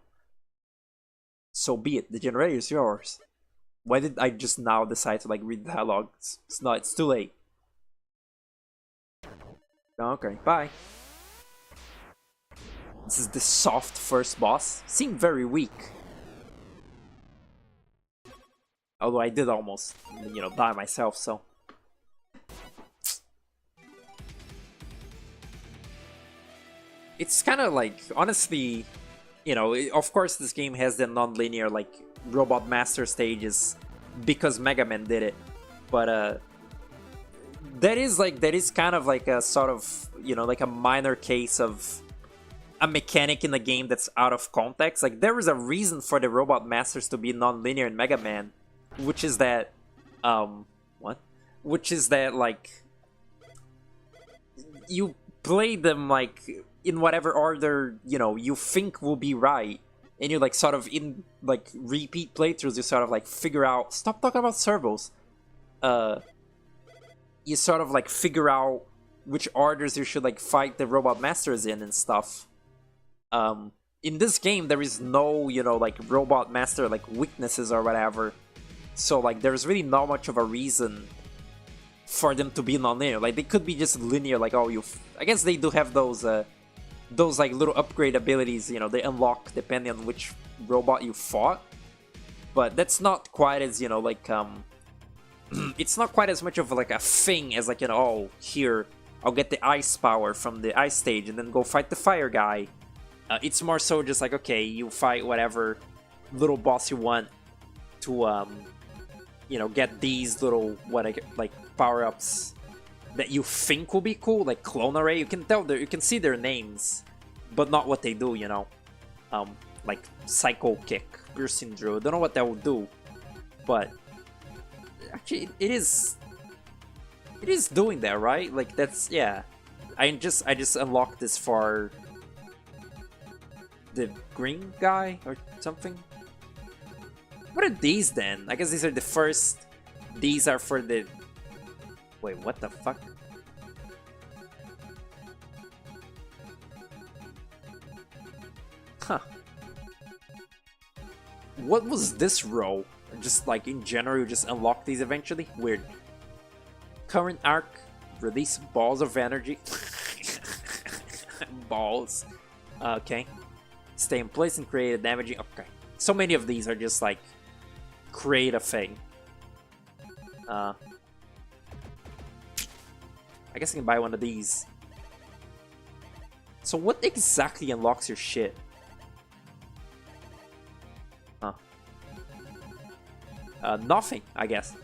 So be it. The generator is yours. Why did I just now decide to like read the dialogue? It's too late. Okay, bye. This is the soft first boss. Seemed very weak. Although I did almost, die myself, so. It's kind of like, honestly, of course this game has the non-linear, like, Robot Master stages because Mega Man did it. But, that is kind of like a sort of, like a minor case of a mechanic in the game that's out of context. Like, there is a reason for the Robot Masters to be non-linear in Mega Man, which is that, what? Which is that, like, you play them, like, in whatever order, you think will be right. And you, like, sort of, in, like, repeat playthroughs, you sort of, like, figure out... Stop talking about servos! You sort of, like, figure out which orders you should, like, fight the Robot Masters in and stuff. In this game, there is no, like, Robot Master, like, weaknesses or whatever. So, like, there's really not much of a reason for them to be non-linear. Like, they could be just linear, like, oh, I guess they do have those, like, little upgrade abilities, they unlock depending on which robot you fought. But that's not quite as, like, it's not quite as much of, like, a thing as, like, oh, here, I'll get the ice power from the ice stage and then go fight the fire guy. It's more so just like, okay, you fight whatever little boss you want to, get these little, like, power-ups that you think will be cool, like Clone Array. You can see their names, but not what they do, like Psycho Kick, Piercing Drill. Don't know what that will do, but actually, it is doing that, right? Like, that's, yeah. I just unlocked this for the green guy or something. What are these then? I guess these are the first. These are for the. Wait, what the fuck? Huh. What was this row? Just like in general, you just unlock these eventually? Weird. Current arc, release balls of energy. Balls. Okay. Stay in place and create a damaging. Okay. So many of these are just like create a thing. I guess I can buy one of these. So what exactly unlocks your shit? Huh. Nothing, I guess.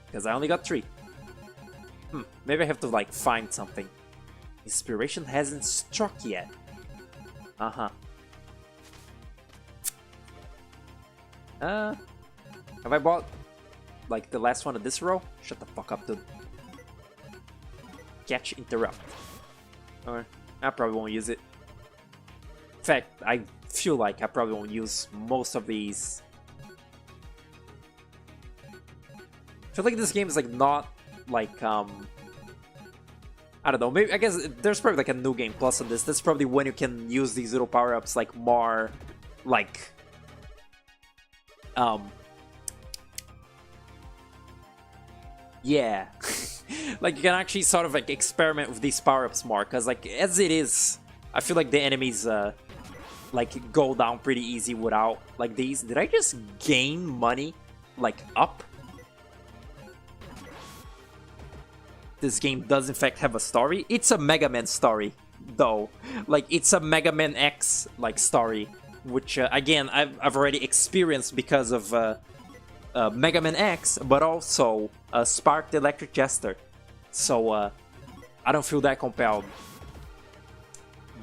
Because I only got 3. Maybe I have to, like, find something. Inspiration hasn't struck yet. Uh-huh. Have I bought, like, the last one of this row? Shut the fuck up, dude. Catch, interrupt. Or, I probably won't use it. In fact, I feel like I probably won't use most of these. I feel like this game is, like, not, like, I don't know, maybe, I guess there's probably, like, a new game plus on this. That's probably when you can use these little power-ups, like, more, like, yeah. Like, you can actually sort of, like, experiment with these power-ups more, because, like, as it is, I feel like the enemies, like, go down pretty easy without, like, these. Did I just gain money, like, up? This game does in fact have a story. It's a Mega Man story, though. Like, it's a Mega Man X, like, story, which, again, I've already experienced because of, Mega Man X, but also Spark the Electric Jester. So, I don't feel that compelled.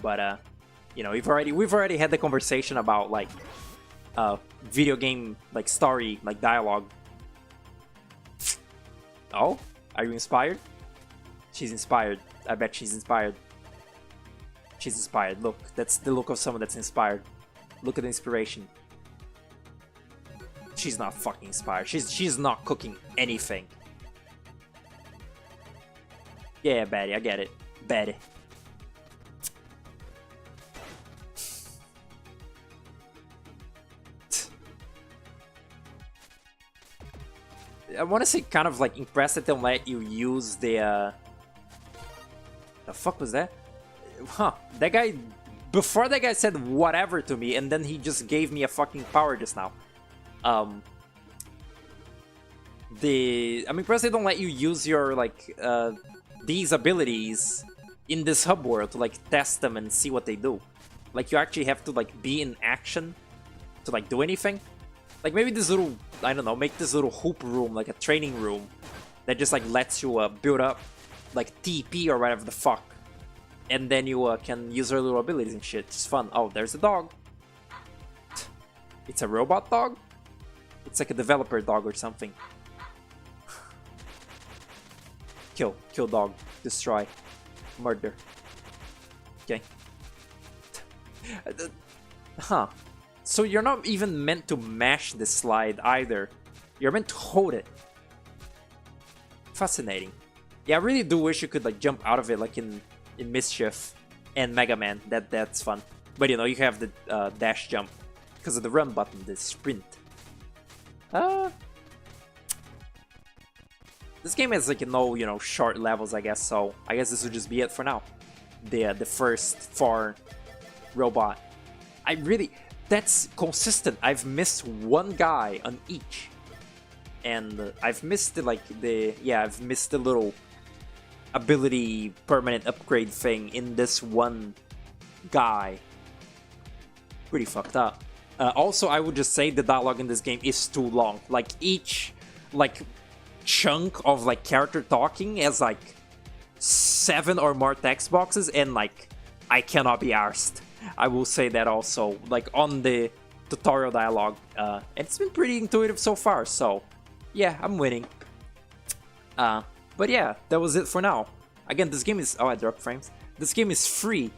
But, we've already had the conversation about, like, video game, like, story, like, dialogue. Oh? Are you inspired? She's inspired. I bet she's inspired. She's inspired. Look, that's the look of someone that's inspired. Look at the inspiration. She's not fucking inspired. She's not cooking anything. Yeah, Betty, I get it. Betty. I want to say kind of like impressed that they'll let you use the The fuck was that? Huh, that guy... Before that guy said whatever to me, and then he just gave me a fucking power just now. I mean, plus they don't let you use your, like, these abilities in this hub world to, like, test them and see what they do. Like, you actually have to, like, be in action to, like, do anything. Like, maybe this little, I don't know, make this little hoop room, like a training room, that just, like, lets you build up, like, TP or whatever the fuck. And then you can use your little abilities and shit. It's fun. Oh, there's a dog. It's a robot dog? It's like a developer dog or something. Kill. Kill dog. Destroy. Murder. Okay. Huh. So you're not even meant to mash this slide either. You're meant to hold it. Fascinating. Yeah, I really do wish you could like jump out of it like in Mischief and Mega Man. That's fun. But you know, you have the dash jump because of the run button, the sprint. This game has like no, you know, short levels, I guess, so I guess this would just be it for now. The first 4 robot. That's consistent. I've missed one guy on each. And I've missed the I've missed the little ability permanent upgrade thing in this one guy. Pretty fucked up. Also, I would just say the dialogue in this game is too long. Like each chunk of like character talking has like 7 or more text boxes, and like I cannot be arsed. I will say that also, like on the tutorial dialogue, and it's been pretty intuitive so far. So yeah, I'm winning. But yeah, that was it for now. Again, this game is... Oh, I dropped frames. This game is free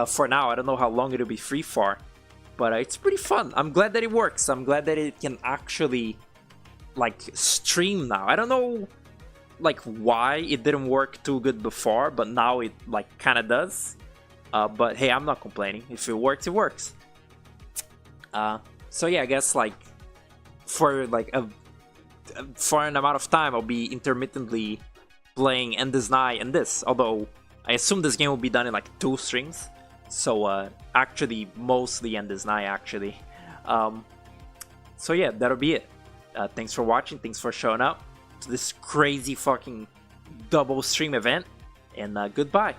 for now. I don't know how long it'll be free for. But it's pretty fun. I'm glad that it works. I'm glad that it can actually, like, stream now. I don't know, like, why it didn't work too good before. But now it, like, kind of does. But hey, I'm not complaining. If it works, it works. So yeah, I guess, like, for, like, for an amount of time, I'll be intermittently playing Endless Night and this, although I assume this game will be done in like 2 streams, so actually mostly Endless Night actually. So yeah, that'll be it. Thanks for watching, thanks for showing up to this crazy fucking double stream event, and goodbye.